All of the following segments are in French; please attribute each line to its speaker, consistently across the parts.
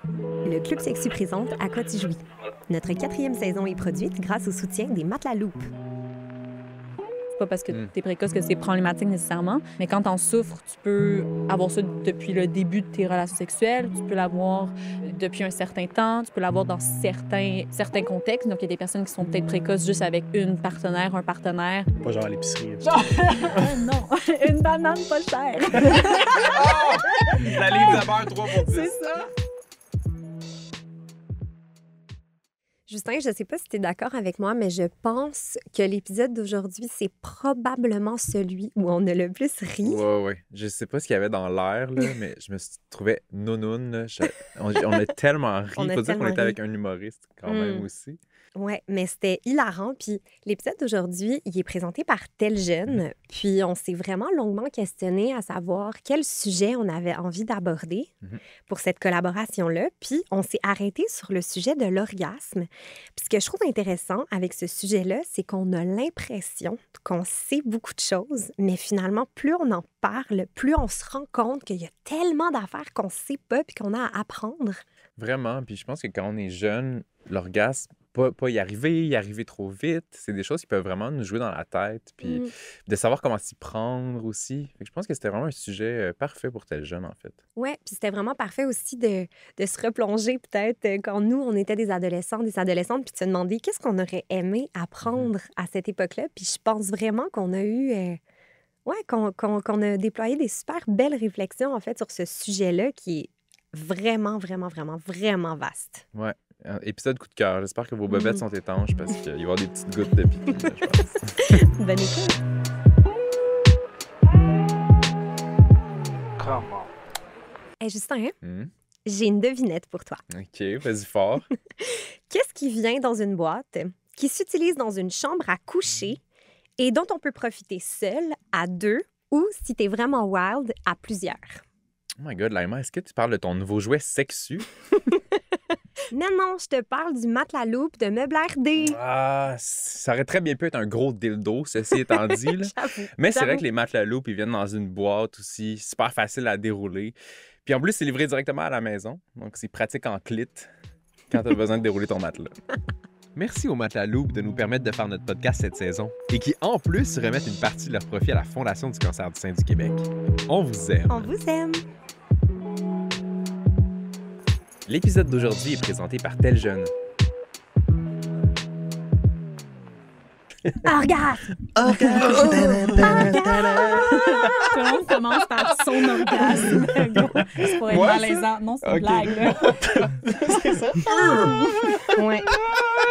Speaker 1: Le Club Sexu présente À quoi tu jouis. Notre 4e saison est produite grâce au soutien des Matelas Loop.
Speaker 2: C'est pas parce que tu es précoce que c'est problématique nécessairement, mais quand t'en souffres, tu peux avoir ça depuis le début de tes relations sexuelles, tu peux l'avoir depuis un certain temps, tu peux l'avoir dans certains contextes. Donc, il y a des personnes qui sont peut-être précoces juste avec une partenaire, un partenaire.
Speaker 3: Pas genre à l'épicerie.
Speaker 2: Non, une banane pas chère.
Speaker 3: La livre de beurre 3 pour 10.
Speaker 2: C'est ça.
Speaker 1: Justin, je ne sais pas si tu es d'accord avec moi, mais je pense que l'épisode d'aujourd'hui, c'est probablement celui où on a le plus ri.
Speaker 4: Ouais. Je sais pas ce qu'il y avait dans l'air, là, mais je me trouvais nounoun. Là. On a tellement ri. Il faut dire qu'on était avec un humoriste quand même aussi.
Speaker 1: Ouais, mais c'était hilarant. Puis l'épisode d'aujourd'hui, il est présenté par Tel Jeune. Puis on s'est vraiment longuement questionné à savoir quel sujet on avait envie d'aborder pour cette collaboration-là. Puis on s'est arrêté sur le sujet de l'orgasme. Puis ce que je trouve intéressant avec ce sujet-là, c'est qu'on a l'impression qu'on sait beaucoup de choses, mais finalement, plus on en parle, plus on se rend compte qu'il y a tellement d'affaires qu'on sait pas puis qu'on a à apprendre.
Speaker 4: Vraiment. Puis je pense que quand on est jeune, l'orgasme, pas y arriver trop vite, c'est des choses qui peuvent vraiment nous jouer dans la tête, puis de savoir comment s'y prendre aussi. Fait que je pense que c'était vraiment un sujet parfait pour tel jeune, en fait.
Speaker 1: Oui, puis c'était vraiment parfait aussi de se replonger peut-être quand nous, on était des adolescents, des adolescentes, puis de se demander qu'est-ce qu'on aurait aimé apprendre à cette époque-là. Puis je pense vraiment qu'on a eu... qu'on a déployé des super belles réflexions, en fait, sur ce sujet-là qui est vraiment vaste.
Speaker 4: Ouais. Épisode coup de cœur. J'espère que vos bobettes sont étanches parce qu'il va y avoir des petites gouttes de pipi, je pense.
Speaker 1: Bonne écoute.
Speaker 3: Comment?
Speaker 1: Hey, Justin, j'ai une devinette pour toi.
Speaker 4: OK, vas-y fort.
Speaker 1: Qu'est-ce qui vient dans une boîte, qui s'utilise dans une chambre à coucher et dont on peut profiter seul, à deux, ou, si t'es vraiment wild, à plusieurs?
Speaker 4: Oh my God, Laima, est-ce que tu parles de ton nouveau jouet sexu?
Speaker 1: Non, je te parle du matelas Loop de Meublère D.
Speaker 4: Ah, ça aurait très bien pu être un gros dildo, ceci étant dit. Là. Mais c'est vrai que les matelas Loop, ils viennent dans une boîte aussi, super facile à dérouler. Puis en plus, c'est livré directement à la maison. Donc, c'est pratique en clit quand tu as besoin de dérouler ton matelas. Merci aux Matelas Loop de nous permettre de faire notre podcast cette saison et qui, en plus, remettent une partie de leur profit à la Fondation du cancer du sein du Québec. On vous aime.
Speaker 1: On vous aime.
Speaker 4: L'épisode d'aujourd'hui est présenté par Tel Jeune.
Speaker 1: Orgasme!
Speaker 2: Tout le monde commence par son orgasme. C'est pour être malaisant. Non, c'est une blague, là.
Speaker 3: C'est ça?
Speaker 1: Ouais.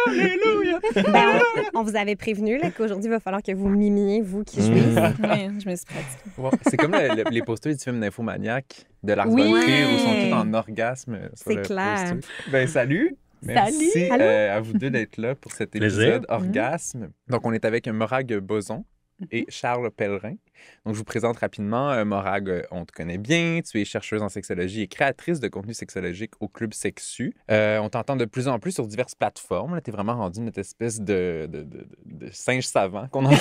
Speaker 4: Alléluia!
Speaker 1: Ben, on vous avait prévenu là, qu'aujourd'hui, il va falloir que vous mimiez, vous qui jouez.
Speaker 2: Oui, je me suis pratiquée.
Speaker 4: Wow. C'est comme les posters du film Nymphomaniac de Lars von Trier où ils sont tous en orgasme.
Speaker 1: C'est clair.
Speaker 4: Ben salut! Merci à vous deux d'être là pour cet épisode Orgasme. Donc, on est avec Morag Boson et Charles Pellerin. Donc, je vous présente rapidement. Morag, on te connaît bien. Tu es chercheuse en sexologie et créatrice de contenu sexologique au Club Sexu. On t'entend de plus en plus sur diverses plateformes. Tu es vraiment rendu notre espèce de singe savant qu'on envoie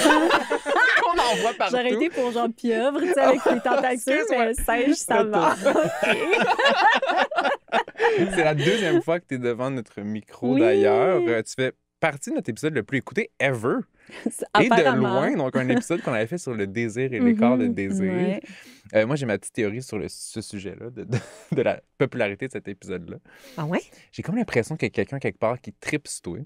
Speaker 4: partout.
Speaker 2: J'aurais été pour genre pieuvre, tu sais, avec les tentacules, mais singe, ça va.
Speaker 4: C'est la deuxième fois que tu es devant notre micro, d'ailleurs. Tu fais partie de notre épisode le plus écooté ever. Et de loin, donc un épisode qu'on avait fait sur le désir et l'écart de désir. Ouais. Moi, j'ai ma petite théorie sur ce sujet-là, de la popularité de cet épisode-là.
Speaker 1: Ah ouais?
Speaker 4: J'ai comme l'impression qu'il y a quelqu'un quelque part qui tripe sur toi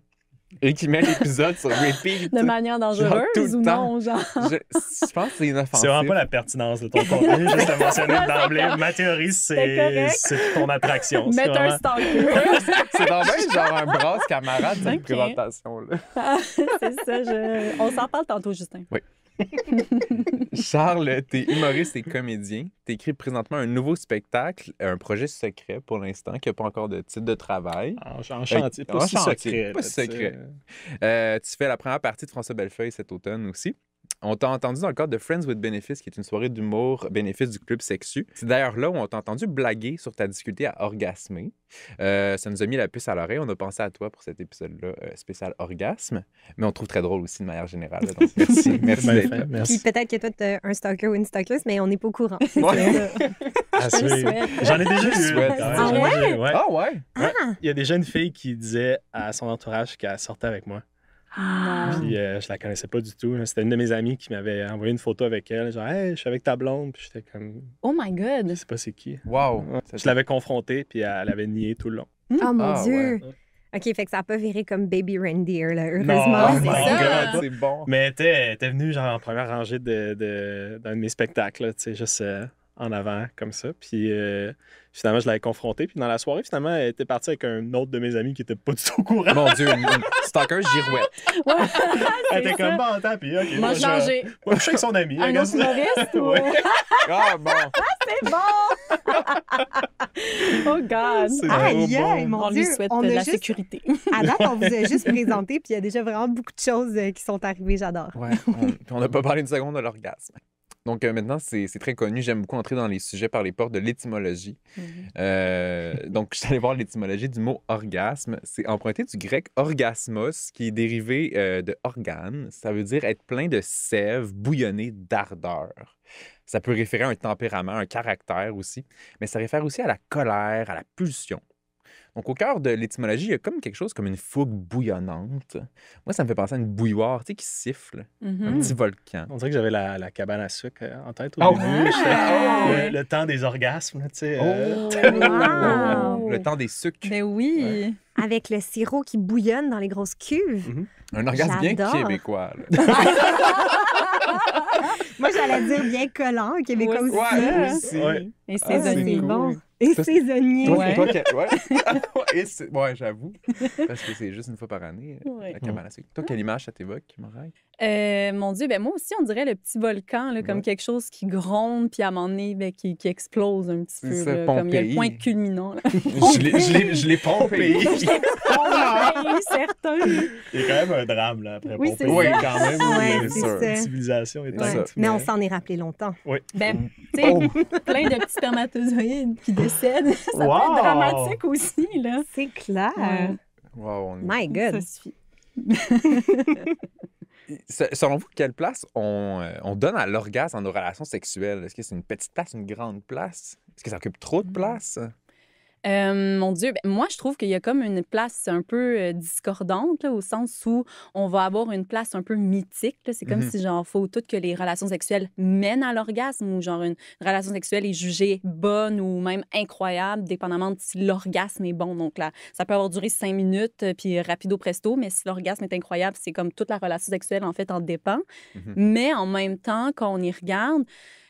Speaker 4: et qui met l'épisode sur repeat.
Speaker 2: De manière dangereuse ou non, genre?
Speaker 4: Je pense que c'est inoffensif.
Speaker 3: C'est vraiment pas la pertinence de ton contenu, juste à mentionner d'emblée. Ma théorie, c'est ton attraction.
Speaker 2: Mettre un stalker.
Speaker 4: C'est dans même genre un brasse camarade, cette présentation-là.
Speaker 2: C'est ça, on s'en parle tantôt, Justin.
Speaker 4: Oui. Charles, t'es humoriste et comédien. T'écris présentement un nouveau spectacle, un projet secret pour l'instant, qui n'a pas encore de titre de travail.
Speaker 3: En chantier, pas si secret.
Speaker 4: Pas si secret. Tu fais la première partie de François Bellefeuille cet automne aussi. On t'a entendu dans le cadre de Friends with Benefits, qui est une soirée d'humour bénéfice du Club Sexu. C'est d'ailleurs là où on t'a entendu blaguer sur ta difficulté à orgasmer. Ça nous a mis la puce à l'oreille. On a pensé à toi pour cet épisode-là spécial orgasme, mais on trouve très drôle aussi de manière générale. Donc, merci d'être là.
Speaker 1: Puis peut-être que toi, tu as un stalker ou une stalkeuse, mais on n'est pas au courant.
Speaker 3: Ouais. J'en ai déjà eu.
Speaker 1: Ah ouais?
Speaker 4: Ah ouais?
Speaker 3: Il y a déjà une fille qui disait à son entourage qu'elle sortait avec moi. Puis je la connaissais pas du tout. C'était une de mes amies qui m'avait envoyé une photo avec elle. Genre, hey, je suis avec ta blonde. Puis j'étais comme.
Speaker 2: Oh my God!
Speaker 3: Je sais pas c'est qui.
Speaker 4: Wow!
Speaker 3: Je l'avais confrontée, puis elle avait nié tout le long.
Speaker 1: Oh mon Dieu!
Speaker 4: Ouais.
Speaker 1: OK, fait que ça n'a pas viré comme Baby Reindeer, là,
Speaker 3: Non,
Speaker 1: heureusement.
Speaker 2: c'est ça.
Speaker 4: C'est bon.
Speaker 3: Mais elle était venue genre en première rangée d'un de mes spectacles, là, tu sais, juste en avant, comme ça. Puis finalement, je l'avais confrontée. Puis dans la soirée, finalement, elle était partie avec un autre de mes amis qui était pas du tout au courant.
Speaker 4: Mon Dieu, une stalker girouette.
Speaker 3: Elle était comme, bon, attends, puis OK.
Speaker 2: M'a changé.
Speaker 3: Moi, je suis avec son ami.
Speaker 2: Un autre humoriste?
Speaker 3: Ouais.
Speaker 4: Ah bon!
Speaker 2: C'est bon! Oh God!
Speaker 3: C'est
Speaker 1: Aïe,
Speaker 3: trop
Speaker 1: aïe,
Speaker 3: bon.
Speaker 1: mon
Speaker 2: On
Speaker 1: Dieu.
Speaker 2: lui souhaite
Speaker 1: On
Speaker 2: de
Speaker 1: a
Speaker 2: la
Speaker 1: juste-
Speaker 2: sécurité.
Speaker 1: À date, on vous a juste présenté, puis il y a déjà vraiment beaucoup de choses qui sont arrivées. J'adore.
Speaker 4: Ouais, on n'a pas parlé une seconde de l'orgasme. Donc maintenant, c'est très connu. J'aime beaucoup entrer dans les sujets par les portes de l'étymologie. Donc, je suis allé voir l'étymologie du mot orgasme. C'est emprunté du grec orgasmos, qui est dérivé de organe. Ça veut dire être plein de sève, bouillonné d'ardeur. Ça peut référer à un tempérament, un caractère aussi, mais ça réfère aussi à la colère, à la pulsion. Donc, au cœur de l'étymologie, il y a comme quelque chose comme une fougue bouillonnante. Moi, ça me fait penser à une bouilloire, tu sais, qui siffle. Un petit volcan.
Speaker 3: On dirait que j'avais la cabane à sucre en tête au
Speaker 4: Ah
Speaker 3: début.
Speaker 4: ouais?
Speaker 3: J'étais- le temps des orgasmes, là, tu sais.
Speaker 1: Wow!
Speaker 4: Le temps des sucres.
Speaker 2: Mais oui!
Speaker 1: Avec le sirop qui bouillonne dans les grosses cuves.
Speaker 4: Un orgasme bien
Speaker 1: J'adore.
Speaker 4: québécois. Là.
Speaker 1: Moi, j'allais dire bien collant, québécois
Speaker 2: Ouais,
Speaker 1: aussi.
Speaker 4: Ouais, aussi.
Speaker 3: Ouais.
Speaker 2: Et
Speaker 4: Ah,
Speaker 2: ses
Speaker 4: c'est
Speaker 2: amis.
Speaker 4: cool.
Speaker 1: Bon. Et
Speaker 4: Ça,
Speaker 1: saisonnier.
Speaker 4: Toi,
Speaker 2: Ouais.
Speaker 4: ouais, j'avoue. Parce que c'est juste une fois par année,
Speaker 2: Ouais.
Speaker 4: la cabane à sucre. Toi, quelle image ça t'évoque, Moraille?
Speaker 2: Mon Dieu, ben moi aussi, on dirait le petit volcan, là, comme
Speaker 4: Ouais.
Speaker 2: quelque chose qui gronde, puis à un moment donné, ben, qui explose un petit
Speaker 4: C'est
Speaker 2: peu.
Speaker 4: ça,
Speaker 2: Là, comme il y a le
Speaker 4: Pompéi.
Speaker 2: point culminant. Là.
Speaker 4: Je l'ai pompé.
Speaker 2: Pompéi, certain.
Speaker 3: Il y a quand même un drame, là, après
Speaker 2: Oui,
Speaker 3: Pompéi.
Speaker 2: c'est
Speaker 4: Oui,
Speaker 2: ça.
Speaker 3: quand même.
Speaker 1: Ouais,
Speaker 3: où
Speaker 1: c'est
Speaker 4: sûr.
Speaker 1: ça.
Speaker 3: la civilisation est
Speaker 4: Ouais.
Speaker 3: éteinte.
Speaker 1: Mais on s'en est rappelé longtemps.
Speaker 2: Ben, tu sais, plein de petits spermatozoïdes qui décèdent. Ça peut
Speaker 3: Wow!
Speaker 2: être dramatique aussi, là.
Speaker 1: C'est clair.
Speaker 2: Ouais.
Speaker 4: Wow, on est-
Speaker 1: My
Speaker 2: Ça
Speaker 1: God.
Speaker 2: suffit.
Speaker 4: Selon vous, quelle place on donne à l'orgasme dans nos relations sexuelles? Est-ce que c'est une petite place, une grande place? Est-ce que ça occupe trop de place?
Speaker 2: Mon Dieu, ben, moi, je trouve qu'il y a comme une place un peu discordante, là, au sens où on va avoir une place un peu mythique. Là. C'est comme si, genre, faut tout que les relations sexuelles mènent à l'orgasme ou, genre, une relation sexuelle est jugée bonne ou même incroyable, dépendamment de si l'orgasme est bon. Donc, là, ça peut avoir duré 5 minutes, puis rapido presto, mais si l'orgasme est incroyable, c'est comme toute la relation sexuelle, en fait, en dépend. Mais en même temps, quand on y regarde,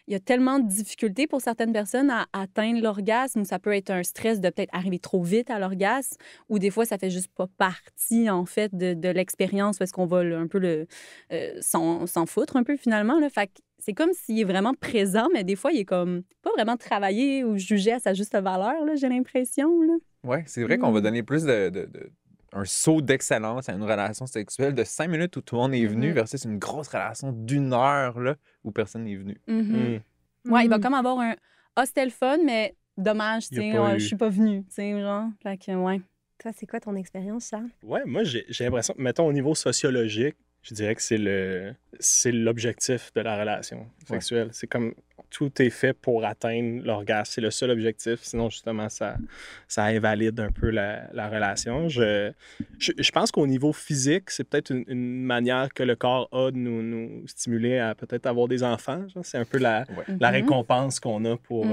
Speaker 2: il y a tellement de difficultés pour certaines personnes à atteindre l'orgasme. Ça peut être un stress de peut-être arriver trop vite à l'orgasme ou des fois, ça fait juste pas partie, en fait, de l'expérience parce qu'on va là, un peu s'en foutre un peu, finalement. Là. Fait que c'est comme s'il est vraiment présent, mais des fois, il est comme pas vraiment travaillé ou jugé à sa juste valeur, là, j'ai l'impression. Là.
Speaker 4: Oui, c'est vrai qu'on va donner plus un saut d'excellence à une relation sexuelle de 5 minutes où tout le monde est venu versus une grosse relation d'1 heure là, où personne n'est venu.
Speaker 2: Ouais, il va comme avoir un « Ah, c'était le fun, mais dommage, tu
Speaker 3: Il y a
Speaker 2: sais,
Speaker 3: pas eu.
Speaker 2: je suis pas venue. » Tu sais, genre, fait que, ouais.
Speaker 1: Toi, c'est quoi ton expérience, Charles?
Speaker 3: Ouais, moi, j'ai l'impression, mettons, au niveau sociologique, je dirais que c'est l'objectif de la relation sexuelle. C'est comme tout est fait pour atteindre l'orgasme. C'est le seul objectif. Sinon, justement, ça invalide un peu la relation. Je pense qu'au niveau physique, c'est peut-être une manière que le corps a de nous stimuler à peut-être avoir des enfants. genre. C'est un peu la récompense qu'on a pour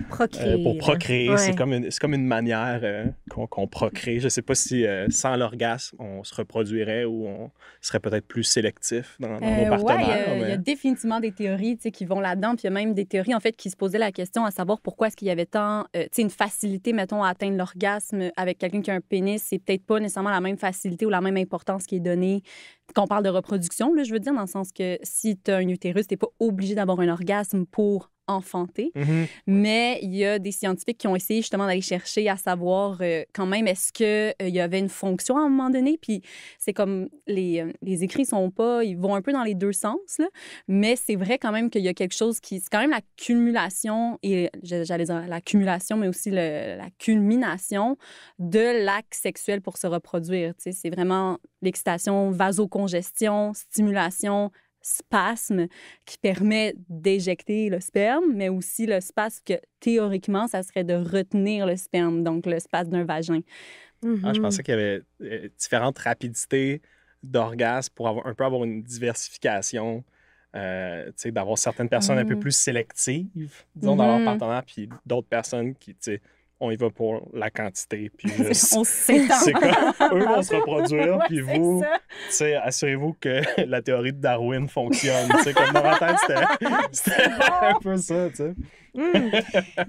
Speaker 1: Procréer.
Speaker 3: pour procréer.
Speaker 1: Ouais.
Speaker 3: C'est comme une manière qu'on procrée. Je ne sais pas si sans l'orgasme, on se reproduirait ou on serait peut-être plus sélectif dans nos partenaires.
Speaker 2: Il y a définitivement des théories tu sais, qui vont là-dedans. Puis il y a même des théories en fait, qui se posaient la question à savoir pourquoi est-ce qu'il y avait tant tu sais, une facilité, mettons, à atteindre l'orgasme avec quelqu'un qui a un pénis. C'est peut-être pas nécessairement la même facilité ou la même importance qui est donnée quand on parle de reproduction. Là, je veux dire, dans le sens que si tu as un utérus, tu n'es pas obligé d'avoir un orgasme pour enfanter. Mais il y a des scientifiques qui ont essayé justement d'aller chercher à savoir quand même est-ce qu'il y avait une fonction à un moment donné. Puis c'est comme les écrits sont pas, ils vont un peu dans les deux sens, là, mais c'est vrai quand même qu'il y a quelque chose qui, c'est quand même la culmination, et j'allais dire la cumulation, mais aussi la culmination de l'acte sexuel pour se reproduire. Tu sais, c'est vraiment l'excitation, vasocongestion, stimulation, spasme qui permet d'éjecter le sperme, mais aussi le spasme que, théoriquement, ça serait de retenir le sperme, donc le spasme d'un vagin.
Speaker 3: Je pensais qu'il y avait différentes rapidités d'orgasme pour un peu avoir une diversification, d'avoir certaines personnes un peu plus sélectives, disons, dans leur partenaire, puis d'autres personnes qui, on y va pour la quantité, puis juste...
Speaker 2: On s'étend.
Speaker 3: C'est comme, eux vont se reproduire, puis vous, assurez-vous que la théorie de Darwin fonctionne. Comme dans ma tête, c'était un peu ça, tu sais.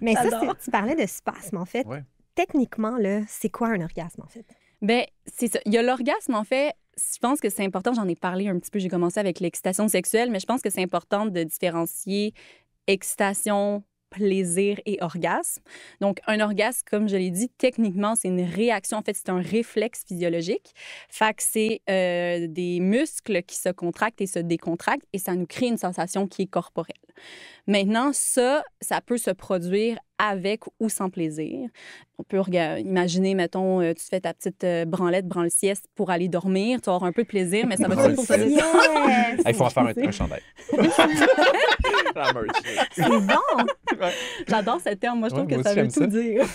Speaker 1: Mais ça, tu parlais de spasme, en fait.
Speaker 4: Ouais.
Speaker 1: Techniquement, là, c'est quoi un orgasme, en fait?
Speaker 2: Bien, c'est ça. Il y a l'orgasme, en fait. Je pense que c'est important, j'en ai parlé un petit peu, j'ai commencé avec l'excitation sexuelle, mais je pense que c'est important de différencier excitation, plaisir et orgasme. Donc, un orgasme, comme je l'ai dit, techniquement, c'est une réaction. En fait, c'est un réflexe physiologique. Fait que c'est des muscles qui se contractent et se décontractent et ça nous crée une sensation qui est corporelle. Maintenant, ça peut se produire avec ou sans plaisir. On peut imaginer, mettons, tu fais ta petite branle-sieste pour aller dormir, tu vas avoir un peu de plaisir, mais ça va être pour ça.
Speaker 1: Yes!
Speaker 4: Il faut en faire un chandail. La merch.
Speaker 1: C'est bon!
Speaker 2: Ouais. J'adore ce terme. Moi, je trouve que ça veut tout dire.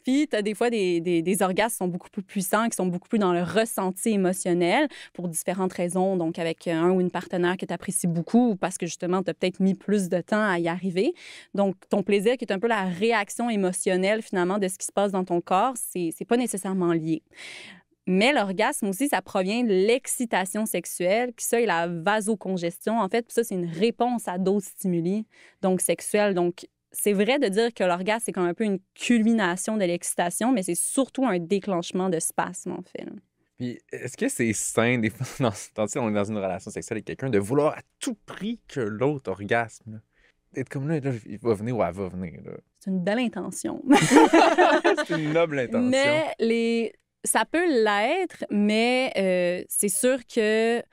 Speaker 2: Puis, tu as des fois des orgasmes qui sont beaucoup plus puissants, qui sont beaucoup plus dans le ressenti émotionnel pour différentes raisons. Donc, avec un ou une partenaire que tu apprécies beaucoup ou parce que, justement, tu as peut-être mis plus de temps à y arriver. Donc, ton plaisir, qui est un peu la réaction émotionnelle, finalement, de ce qui se passe dans ton corps, c'est pas nécessairement lié. Mais l'orgasme aussi, ça provient de l'excitation sexuelle, qui ça est la vasocongestion, en fait. Puis ça, c'est une réponse à d'autres stimuli, donc sexuels. Donc, c'est vrai de dire que l'orgasme, c'est comme un peu une culmination de l'excitation, mais c'est surtout un déclenchement de spasme, en fait.
Speaker 4: Puis, est-ce que c'est sain, des fois, quand on est dans une relation sexuelle avec quelqu'un, de vouloir à tout prix que l'autre orgasme? Là? Être comme là, il va venir ou elle va venir. Là.
Speaker 2: C'est une belle intention.
Speaker 4: C'est une noble intention.
Speaker 2: Mais ça peut l'être, mais c'est sûr que...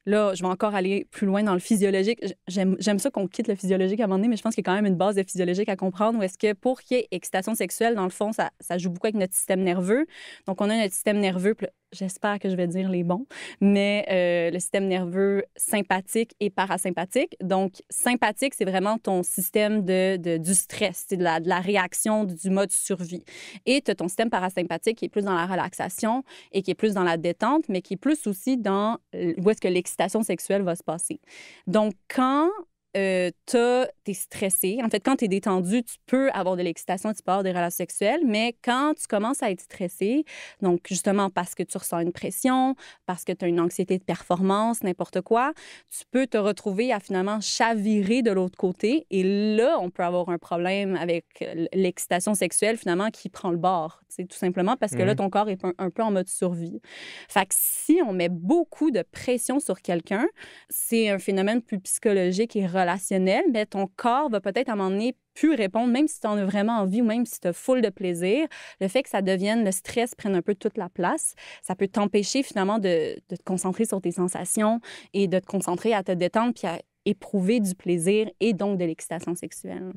Speaker 2: Là, je vais encore aller plus loin dans le physiologique. J'aime ça qu'on quitte le physiologique à un moment donné, mais je pense qu'il y a quand même une base de physiologique à comprendre où est-ce que pour qu'il y ait excitation sexuelle, dans le fond, ça joue beaucoup avec notre système nerveux. Donc, on a notre système nerveux, j'espère que je vais dire les bons, mais le système nerveux sympathique et parasympathique. Donc, sympathique, c'est vraiment ton système du stress, c'est de la réaction, du mode survie. Et tu as ton système parasympathique qui est plus dans la relaxation et qui est plus dans la détente, mais qui est plus aussi dans où est-ce que l'excitation sexuelle va se passer. Donc, quand t'es stressé. En fait, quand t'es détendu, tu peux avoir de l'excitation, tu peux avoir des relations sexuelles, mais quand tu commences à être stressé, donc justement parce que tu ressens une pression, parce que tu as une anxiété de performance, n'importe quoi, tu peux te retrouver à finalement chavirer de l'autre côté et là, on peut avoir un problème avec l'excitation sexuelle finalement qui prend le bord, tout simplement parce que là, ton corps est un peu en mode survie. Fait que si on met beaucoup de pression sur quelqu'un, c'est un phénomène plus psychologique et relationnel, mais ton corps va peut-être à un moment donné plus répondre, même si tu en as vraiment envie ou même si tu as full de plaisir. Le fait que ça devienne, le stress prenne un peu toute la place, ça peut t'empêcher finalement de te concentrer sur tes sensations et de te concentrer à te détendre puis à éprouver du plaisir et donc de l'excitation sexuelle.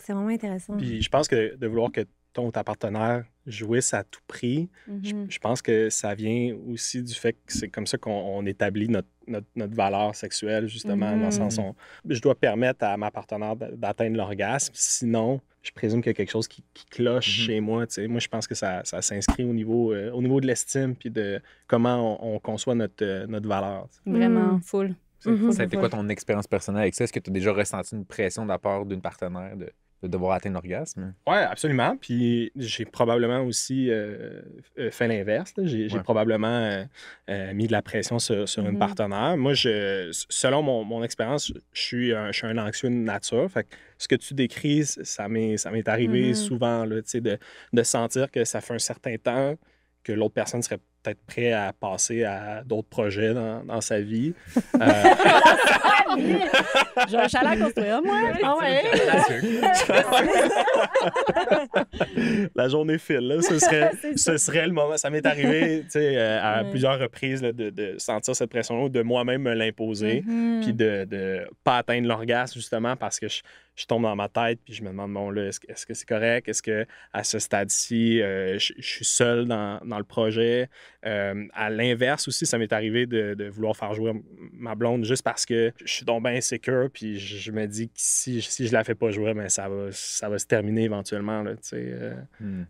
Speaker 1: C'est vraiment intéressant.
Speaker 3: Puis je pense que de vouloir que ton ou ta partenaire jouisse à tout prix, je pense que ça vient aussi du fait que c'est comme ça qu'on établit notre valeur sexuelle, justement, dans le sens où je dois permettre à ma partenaire d'atteindre l'orgasme, sinon, je présume qu'il y a quelque chose qui cloche chez moi. T'sais. Moi, je pense que ça s'inscrit au niveau de l'estime puis de comment on conçoit notre valeur. T'sais.
Speaker 2: Vraiment, full.
Speaker 4: Ça a été quoi ton expérience personnelle avec ça? Est-ce que tu as déjà ressenti une pression de la part d'une partenaire de devoir atteindre l'orgasme?
Speaker 3: Oui, absolument. Puis j'ai probablement aussi fait l'inverse. J'ai probablement mis de la pression sur une partenaire. Moi, selon mon expérience, je suis un anxieux de nature. Fait que ce que tu décris, ça m'est arrivé souvent là, de sentir que ça fait un certain temps que l'autre personne serait peut-être prêt à passer à d'autres projets dans sa vie.
Speaker 2: J'ai un chalet à construire, moi. Ah ouais.
Speaker 3: La journée file, là. Ce serait le moment. Ça m'est arrivé à plusieurs reprises là, de sentir cette pression-là, de moi-même me l'imposer, puis de pas atteindre l'orgasme, justement, parce que je tombe dans ma tête, puis je me demande, bon, là, est-ce que c'est correct? Est-ce qu'à ce stade-ci, je suis seul dans le projet? À l'inverse aussi, ça m'est arrivé de vouloir faire jouer ma blonde juste parce que je suis donc bien insécure, puis je me dis que si je la fais pas jouer, ben ça va se terminer éventuellement, là, tu sais.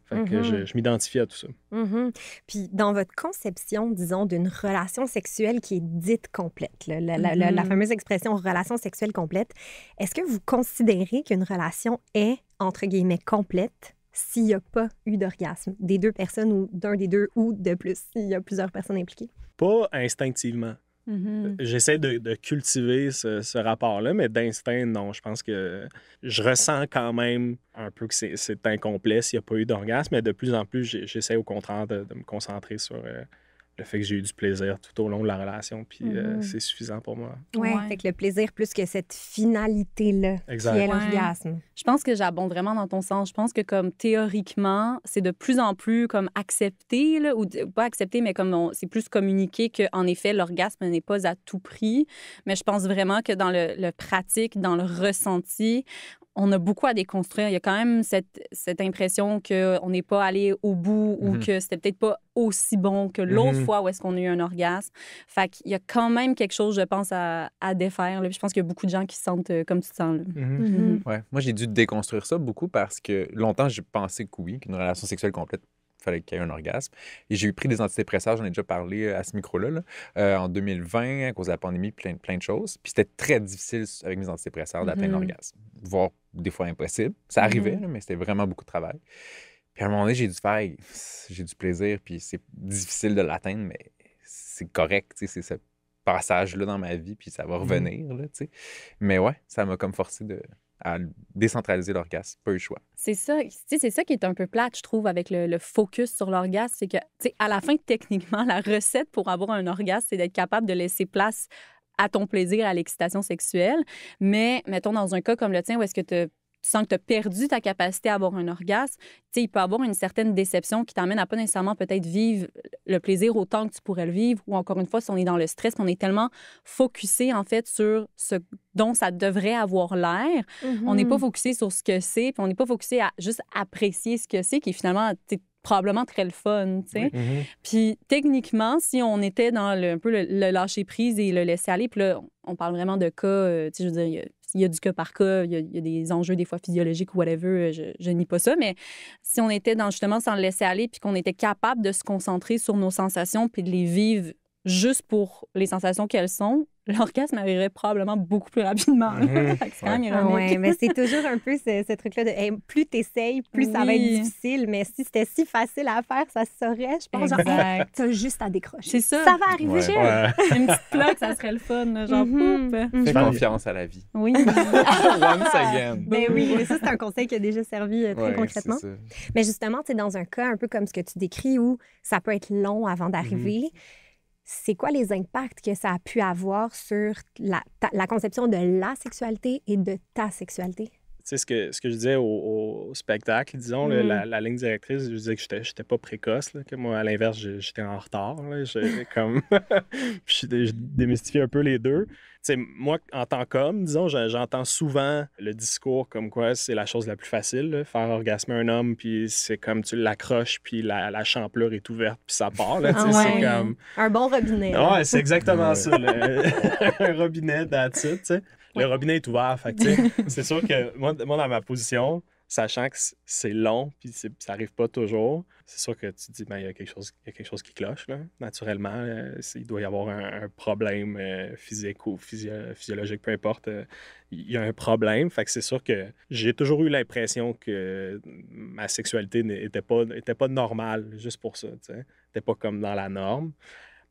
Speaker 3: Fait que je m'identifie à tout ça.
Speaker 1: Puis dans votre conception, disons, d'une relation sexuelle qui est dite complète, là, la fameuse expression relation sexuelle complète, est-ce que vous considérez qu'une relation est, entre guillemets, complète s'il n'y a pas eu d'orgasme des deux personnes ou d'un des deux ou de plus, s'il y a plusieurs personnes impliquées?
Speaker 3: Pas instinctivement. J'essaie de cultiver ce rapport-là, mais d'instinct, non. Je pense que je ressens quand même un peu que c'est incomplet s'il n'y a pas eu d'orgasme, mais de plus en plus, j'essaie au contraire de me concentrer sur le fait que j'ai eu du plaisir tout au long de la relation, puis c'est suffisant pour moi.
Speaker 1: Oui, fait que le plaisir plus que cette finalité-là qui est l'orgasme.
Speaker 2: Je pense que j'abonde vraiment dans ton sens. Je pense que comme théoriquement, c'est de plus en plus comme accepté, là, ou pas accepté, mais comme c'est plus communiqué qu'en effet, l'orgasme n'est pas à tout prix. Mais je pense vraiment que dans le pratique, dans le ressenti, on a beaucoup à déconstruire. Il y a quand même cette impression qu'on n'est pas allé au bout ou que c'était peut-être pas aussi bon que l'autre fois où est-ce qu'on a eu un orgasme. Fait qu'il y a quand même quelque chose, je pense, à défaire. Là. Je pense qu'il y a beaucoup de gens qui se sentent comme tu te sens. Là.
Speaker 4: Ouais. Moi, j'ai dû déconstruire ça beaucoup parce que longtemps, j'ai pensé que oui, qu'une relation sexuelle complète, il fallait qu'il y ait un orgasme. Et j'ai eu pris des antidépresseurs, j'en ai déjà parlé à ce micro-là, en 2020, à cause de la pandémie, plein de choses. Puis c'était très difficile avec mes antidépresseurs d'atteindre l'orgasme, voire des fois impossible. Ça arrivait, là, mais c'était vraiment beaucoup de travail. Puis à un moment donné, j'ai du plaisir, puis c'est difficile de l'atteindre, mais c'est correct, tu sais, c'est ce passage-là dans ma vie, puis ça va revenir, là, tu sais. Mais ouais, ça m'a comme forcé à décentraliser l'orgasme, pas eu le choix.
Speaker 2: C'est ça, c'est ça qui est un peu plate, je trouve, avec le focus sur l'orgasme, c'est que, à la fin, techniquement, la recette pour avoir un orgasme, c'est d'être capable de laisser place à ton plaisir, à l'excitation sexuelle. Mais, mettons, dans un cas comme le tien, où est-ce que tu sens que tu as perdu ta capacité à avoir un orgasme, il peut y avoir une certaine déception qui t'amène à pas nécessairement peut-être vivre le plaisir autant que tu pourrais le vivre, ou encore une fois, si on est dans le stress, on est tellement focusé, en fait, sur ce dont ça devrait avoir l'air. On n'est pas focusé sur ce que c'est, puis on n'est pas focusé à juste apprécier ce que c'est, qui est finalement probablement très le fun, tu sais. Puis techniquement, si on était dans un peu le lâcher-prise et le laisser-aller, puis là, on parle vraiment de cas, tu sais, je veux dire, il y a du cas par cas, il y a des enjeux des fois physiologiques ou whatever, je nie pas ça, mais si on était justement sans le laisser aller puis qu'on était capable de se concentrer sur nos sensations puis de les vivre juste pour les sensations qu'elles sont, l'orgasme arriverait probablement beaucoup plus rapidement. C'est quand même ironique.
Speaker 1: Oui, mais c'est toujours un peu ce truc-là de hey, plus t'essayes, plus ça va être difficile. Mais si c'était si facile à faire, ça se saurait. Je pense genre, hey, t'as juste à décrocher.
Speaker 2: C'est ça.
Speaker 1: Ça va arriver.
Speaker 2: Une petite plaque, ça serait le fun. Genre,
Speaker 4: Fais confiance à la vie.
Speaker 2: Oui.
Speaker 4: Once again.
Speaker 1: Ben oui, mais ça, c'est un conseil qui a déjà servi très concrètement. Mais justement, tu sais, dans un cas un peu comme ce que tu décris où ça peut être long avant d'arriver, c'est quoi les impacts que ça a pu avoir sur la conception de la sexualité et de ta sexualité?
Speaker 3: Tu sais, ce que je disais au spectacle, disons, la ligne directrice, je disais que j'étais pas précoce, là, que moi, à l'inverse, j'étais en retard. Là, je démystifie un peu les deux. Tu sais, moi, en tant qu'homme, disons, j'entends souvent le discours comme quoi c'est la chose la plus facile, là, faire orgasmer un homme, puis c'est comme tu l'accroches, puis la champlure est ouverte, puis ça part. Là, c'est comme...
Speaker 1: Un bon robinet.
Speaker 3: Ouais, c'est exactement ça. Un robinet, that's it, tu sais. Le robinet est ouvert. Fait que, c'est sûr que moi, dans ma position, sachant que c'est long puis ça n'arrive pas toujours, c'est sûr que tu te dis il y a quelque chose qui cloche, là, naturellement. Il doit y avoir un problème physique ou physiologique, peu importe. Il y a un problème. Fait que c'est sûr que j'ai toujours eu l'impression que ma sexualité n'était pas normale juste pour ça. C'était pas comme dans la norme.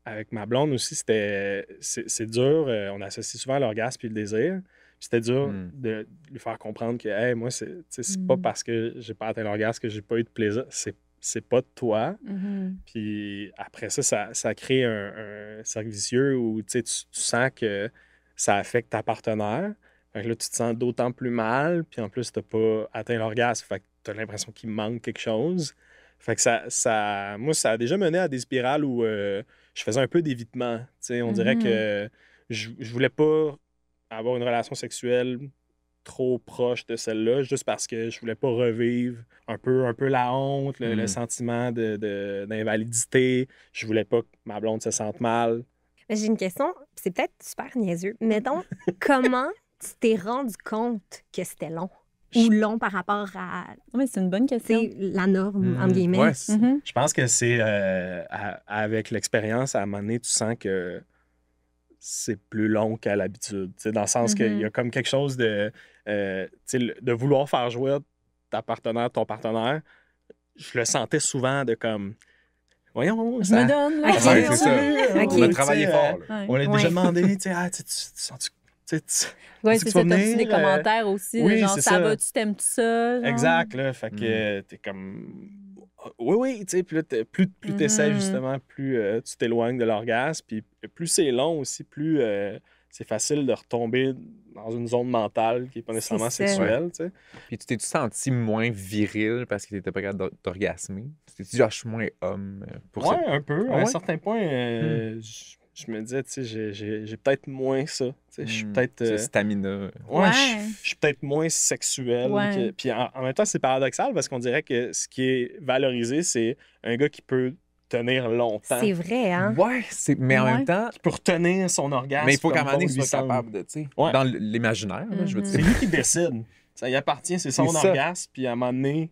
Speaker 3: Avec ma blonde aussi, c'est dur. On associe souvent l'orgasme et le désir. C'était dur de lui faire comprendre que hey, moi, c'est pas parce que j'ai pas atteint l'orgasme que j'ai pas eu de plaisir. C'est c'est pas de toi. Puis après ça crée un cercle vicieux où tu sens que ça affecte ta partenaire. Fait que là, tu te sens d'autant plus mal, puis en plus, t'as pas atteint l'orgasme. Fait que t'as l'impression qu'il manque quelque chose. Fait que moi, ça a déjà mené à des spirales où je faisais un peu d'évitement. On dirait que je voulais pas avoir une relation sexuelle trop proche de celle-là, juste parce que je voulais pas revivre un peu la honte, le sentiment d'invalidité. Je voulais pas que ma blonde se sente mal.
Speaker 1: J'ai une question, c'est peut-être super niaiseux. Mettons, comment tu t'es rendu compte que c'était long? Ou long par rapport à...
Speaker 2: Oui, c'est une bonne question.
Speaker 1: La norme, entre guillemets.
Speaker 3: Ouais, je pense que c'est avec l'expérience, à un moment donné, tu sens que c'est plus long qu'à l'habitude. Dans le sens qu'il y a comme quelque chose de vouloir faire jouer ton partenaire. Je le sentais souvent de comme... Voyons,
Speaker 2: je me donne. Là.
Speaker 4: Okay. C'est ça. Okay. On a travaillé fort.
Speaker 3: On l'a déjà demandé, tu sens-tu...
Speaker 2: Oui, c'est ça. T'as reçu des commentaires aussi.
Speaker 3: Oui,
Speaker 2: genre, ça va, tu t'aimes-tu ça? Genre?
Speaker 3: Exact, là. Fait que t'es comme... Oui, tu sais, puis là, plus t'essaies, justement, plus tu t'éloignes de l'orgasme. Puis plus c'est long aussi, plus c'est facile de retomber dans une zone mentale qui n'est pas nécessairement sexuelle, tu sais.
Speaker 4: Puis tu t'es-tu senti moins viril parce que t'étais pas capable d'orgasmer? T'es-tu genre, je suis moins homme pour ça?
Speaker 3: Oui, un peu. À un certain point, je me disais, tu sais, j'ai peut-être moins ça. Je suis peut-être...
Speaker 4: C'est stamina.
Speaker 3: Ouais. Je suis peut-être moins sexuel.
Speaker 2: Ouais.
Speaker 3: Puis en même temps, c'est paradoxal parce qu'on dirait que ce qui est valorisé, c'est un gars qui peut tenir longtemps.
Speaker 1: C'est vrai, hein?
Speaker 4: Ouais, mais en même temps...
Speaker 3: Qui peut retenir son orgasme.
Speaker 4: Mais il faut qu'à un moment donné, il soit capable de, tu sais, dans l'imaginaire, je veux dire.
Speaker 3: C'est lui qui décide. Ça y appartient, c'est son orgasme, puis à un moment donné,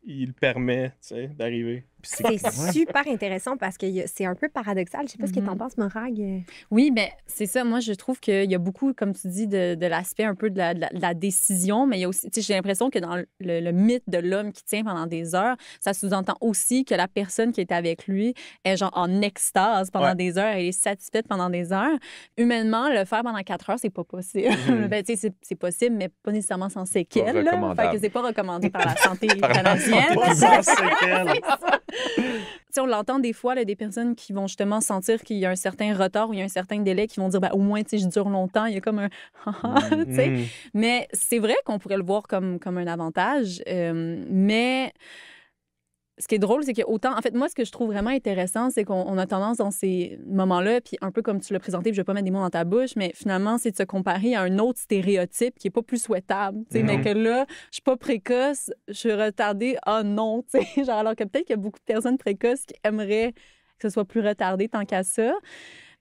Speaker 3: il permet, tu sais, d'arriver.
Speaker 1: C'est super intéressant parce que c'est un peu paradoxal. Je sais pas ce que t'en penses, Morag.
Speaker 2: Oui, mais c'est ça. Moi, je trouve qu'il y a beaucoup, comme tu dis, de l'aspect un peu de la décision, mais il y a aussi, tu sais, j'ai l'impression que dans le mythe de l'homme qui tient pendant des heures, ça sous-entend aussi que la personne qui est avec lui est genre en extase pendant des heures, elle est satisfaite pendant des heures. Humainement, le faire pendant 4 heures, c'est pas possible. Ben, tu sais, c'est possible, mais pas nécessairement sans séquelles. Fait que c'est pas recommandé par la santé canadienne. T'sais, on l'entend des fois, là, des personnes qui vont justement sentir qu'il y a un certain retard ou il y a un certain délai, qui vont dire au moins, je dure longtemps. Il y a comme un... Mais c'est vrai qu'on pourrait le voir comme un avantage. Mais ce qui est drôle, c'est qu'autant... En fait, moi, ce que je trouve vraiment intéressant, c'est qu'on a tendance dans ces moments-là, puis un peu comme tu l'as présenté, puis je vais pas mettre des mots dans ta bouche, mais finalement, c'est de se comparer à un autre stéréotype qui est pas plus souhaitable. Mais que là, je suis pas précoce, je suis retardée, non. Genre, alors que peut-être qu'il y a beaucoup de personnes précoces qui aimeraient que ce soit plus retardé tant qu'à ça.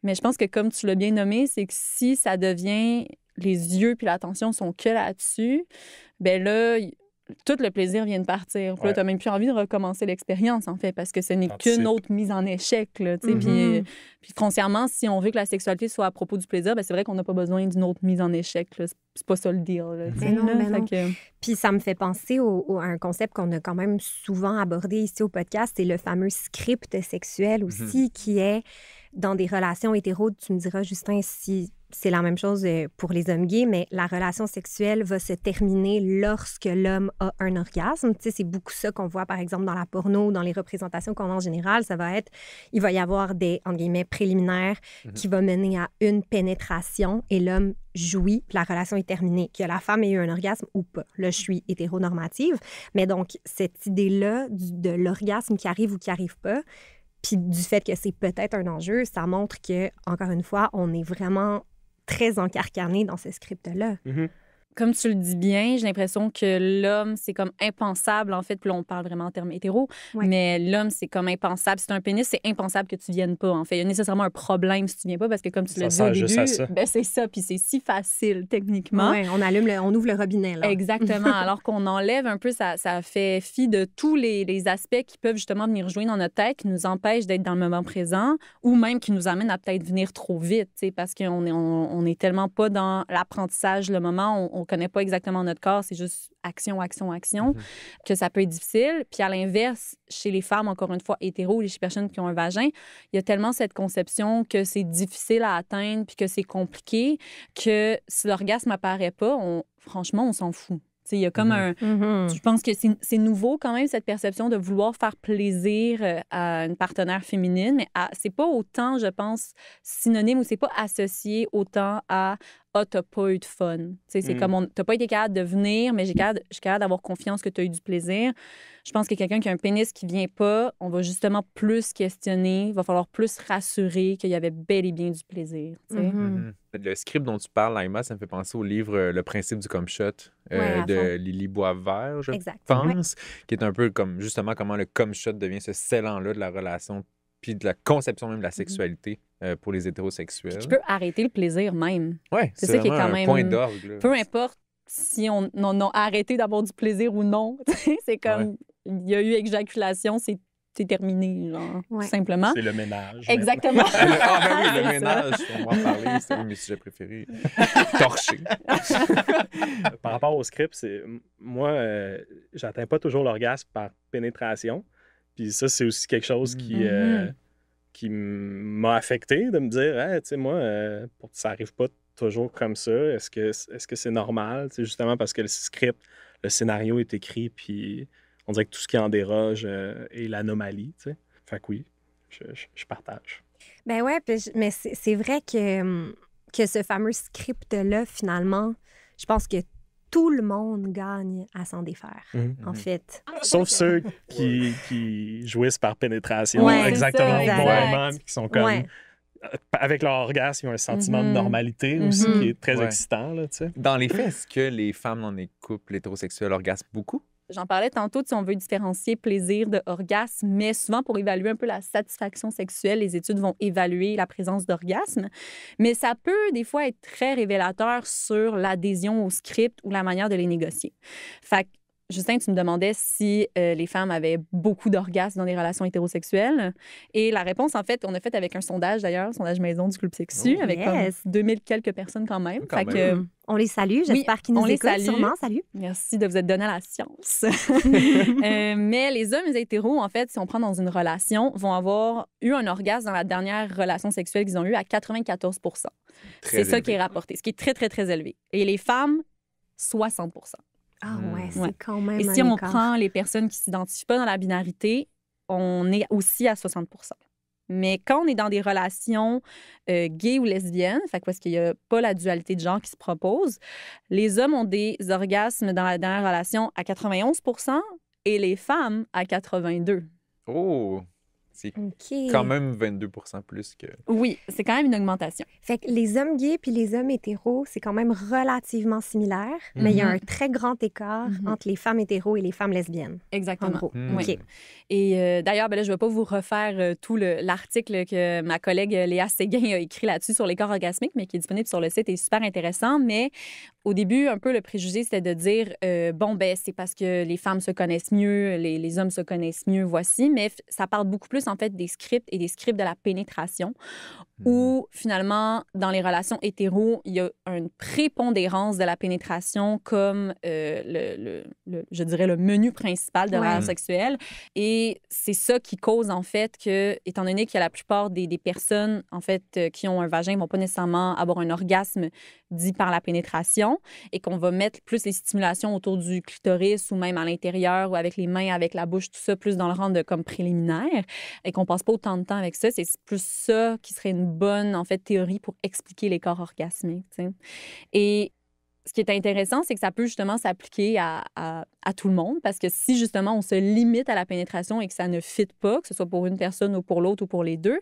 Speaker 2: Mais je pense que, comme tu l'as bien nommé, c'est que si ça devient... Les yeux puis l'attention sont que là-dessus, ben là... tout le plaisir vient de partir. Puis là, t'as même plus envie de recommencer l'expérience, en fait, parce que ce n'est qu'une autre mise en échec, là, tu sais. Puis foncièrement, si on veut que la sexualité soit à propos du plaisir, ben c'est vrai qu'on n'a pas besoin d'une autre mise en échec, là. C'est pas ça le deal, là, tu sais.
Speaker 1: Non. Puis ça me fait penser à un concept qu'on a quand même souvent abordé ici au podcast, c'est le fameux script sexuel aussi, qui est dans des relations hétéro. Tu me diras, Justin, si... c'est la même chose pour les hommes gays, mais la relation sexuelle va se terminer lorsque l'homme a un orgasme. Tu sais, c'est beaucoup ça qu'on voit, par exemple, dans la porno, dans les représentations qu'on a en général. Ça va être, il va y avoir des, entre guillemets, préliminaires qui va mener à une pénétration et l'homme jouit, puis la relation est terminée. Que la femme ait eu un orgasme ou pas. Là, je suis hétéronormative. Mais donc, cette idée-là de l'orgasme qui arrive ou qui arrive pas, puis du fait que c'est peut-être un enjeu, ça montre que, encore une fois, on est vraiment très encarcané dans ce script-là.
Speaker 2: Comme tu le dis bien, j'ai l'impression que l'homme, c'est comme impensable, en fait. Puis là, on parle vraiment en termes hétéro, mais l'homme, c'est comme impensable. Si tu as un pénis, c'est impensable que tu viennes pas, en fait. Il y a nécessairement un problème si tu viens pas, parce que comme tu l'as dit au début, ben, c'est ça, puis c'est si facile, techniquement.
Speaker 1: Oui, on ouvre le robinet, là.
Speaker 2: Exactement. Alors qu'on enlève un peu, ça fait fi de tous les aspects qui peuvent justement venir jouer dans notre tête, qui nous empêchent d'être dans le moment présent, ou même qui nous amènent à peut-être venir trop vite, tu sais, parce qu'on est tellement pas dans l'apprentissage, le moment, on connaît pas exactement notre corps, c'est juste action, que ça peut être difficile. Puis à l'inverse, chez les femmes, encore une fois, hétéro, chez les personnes qui ont un vagin, il y a tellement cette conception que c'est difficile à atteindre puis que c'est compliqué que si l'orgasme apparaît pas, franchement, on s'en fout. Il y a comme je pense que c'est nouveau quand même, cette perception de vouloir faire plaisir à une partenaire féminine, mais c'est pas autant, je pense, synonyme ou c'est pas associé autant à « Ah, t'as pas eu de fun ». C'est comme t'as pas été capable de venir, mais je suis capable d'avoir confiance que t'as eu du plaisir. Je pense que quelqu'un qui a un pénis qui vient pas, on va justement plus questionner, il va falloir plus rassurer qu'il y avait bel et bien du plaisir.
Speaker 4: Le script dont tu parles, Laïma, ça me fait penser au livre Le principe du cum shot de Lily Boisvert, je pense, qui est un peu comme justement comment le cum shot devient ce scellant-là de la relation puis de la conception même de la sexualité pour les hétérosexuels.
Speaker 2: Qui peut arrêter le plaisir même.
Speaker 4: Oui, c'est ça qui est quand même un point d'orgue.
Speaker 2: Peu importe si on a arrêté d'avoir du plaisir ou non, c'est comme il y a eu éjaculation, c'est terminé, genre, tout simplement.
Speaker 3: C'est le ménage.
Speaker 2: Exactement.
Speaker 4: Le ménage, on va en parler, c'est un de mes sujets préférés. Torché.
Speaker 3: Par rapport au script, moi, j'atteins pas toujours l'orgasme par pénétration. Puis ça, c'est aussi quelque chose qui m'a affecté, de me dire, hey, tu sais, moi, ça arrive pas toujours comme ça. Est-ce que c'est normal? T'sais, justement parce que le script, le scénario est écrit, puis on dirait que tout ce qui en déroge est l'anomalie. T'sais. Fait que oui, je partage.
Speaker 1: Ben ouais, mais c'est vrai que ce fameux script-là, finalement, je pense que tout le monde gagne à s'en défaire, en fait.
Speaker 3: Sauf ceux qui jouissent par pénétration, exactement, qui sont comme... Avec leur orgasme, ils ont un sentiment de normalité aussi qui est très excitant. Là,
Speaker 4: dans les faits, est-ce que les femmes dans les couples hétérosexuels orgasment beaucoup?
Speaker 2: J'en parlais tantôt, si on veut différencier plaisir de orgasme, mais souvent pour évaluer un peu la satisfaction sexuelle, les études vont évaluer la présence d'orgasme. Mais ça peut des fois être très révélateur sur l'adhésion au script ou la manière de les négocier. Fait que, Justin, tu me demandais si les femmes avaient beaucoup d'orgasmes dans des relations hétérosexuelles. Et la réponse, en fait, on a fait avec un sondage d'ailleurs, un sondage maison du Club Sexu, avec comme 2000 quelques personnes quand même.
Speaker 1: On les salue, j'espère qu'ils nous écoutent sûrement. Salut.
Speaker 2: Merci de vous être donné à la science. Mais les hommes hétéros, en fait, si on prend dans une relation, vont avoir eu un orgasme dans la dernière relation sexuelle qu'ils ont eue à 94 %. C'est ça qui est rapporté, ce qui est très, très, très élevé. Et les femmes, 60 %.
Speaker 1: Ah c'est quand même
Speaker 2: Et si on prend les personnes qui ne s'identifient pas dans la binarité, on est aussi à 60 %. Mais quand on est dans des relations gays ou lesbiennes, parce qu'il n'y a pas la dualité de genre qui se propose, les hommes ont des orgasmes dans la dernière relation à 91 % et les femmes à 82 %.
Speaker 4: Oh! C'est quand même 22 % plus que...
Speaker 2: Oui, c'est quand même une augmentation.
Speaker 1: Fait que les hommes gays puis les hommes hétéros, c'est quand même relativement similaire, mais il y a un très grand écart entre les femmes hétéros et les femmes lesbiennes.
Speaker 2: Exactement.
Speaker 1: En gros.
Speaker 2: Oui. Et d'ailleurs, là, je ne vais pas vous refaire tout l'article que ma collègue Léa Séguin a écrit là-dessus sur les corps orgasmiques, mais qui est disponible sur le site et est super intéressant. Mais au début, un peu le préjugé, c'était de dire, c'est parce que les femmes se connaissent mieux, les hommes se connaissent mieux, voici. Mais ça parle beaucoup plus, en fait, des scripts et des scripts de la pénétration, où, finalement, dans les relations hétéros, il y a une prépondérance de la pénétration comme, je dirais, le menu principal de la relation sexuelle. Et c'est ça qui cause, en fait, que, étant donné que la plupart des personnes, en fait, qui ont un vagin ne vont pas nécessairement avoir un orgasme dit par la pénétration, et qu'on va mettre plus les stimulations autour du clitoris ou même à l'intérieur ou avec les mains, avec la bouche, tout ça, plus dans le rang de comme préliminaire, et qu'on passe pas autant de temps avec ça. C'est plus ça qui serait une bonne, en fait, théorie pour expliquer les corps orgasmiques, t'sais. Et ce qui est intéressant, c'est que ça peut justement s'appliquer à tout le monde, parce que si justement on se limite à la pénétration et que ça ne fit pas, que ce soit pour une personne ou pour l'autre ou pour les deux,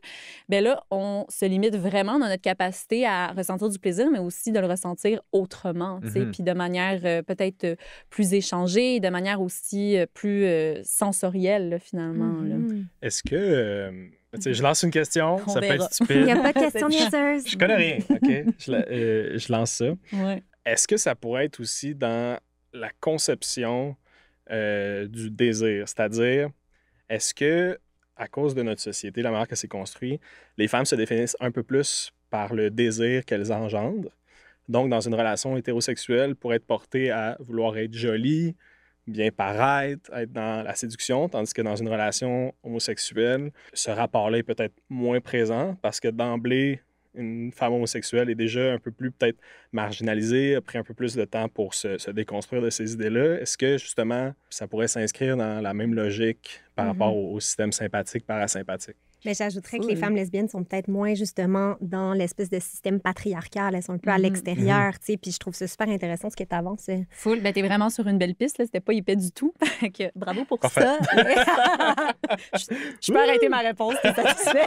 Speaker 2: bien là, on se limite vraiment dans notre capacité à ressentir du plaisir, mais aussi de le ressentir autrement, tu sais, puis de manière peut-être plus échangée, de manière aussi plus sensorielle, là, finalement. Là.
Speaker 3: Est-ce que... je lance une question, ça peut être stupide.
Speaker 1: Il n'y a pas de question niaiseuse.
Speaker 3: Je connais rien, OK? Je lance ça.
Speaker 2: Ouais.
Speaker 3: Est-ce que ça pourrait être aussi dans la conception du désir? C'est-à-dire, est-ce que, à cause de notre société, la manière que c'est construit, les femmes se définissent un peu plus par le désir qu'elles engendrent? Donc, dans une relation hétérosexuelle, pour être portée à vouloir être jolie, bien paraître, être dans la séduction, tandis que dans une relation homosexuelle, ce rapport-là est peut-être moins présent parce que d'emblée, une femme homosexuelle est déjà un peu plus peut-être marginalisée, a pris un peu plus de temps pour se déconstruire de ces idées-là, est-ce que justement ça pourrait s'inscrire dans la même logique par rapport au système sympathique, parasympathique?
Speaker 1: Mais j'ajouterais que les femmes lesbiennes sont peut-être moins justement dans l'espèce de système patriarcal. Elles sont un peu à l'extérieur, tu sais. Puis je trouve ça super intéressant ce que tu avances.
Speaker 2: Full. Ben, t'es vraiment sur une belle piste, là. C'était pas épais du tout. Bravo pour ça. Je peux arrêter ma réponse, t'es satisfait.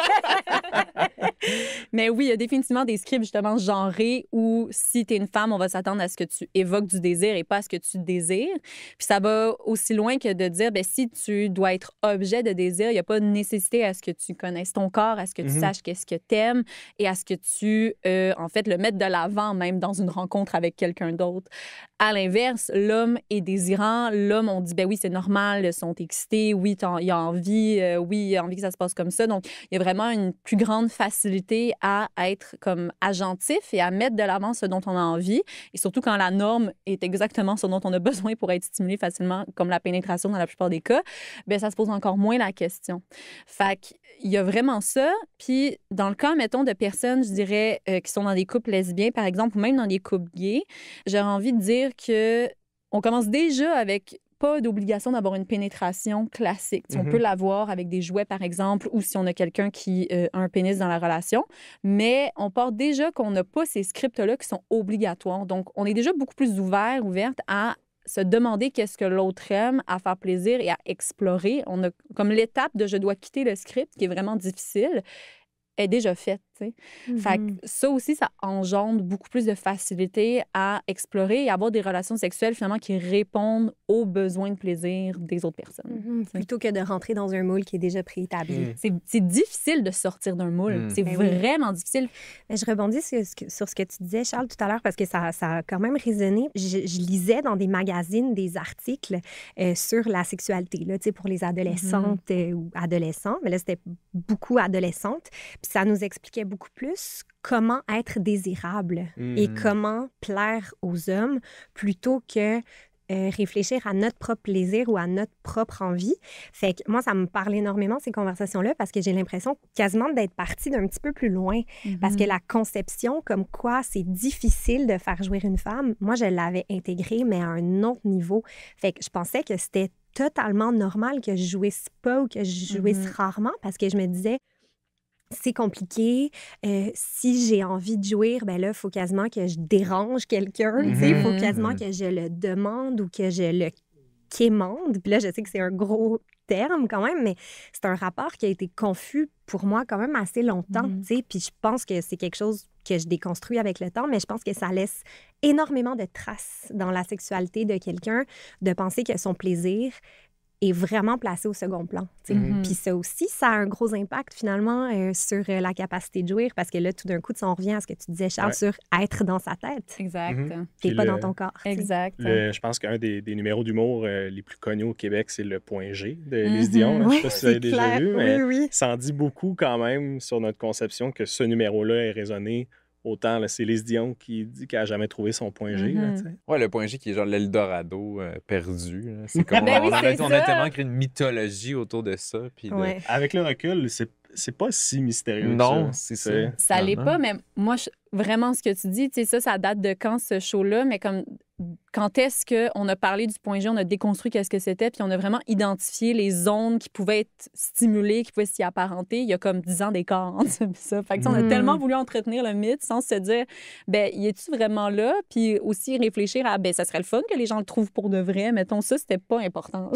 Speaker 2: Mais oui, il y a définitivement des scripts justement genrés où si t'es une femme, on va s'attendre à ce que tu évoques du désir et pas à ce que tu désires. Puis ça va aussi loin que de dire, ben si tu dois être objet de désir, il n'y a pas de nécessité à ce que tu connaisses ton corps, à ce que tu saches qu'est-ce que t'aimes et à ce que tu, en fait, le mettes de l'avant même dans une rencontre avec quelqu'un d'autre. À l'inverse, l'homme est désirant. L'homme, on dit, ben oui, c'est normal, ils sont excités, oui, il a envie, oui, il a envie que ça se passe comme ça. Donc, il y a vraiment une plus grande facilité à être comme agentif et à mettre de l'avant ce dont on a envie. Et surtout quand la norme est exactement ce dont on a besoin pour être stimulé facilement, comme la pénétration dans la plupart des cas, ben ça se pose encore moins la question. Fait qu'il y a vraiment ça. Puis, dans le cas, mettons, de personnes, je dirais, qui sont dans des couples lesbiens, par exemple, ou même dans des couples gays, j'aurais envie de dire que on commence déjà avec pas d'obligation d'avoir une pénétration classique. On peut l'avoir avec des jouets, par exemple, ou si on a quelqu'un qui a un pénis dans la relation, mais on part déjà qu'on n'a pas ces scripts-là qui sont obligatoires. Donc, on est déjà beaucoup plus ouverte à se demander qu'est-ce que l'autre aime, à faire plaisir et à explorer. On a comme l'étape de « je dois quitter le script » qui est vraiment difficile, est déjà faite, tu sais. Fait que ça aussi, ça engendre beaucoup plus de facilité à explorer et avoir des relations sexuelles, finalement, qui répondent aux besoins de plaisir des autres personnes.
Speaker 1: Plutôt que de rentrer dans un moule qui est déjà préétabli.
Speaker 2: C'est difficile de sortir d'un moule. C'est vraiment difficile.
Speaker 1: Mais je rebondis sur ce que tu disais, Charles, tout à l'heure, parce que ça a quand même résonné. Je lisais dans des magazines des articles sur la sexualité, là, tu sais, pour les adolescentes ou adolescents. Mais là, c'était beaucoup adolescentes. Puis ça nous expliquait beaucoup plus comment être désirable et comment plaire aux hommes plutôt que réfléchir à notre propre plaisir ou à notre propre envie. Fait que moi, ça me parle énormément, ces conversations-là, parce que j'ai l'impression quasiment d'être partie d'un petit peu plus loin. Parce que la conception, comme quoi c'est difficile de faire jouir une femme, moi, je l'avais intégrée, mais à un autre niveau. Fait que je pensais que c'était totalement normal que je jouisse pas ou que je jouisse rarement, parce que je me disais, c'est compliqué. Si j'ai envie de jouir, ben là, il faut quasiment que je dérange quelqu'un. Il faut quasiment que je le demande ou que je le quémande. Puis là, je sais que c'est un gros terme quand même, mais c'est un rapport qui a été confus pour moi quand même assez longtemps. Puis je pense que c'est quelque chose que je déconstruis avec le temps, mais je pense que ça laisse énormément de traces dans la sexualité de quelqu'un, de penser que son plaisir est vraiment placé au second plan. Puis ça aussi, ça a un gros impact finalement sur la capacité de jouir, parce que là, tout d'un coup, on revient à ce que tu disais, Charles, sur être dans sa tête.
Speaker 2: Exact.
Speaker 1: T'es pas dans ton corps.
Speaker 2: Exact.
Speaker 3: Je pense qu'un des numéros d'humour les plus connus au Québec, c'est le Point G de Lise Dion. Je sais pas si vous avez déjà vu, mais ça en dit beaucoup quand même sur notre conception que ce numéro-là est résonné. Autant, là, c'est Lise Dion qui dit qu'elle n'a jamais trouvé son point G.
Speaker 4: Ouais, le point G qui est genre l'Eldorado perdu. Là. C'est comme on a tellement créé une mythologie autour de ça. Puis
Speaker 3: Avec le recul, c'est pas si mystérieux.
Speaker 4: Non, c'est ça.
Speaker 2: Ça l'est pas, mais moi, vraiment, ce que tu dis, tu sais, ça date de quand, ce show-là, mais comme quand est-ce qu'on a parlé du point G, on a déconstruit qu'est-ce que c'était, puis on a vraiment identifié les zones qui pouvaient être stimulées, qui pouvaient s'y apparenter. Il y a comme 10 ans d'écart entre ça. Fait que, on a tellement voulu entretenir le mythe sans se dire, ben, y est-tu vraiment là? Puis aussi réfléchir à, ben, ça serait le fun que les gens le trouvent pour de vrai. Mettons, ça, c'était pas important.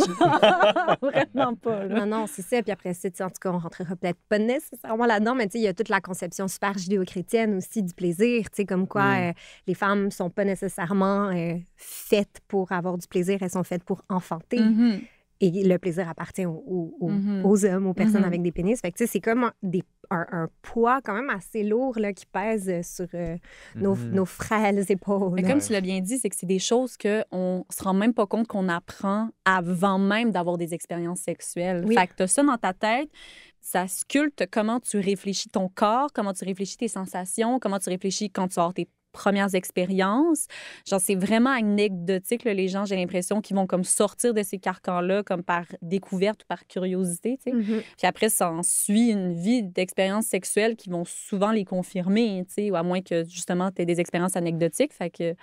Speaker 2: Vraiment pas, là.
Speaker 1: Non, c'est ça. Puis après ça, en tout cas, on rentrera peut-être pas nécessairement là-dedans, mais tu sais, il y a toute la conception super judéo-chrétienne aussi du plaisir, tu sais, comme quoi les femmes sont pas nécessairement faites pour avoir du plaisir, elles sont faites pour enfanter. Et le plaisir appartient aux hommes, aux personnes avec des pénis. Fait que, tu sais, c'est comme un poids quand même assez lourd là, qui pèse sur nos frêles épaules.
Speaker 2: Mais comme tu l'as bien dit, c'est que c'est des choses qu'on se rend même pas compte qu'on apprend avant même d'avoir des expériences sexuelles. Fait que t'as ça dans ta tête, ça sculpte comment tu réfléchis ton corps, comment tu réfléchis tes sensations, comment tu réfléchis quand tu as tes premières expériences. Genre, c'est vraiment anecdotique, là, les gens, j'ai l'impression, qui vont comme sortir de ces carcans-là comme par découverte ou par curiosité, tu sais. Puis après, ça en suit une vie d'expériences sexuelles qui vont souvent les confirmer, tu sais, ou à moins que, justement, tu aies des expériences anecdotiques. Fait que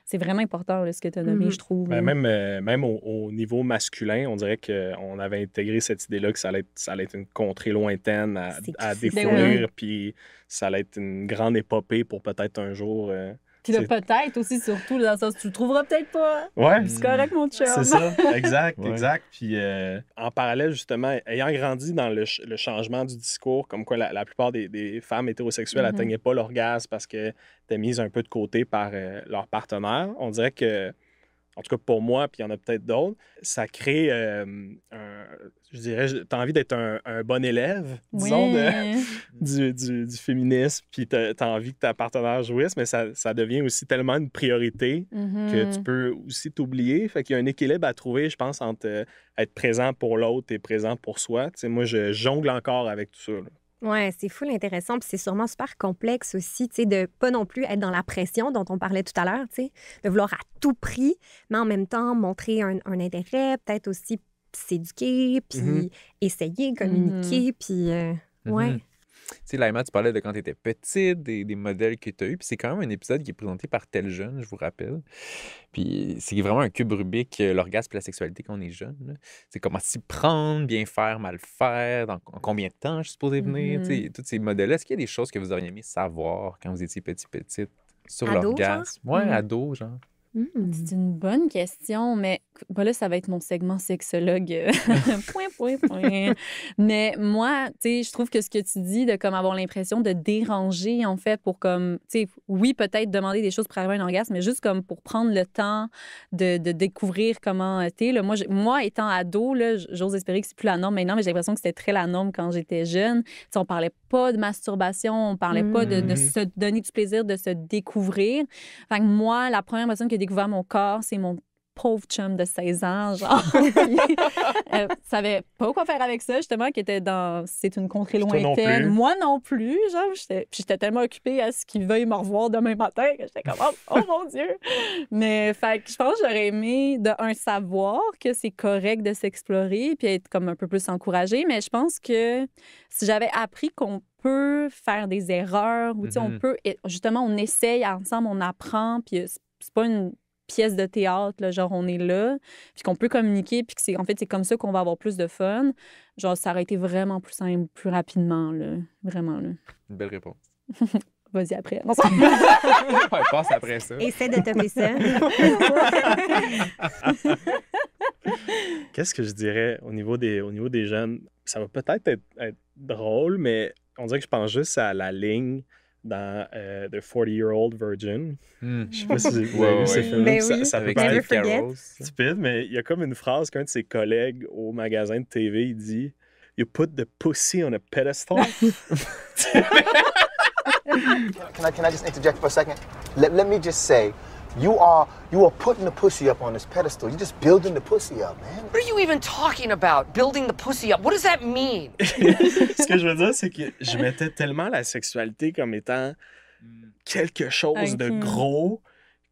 Speaker 2: c'est vraiment important, là, ce que tu as nommé, je trouve.
Speaker 3: Ben, même au niveau masculin, on dirait qu'on avait intégré cette idée-là que ça allait être une contrée lointaine à découvrir, puis ça allait être une grande épopée pour peut-être un jour...
Speaker 2: Puis là, peut-être aussi, surtout, dans le sens, tu le trouveras peut-être pas.
Speaker 3: Ouais.
Speaker 2: C'est correct, mon chum.
Speaker 3: C'est ça, exact. Puis en parallèle, justement, ayant grandi dans le changement du discours, comme quoi la plupart des femmes hétérosexuelles n'atteignaient pas l'orgasme parce qu'elles étaient mises un peu de côté par leur partenaire, on dirait que, en tout cas pour moi, puis il y en a peut-être d'autres, ça crée je dirais, t'as envie d'être un bon élève, disons, du féminisme, puis t'as envie que ta partenaire jouisse, mais ça devient aussi tellement une priorité que tu peux aussi t'oublier. Fait qu'il y a un équilibre à trouver, je pense, entre être présent pour l'autre et présent pour soi. Tu sais, moi, je jongle encore avec tout ça, là.
Speaker 1: Ouais, c'est full intéressant, puis c'est sûrement super complexe aussi, tu sais, de pas non plus être dans la pression dont on parlait tout à l'heure, tu sais, de vouloir à tout prix, mais en même temps montrer un intérêt, peut-être aussi s'éduquer, puis essayer, communiquer, puis ouais.
Speaker 4: Tu sais, Laima, tu parlais de quand tu étais petite, des modèles que tu as eus. Puis c'est quand même un épisode qui est présenté par Tel Jeune, je vous rappelle. Puis c'est vraiment un cube Rubik, l'orgasme et la sexualité quand on est jeune, là. C'est comment s'y prendre, bien faire, mal faire, en combien de temps je suis supposé venir. Tu sais, tous ces modèles-là. Est-ce qu'il y a des choses que vous auriez aimé savoir quand vous étiez petite sur l'orgasme? Ouais, ado, genre.
Speaker 2: C'est une bonne question, mais là, ça va être mon segment sexologue. Point. Mais moi, tu sais, je trouve que ce que tu dis de comme avoir l'impression de déranger, en fait, pour comme, tu sais, oui, peut-être demander des choses pour arriver à un orgasme, mais juste comme pour prendre le temps de découvrir comment t'es. Là, moi, étant ado, là, j'ose espérer que c'est plus la norme maintenant, mais j'ai l'impression que c'était très la norme quand j'étais jeune. Tu sais, on parlait pas de masturbation, on parlait pas de se donner du plaisir, de se découvrir. Fait que moi, la première personne qui a découvert mon corps, c'est mon pauvre chum de 16 ans, genre. Savait pas quoi faire avec ça, justement, qui était dans... C'est une contrée lointaine. Moi non plus, genre. J'étais tellement occupée à ce qu'il veuille me revoir demain matin que j'étais comme, oh mon Dieu! Mais, fait que je pense que j'aurais aimé, savoir que c'est correct de s'explorer puis être comme un peu plus encouragée. Mais je pense que si j'avais appris qu'on peut faire des erreurs, ou, tu sais, on peut... Justement, on essaye ensemble, on apprend, puis c'est pas une pièce de théâtre, là, genre on est là, puis qu'on peut communiquer, puis que c'est comme ça qu'on va avoir plus de fun. Genre, ça aurait été vraiment plus simple, plus rapidement, là. Vraiment, là.
Speaker 4: Une belle réponse.
Speaker 2: Vas-y après.
Speaker 4: Ouais, passe après ça.
Speaker 1: Essaie de topper ça.
Speaker 3: Qu'est-ce que je dirais au niveau des jeunes? Ça va peut-être être drôle, mais on dirait que je pense juste à la ligne dans The 40-Year-Old Virgin. Je sais pas si vous avez vu ce film.
Speaker 1: Ben oui.
Speaker 3: Ça peut paraître stupide, mais il y a comme une phrase qu'un de ses collègues au magasin de TV, il dit « You put the pussy on a pedestal. »
Speaker 5: Can I just interject for a second? Let me just say, you are putting the pussy up on this pedestal. You're just building the pussy up, man.
Speaker 6: What are you even talking about? Building the pussy up? What does that mean?
Speaker 3: Ce que je veux dire, c'est que je mettais tellement la sexualité comme étant quelque chose de gros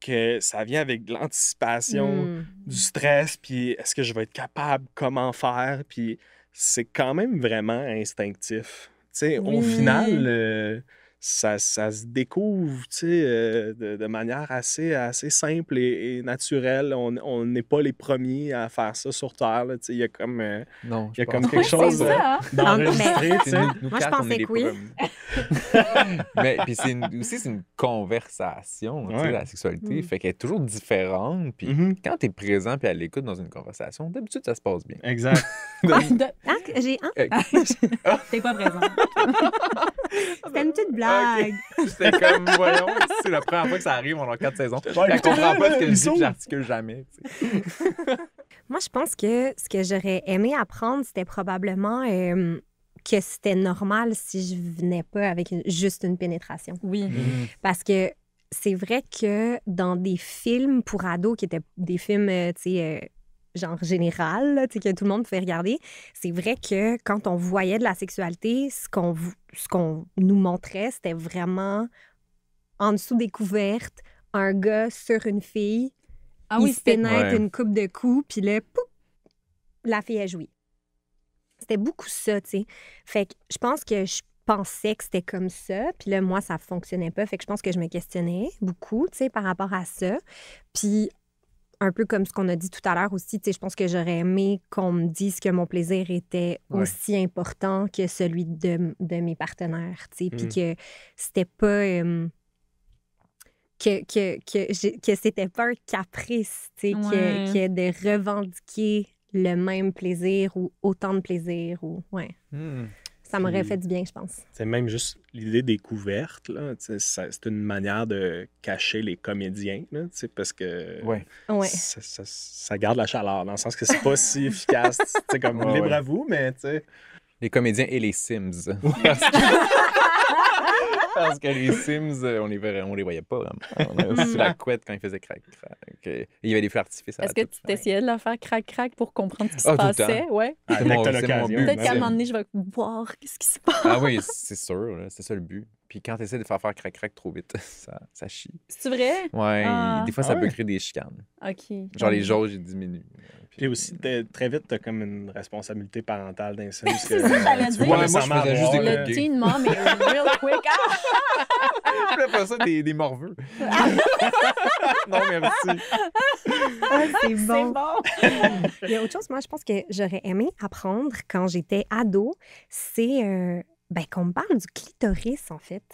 Speaker 3: que ça vient avec de l'anticipation, du stress, puis est-ce que je vais être capable, comment faire, puis c'est quand même vraiment instinctif. Tu sais, au final... Ça se découvre, tu sais, de manière assez simple et naturelle. On n'est pas les premiers à faire ça sur Terre, tu sais. Il y a comme, quelque chose d'enregistré, tu sais.
Speaker 1: Moi, je pensais que oui.
Speaker 4: Mais puis c'est une conversation, tu sais, la sexualité. Fait qu'elle est toujours différente. Puis quand tu es présent puis à l'écoute dans une conversation, d'habitude, ça se passe bien.
Speaker 3: Exact.
Speaker 1: T'es pas présent. C'était une petite blague.
Speaker 4: C'était comme, voyons, c'est la première fois que ça arrive, on a 4 saisons. Elle comprend pas ce que je dis, puis j'articule jamais.
Speaker 1: Moi, je pense que ce que j'aurais aimé apprendre, c'était probablement que c'était normal si je venais pas avec juste une pénétration.
Speaker 2: Oui.
Speaker 1: Parce que c'est vrai que dans des films pour ados, qui étaient des films, tu sais... genre général, là, que tout le monde pouvait regarder, c'est vrai que quand on voyait de la sexualité, ce qu'on nous montrait, c'était vraiment en dessous des couvertes, un gars sur une fille,
Speaker 2: Ah
Speaker 1: il se pénètre
Speaker 4: Ouais.
Speaker 1: une coupe de coups, puis là, poup, la fille a joui. C'était beaucoup ça, tu sais. Fait que je pense que je pensais que c'était comme ça, puis là, moi, ça fonctionnait pas. Fait que je pense que je me questionnais beaucoup, tu sais, par rapport à ça. Puis un peu comme ce qu'on a dit tout à l'heure aussi, tu sais, je pense que j'aurais aimé qu'on me dise que mon plaisir était
Speaker 4: Ouais.
Speaker 1: aussi important que celui de mes partenaires, tu sais, puis
Speaker 3: Mm.
Speaker 1: que c'était pas... que c'était pas un caprice, tu sais,
Speaker 2: Ouais.
Speaker 1: que de revendiquer le même plaisir ou autant de plaisir. Ou, ouais. Ça m'aurait
Speaker 3: Puis-
Speaker 1: fait du bien, je pense.
Speaker 3: C'est même juste l'idée des couvertes, là, c'est une manière de cacher les comédiens, là, parce que
Speaker 4: Ouais.
Speaker 1: Ouais.
Speaker 3: ça garde la chaleur, dans le sens que c'est pas si efficace. C'est comme
Speaker 4: Ouais,
Speaker 3: libre
Speaker 4: ouais.
Speaker 3: à vous, mais tu sais.
Speaker 4: Les comédiens et les Sims. Parce que les Sims, on les voyait pas vraiment. On a sur la couette quand ils faisaient crac-crac. Il y avait des feux d'artifice à
Speaker 2: Est-ce
Speaker 4: la
Speaker 2: que
Speaker 4: toute
Speaker 2: tu
Speaker 4: fin.
Speaker 2: t'essayais de leur faire crac-crac pour comprendre ce qui se
Speaker 4: Ah, tout le
Speaker 2: passait?
Speaker 4: temps.
Speaker 2: Ouais.
Speaker 3: Ah,
Speaker 4: C'est
Speaker 3: dès
Speaker 4: mon-
Speaker 3: que t'as
Speaker 4: c'est mon
Speaker 3: l'occasion.
Speaker 4: but.
Speaker 2: Peut-être qu'à un
Speaker 4: Ouais.
Speaker 2: moment donné, je vais voir qu'est-ce qui se passe.
Speaker 4: Ah oui, c'est sûr, là, c'est ça le but. Puis quand tu essaies de faire crac-crac trop vite, ça chie.
Speaker 2: C'est vrai?
Speaker 4: Ouais,
Speaker 2: Ah.
Speaker 4: des fois, ça
Speaker 3: Ah
Speaker 4: peut
Speaker 3: ouais?
Speaker 4: créer des chicanes.
Speaker 2: OK.
Speaker 4: Genre, les jauges, ils diminuent.
Speaker 3: Puis aussi, très vite, t'as comme une responsabilité parentale dans les Sims.
Speaker 2: C'est ça, j'allais dire.
Speaker 3: Tu veux pas
Speaker 4: Ouais, moi, je
Speaker 3: nécessairement
Speaker 4: faisais juste
Speaker 3: avoir,
Speaker 4: des
Speaker 2: Le
Speaker 3: là,
Speaker 4: gay.
Speaker 2: teen mom est real quick. Ah!
Speaker 4: Je voulais pas ça des morveux. Non, merci.
Speaker 1: Ah, c'est
Speaker 2: C'est
Speaker 1: bon.
Speaker 2: bon.
Speaker 1: Il y a autre chose, moi, je pense que j'aurais aimé apprendre quand j'étais ado, c'est qu'on me parle du clitoris, en fait.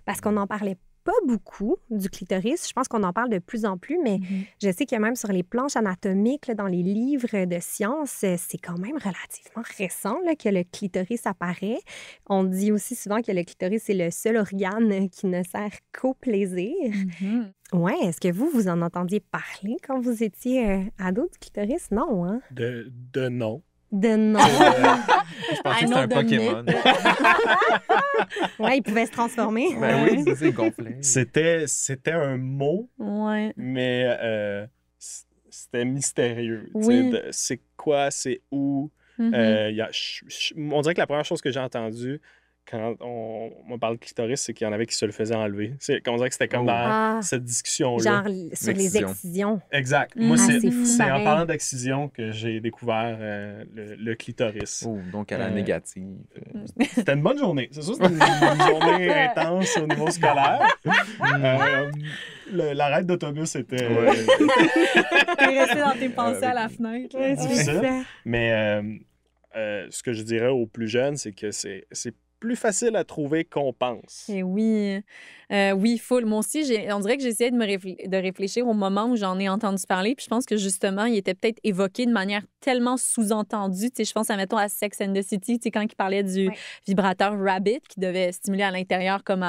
Speaker 1: Parce qu'on n'en parlait pas beaucoup du clitoris. Je pense qu'on en parle de plus en plus, mais je sais que même sur les planches anatomiques, là, dans les livres de sciences, c'est quand même relativement récent là, que le clitoris apparaît. On dit aussi souvent que le clitoris, c'est le seul organe qui ne sert qu'au plaisir.
Speaker 2: Mhm.
Speaker 1: Ouais, est-ce que vous en entendiez parler quand vous étiez ado du clitoris? Non, hein?
Speaker 3: de non.
Speaker 1: De non.
Speaker 4: Je pensais que c'était un
Speaker 2: the
Speaker 4: Pokémon.
Speaker 2: myth.
Speaker 1: Ouais, il pouvait se transformer.
Speaker 4: Ben oui, c'est gonflé.
Speaker 3: C'était un mot,
Speaker 2: Ouais.
Speaker 3: mais c'était mystérieux. Tu sais,
Speaker 2: Oui.
Speaker 3: c'est quoi, c'est où.
Speaker 2: Mhm.
Speaker 3: On dirait que la première chose que j'ai entendue quand on m'a parlé de clitoris, c'est qu'il y en avait qui se le faisaient enlever. On dirait que c'était comme dans
Speaker 1: Ah,
Speaker 3: cette discussion-là.
Speaker 1: genre sur les
Speaker 4: L'excision.
Speaker 1: excision.
Speaker 3: Exact.
Speaker 2: Mm.
Speaker 3: Moi,
Speaker 2: Ah,
Speaker 3: c'est
Speaker 1: c'est fou,
Speaker 3: c'est en
Speaker 1: pareil.
Speaker 3: parlant d'excision que j'ai découvert le clitoris.
Speaker 4: Oh, donc à la
Speaker 3: Euh,
Speaker 4: négative.
Speaker 3: C'était une bonne journée. C'est sûr, c'était une journée intense au niveau scolaire. L'arrêt d'autobus était
Speaker 2: T'es resté dans tes pensées à la fenêtre. là.
Speaker 3: difficile. Mais ce que je dirais aux plus jeunes, c'est que c'est plus facile à trouver qu'on pense.
Speaker 2: Et oui, oui, full. Moi aussi, on dirait que j'essayais de réfléchir au moment où j'en ai entendu parler. Puis je pense que justement, il était peut-être évoqué de manière tellement sous-entendue. Tu sais, je pense, mettons, à Sex and the City, tu sais, quand il parlait du
Speaker 1: Ouais.
Speaker 2: vibrateur Rabbit qui devait stimuler à l'intérieur comme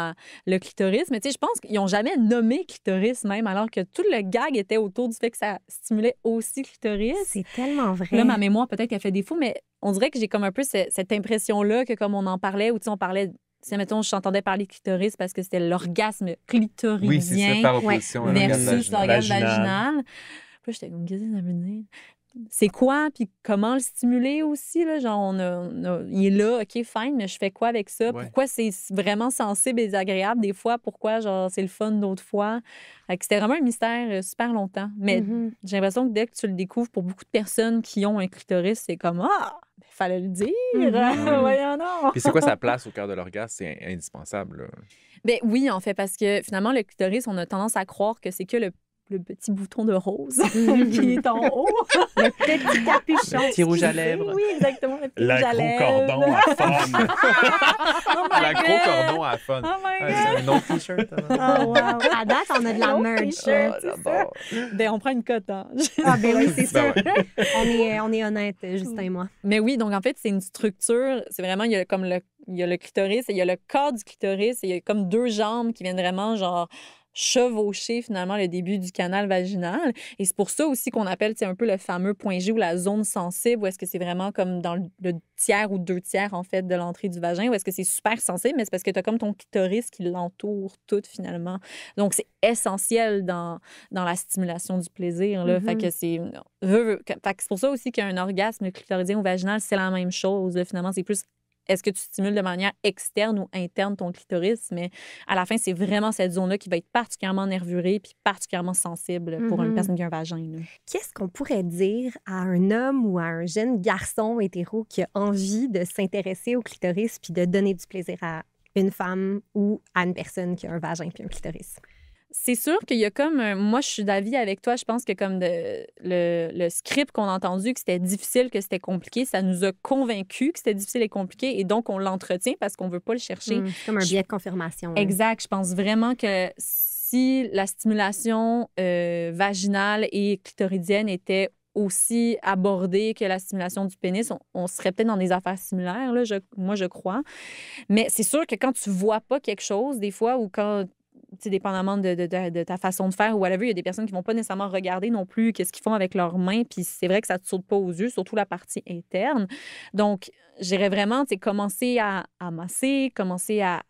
Speaker 2: le clitoris. Mais tu sais, je pense qu'ils n'ont jamais nommé clitoris même, alors que tout le gag était autour du fait que ça stimulait aussi clitoris.
Speaker 1: C'est tellement vrai.
Speaker 2: Là, ma mémoire, peut-être qu'elle fait défaut, mais on dirait que j'ai comme un peu cette impression-là que comme on en parlait, ou tu sais, on parlait, si, mettons, je t'entendais parler de clitoris parce que c'était l'orgasme clitoridien
Speaker 4: Oui, c'est ça, par opposition à l'orgasme
Speaker 2: versus
Speaker 4: vaginal.
Speaker 2: l'orgasme vaginal. Puis là, j'étais comme, qu'est-ce que ça veut dire? C'est quoi? Puis comment le stimuler aussi? Là? Genre, il est là, OK, fine, mais je fais quoi avec ça?
Speaker 4: Ouais.
Speaker 2: Pourquoi c'est vraiment sensible et désagréable des fois? Pourquoi, genre, c'est le fun d'autres fois? Fait que c'était vraiment un mystère super longtemps. Mais
Speaker 1: Mhm.
Speaker 2: j'ai l'impression que dès que tu le découvres, pour beaucoup de personnes qui ont un clitoris, c'est comme, ah, il fallait le dire.
Speaker 1: Mhm.
Speaker 2: Voyons non.
Speaker 4: Puis c'est quoi sa place au cœur de l'orgasme? C'est indispensable. Là.
Speaker 2: Ben oui, en fait, parce que finalement, le clitoris, on a tendance à croire que c'est que le petit bouton de rose qui est en haut.
Speaker 1: Le petit capuchon.
Speaker 4: Le petit rouge à lèvres.
Speaker 2: Oui, exactement. Le petit
Speaker 3: La
Speaker 2: rouge à
Speaker 3: gros
Speaker 2: lèvres.
Speaker 3: cordon à fun.
Speaker 2: Oh my
Speaker 4: La
Speaker 2: God!
Speaker 4: gros cordon à fun.
Speaker 2: Oh my
Speaker 4: Ah,
Speaker 2: God!
Speaker 4: c'est un autre t-shirt.
Speaker 1: Oh, wow. À date, on a de la
Speaker 2: L'autre
Speaker 1: merch.
Speaker 2: t-shirt.
Speaker 1: là.
Speaker 4: J'adore.
Speaker 2: Ben, on prend une cote, hein.
Speaker 1: Ah, ben oui, c'est
Speaker 4: Ben
Speaker 1: sûr. On est honnête, Justin et moi.
Speaker 2: Mais oui, donc en fait, c'est une structure. C'est vraiment, il y a comme il y a le clitoris, et il y a le corps du clitoris, et il y a comme deux jambes qui viennent vraiment, genre, chevaucher finalement le début du canal vaginal. Et c'est pour ça aussi qu'on appelle, un peu le fameux point G ou la zone sensible, où est-ce que c'est vraiment comme dans le tiers ou 2/3, en fait, de l'entrée du vagin, où est-ce que c'est super sensible, mais c'est parce que tu as comme ton clitoris qui l'entoure tout, finalement. Donc, c'est essentiel dans la stimulation du plaisir, là. Fait que c'est... Fait que c'est pour ça aussi qu'un orgasme clitoridien ou vaginal, c'est la même chose, là. Finalement, c'est plus est-ce que tu stimules de manière externe ou interne ton clitoris? Mais à la fin, c'est vraiment cette zone-là qui va être particulièrement nervurée puis particulièrement sensible pour une personne qui a un vagin. Là.
Speaker 1: Qu'est-ce qu'on pourrait dire à un homme ou à un jeune garçon hétéro qui a envie de s'intéresser au clitoris puis de donner du plaisir à une femme ou à une personne qui a un vagin puis un clitoris?
Speaker 2: C'est sûr qu'il y a comme... moi, je suis d'avis avec toi. Je pense que comme le script qu'on a entendu, que c'était difficile, que c'était compliqué, ça nous a convaincus que c'était difficile et compliqué et donc on l'entretient parce qu'on veut pas le chercher.
Speaker 1: C'est comme un biais de confirmation.
Speaker 2: Exact. Je pense vraiment que si la stimulation vaginale et clitoridienne était aussi abordée que la stimulation du pénis, on serait peut-être dans des affaires similaires, là, moi, je crois. Mais c'est sûr que quand tu vois pas quelque chose, des fois, ou quand... dépendamment de ta façon de faire ou whatever, il y a des personnes qui vont pas nécessairement regarder non plus qu'est-ce qu'ils font avec leurs mains, puis c'est vrai que ça te saute pas aux yeux, surtout la partie interne. Donc, j'irais vraiment, commencer à masser, commencer à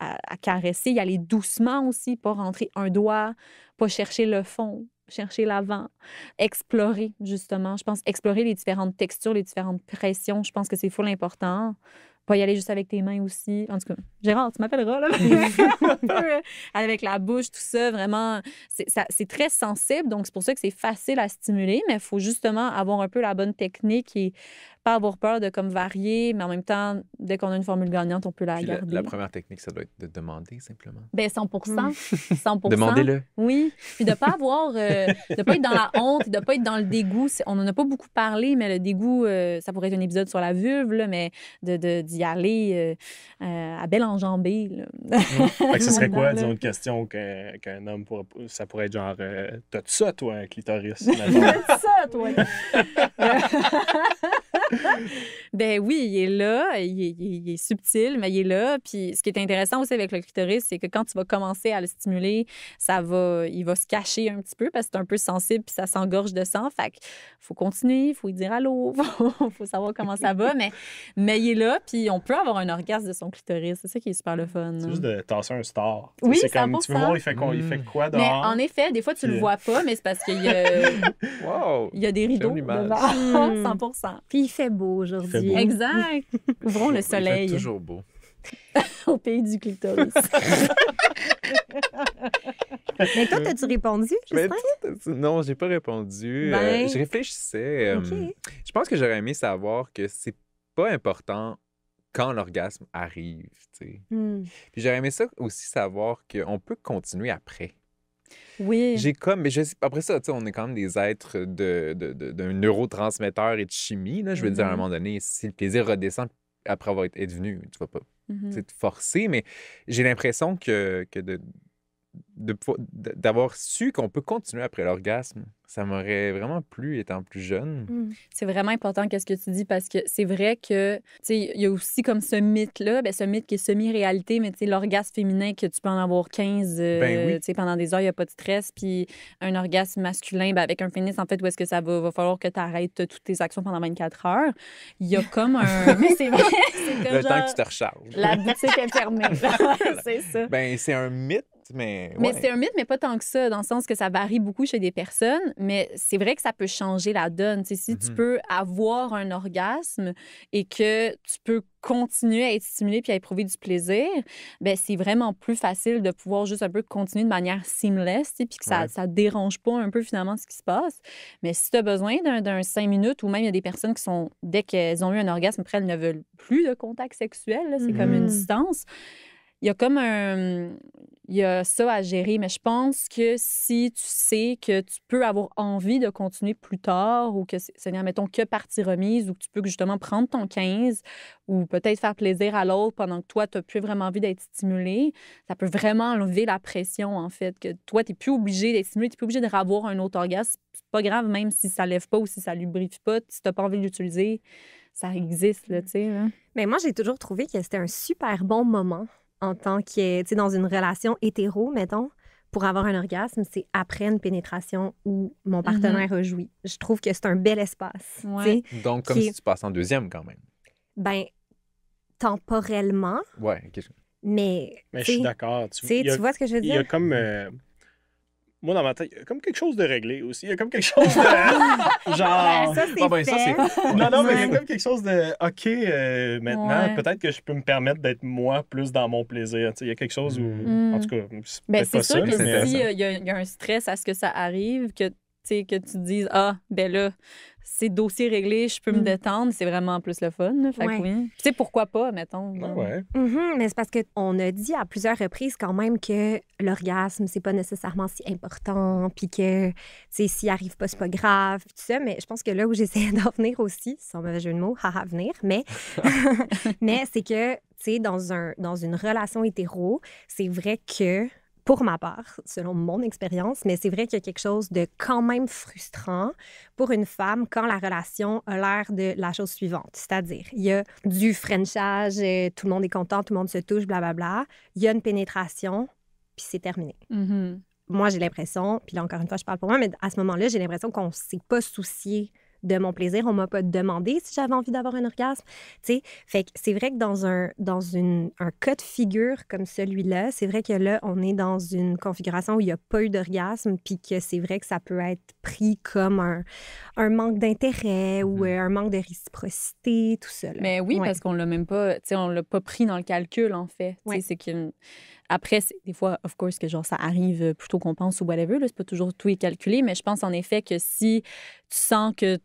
Speaker 2: caresser, y aller doucement aussi, pas rentrer un doigt, pas chercher le fond, chercher l'avant, explorer, justement. Je pense explorer les différentes textures, les différentes pressions, je pense que c'est full important. Pas y aller juste avec tes mains aussi. En tout cas, Gérard, tu m'appelleras, là. Avec la bouche, tout ça, vraiment, c'est très sensible. Donc, c'est pour ça que c'est facile à stimuler, mais il faut justement avoir un peu la bonne technique et pas avoir peur de comme varier, mais en même temps, dès qu'on a une formule gagnante, on peut la garder.
Speaker 4: La première technique, ça doit être de demander, simplement.
Speaker 2: Bien, 100%. 100%.
Speaker 4: Demandez-le.
Speaker 2: Oui. Puis de pas avoir... de pas être dans la honte, de pas être dans le dégoût. On n'en a pas beaucoup parlé, mais le dégoût, ça pourrait être un épisode sur la vulve, là, mais d'y aller à belle enjambée. Là.
Speaker 3: Fait que ce serait quoi, disons, une question qu'un homme pourrait... Ça pourrait être genre, t'as-tu ça, toi, un clitoris?
Speaker 2: T'as-tu ça, toi? Ben oui, il est là, il est subtil, mais il est là. Puis ce qui est intéressant aussi avec le clitoris, c'est que quand tu vas commencer à le stimuler, il va se cacher un petit peu parce que c'est un peu sensible puis ça s'engorge de sang. Fait qu'il faut continuer, il faut lui dire allô, faut savoir comment ça va, mais il est là, puis on peut avoir un orgasme de son clitoris. C'est ça qui est super le fun.
Speaker 3: C'est juste de tasser un star.
Speaker 2: Oui,
Speaker 3: c'est comme,
Speaker 2: 100%.
Speaker 3: tu veux voir, il fait quoi dehors?
Speaker 2: Mais en effet, des fois, tu le vois pas, mais c'est parce qu'il y a, il y a des rideaux devant. 100%.
Speaker 1: Puis il fait beau aujourd'hui.
Speaker 2: Exact. Ouvrons le soleil.
Speaker 4: Il fait toujours beau.
Speaker 2: Au pays du clitoris.
Speaker 1: Mais toi, t'as-tu répondu, Justin?
Speaker 4: Non, j'ai pas répondu.
Speaker 1: Ben...
Speaker 4: Je réfléchissais.
Speaker 1: Okay.
Speaker 4: Je pense que j'aurais aimé savoir que c'est pas important quand l'orgasme arrive. Puis j'aurais aimé ça aussi savoir qu'on peut continuer après.
Speaker 2: Oui.
Speaker 4: Après ça, on est quand même des êtres d'un neurotransmetteur et de chimie. Là. Je veux dire, à un moment donné, si le plaisir redescend après avoir été venu, tu vas pas te forcer, mais j'ai l'impression d'avoir su qu'on peut continuer après l'orgasme, ça m'aurait vraiment plu étant plus jeune.
Speaker 2: C'est vraiment important qu'est-ce que tu dis parce que c'est vrai que, tu sais, il y a aussi comme ce mythe-là, ce mythe qui est semi-réalité, mais tu sais, l'orgasme féminin, que tu peux en avoir 15 tu sais, pendant des heures, il n'y a pas de stress, puis un orgasme masculin, avec un pénis, en fait, où est-ce que ça va falloir que tu arrêtes toutes tes actions pendant 24 heures. Il y a comme un... Mais c'est vrai, c'est comme
Speaker 4: le temps que tu te recharges.
Speaker 2: La boutique est fermée. C'est ça.
Speaker 4: C'est un mythe, mais
Speaker 2: c'est un mythe, mais pas tant que ça, dans le sens que ça varie beaucoup chez des personnes, mais c'est vrai que ça peut changer la donne. T'sais, si tu peux avoir un orgasme et que tu peux continuer à être stimulé puis à éprouver du plaisir, c'est vraiment plus facile de pouvoir juste un peu continuer de manière seamless puis que ça ne dérange pas un peu finalement ce qui se passe. Mais si tu as besoin d'un 5 minutes ou même il y a des personnes qui sont, dès qu'elles ont eu un orgasme, après elles ne veulent plus de contact sexuel, là, c'est comme une distance. Il y a comme il y a ça à gérer, mais je pense que si tu sais que tu peux avoir envie de continuer plus tard ou que c'est, mettons, que partie remise ou que tu peux justement prendre ton 15 ou peut-être faire plaisir à l'autre pendant que toi, tu n'as plus vraiment envie d'être stimulé, ça peut vraiment enlever la pression, en fait, que toi, tu n'es plus obligé d'être stimulé, tu n'es plus obligé de revoir un autre orgasme. C'est pas grave, même si ça ne lève pas ou si ça ne lubrifie pas, si tu n'as pas envie de l'utiliser, ça existe, là, tu sais. Hein?
Speaker 1: Mais moi, j'ai toujours trouvé que c'était un super bon moment en tant que, tu sais, dans une relation hétéro, mettons, pour avoir un orgasme, c'est après une pénétration où mon partenaire a joui. Je trouve que c'est un bel espace.
Speaker 2: Ouais.
Speaker 4: Donc, comme si tu passes en deuxième quand même.
Speaker 1: Ben, temporellement.
Speaker 4: Ouais, OK.
Speaker 1: Mais
Speaker 3: je suis d'accord.
Speaker 1: Tu vois ce que je veux dire?
Speaker 3: Il y a comme... moi, dans ma tête, il y a comme quelque chose de réglé aussi. Il y a comme quelque chose de... genre...
Speaker 1: Ça, c'est fait.
Speaker 3: Non, mais il y a comme quelque chose de... OK, maintenant, peut-être que je peux me permettre d'être moi plus dans mon plaisir. Il y a quelque chose où... En tout cas, c'est peut-être pas
Speaker 2: sûr
Speaker 3: ça.
Speaker 2: que si il y a un stress à ce que ça arrive, que tu te dises, ben là, c'est dossier réglé, je peux me détendre, c'est vraiment plus le fun. Fait que oui. Tu sais, pourquoi pas, mettons.
Speaker 3: Ouais.
Speaker 1: Mais c'est parce qu'on a dit à plusieurs reprises quand même que l'orgasme, c'est pas nécessairement si important, puis que, tu sais, s'il arrive pas, c'est pas grave, tout ça. Mais je pense que là où j'essaie d'en venir aussi, sans mauvais jeu de mots, haha, venir, mais, mais c'est que, tu sais, dans une relation hétéro, c'est vrai que, pour ma part, selon mon expérience, mais c'est vrai qu'il y a quelque chose de quand même frustrant pour une femme quand la relation a l'air de la chose suivante. C'est-à-dire, il y a du frenchage, tout le monde est content, tout le monde se touche, blablabla. Il y a une pénétration, puis c'est terminé.
Speaker 2: Mm-hmm.
Speaker 1: Moi, j'ai l'impression, puis là, encore une fois, je parle pour moi, mais à ce moment-là, j'ai l'impression qu'on ne s'est pas soucié de mon plaisir. On m'a pas demandé si j'avais envie d'avoir un orgasme. T'sais, fait que c'est vrai que dans un cas de figure comme celui-là, c'est vrai que là, on est dans une configuration où il n'y a pas eu d'orgasme, puis que c'est vrai que ça peut être pris comme un manque d'intérêt ou un manque de réciprocité, tout ça. Là.
Speaker 2: Mais oui, parce qu'on l'a même pas, on l'a pas pris dans le calcul, en fait. C'est que... Après, des fois, of course, que genre ça arrive plus tôt qu'on pense ou whatever, là, c'est pas toujours tout est calculé, mais je pense en effet que si tu sens que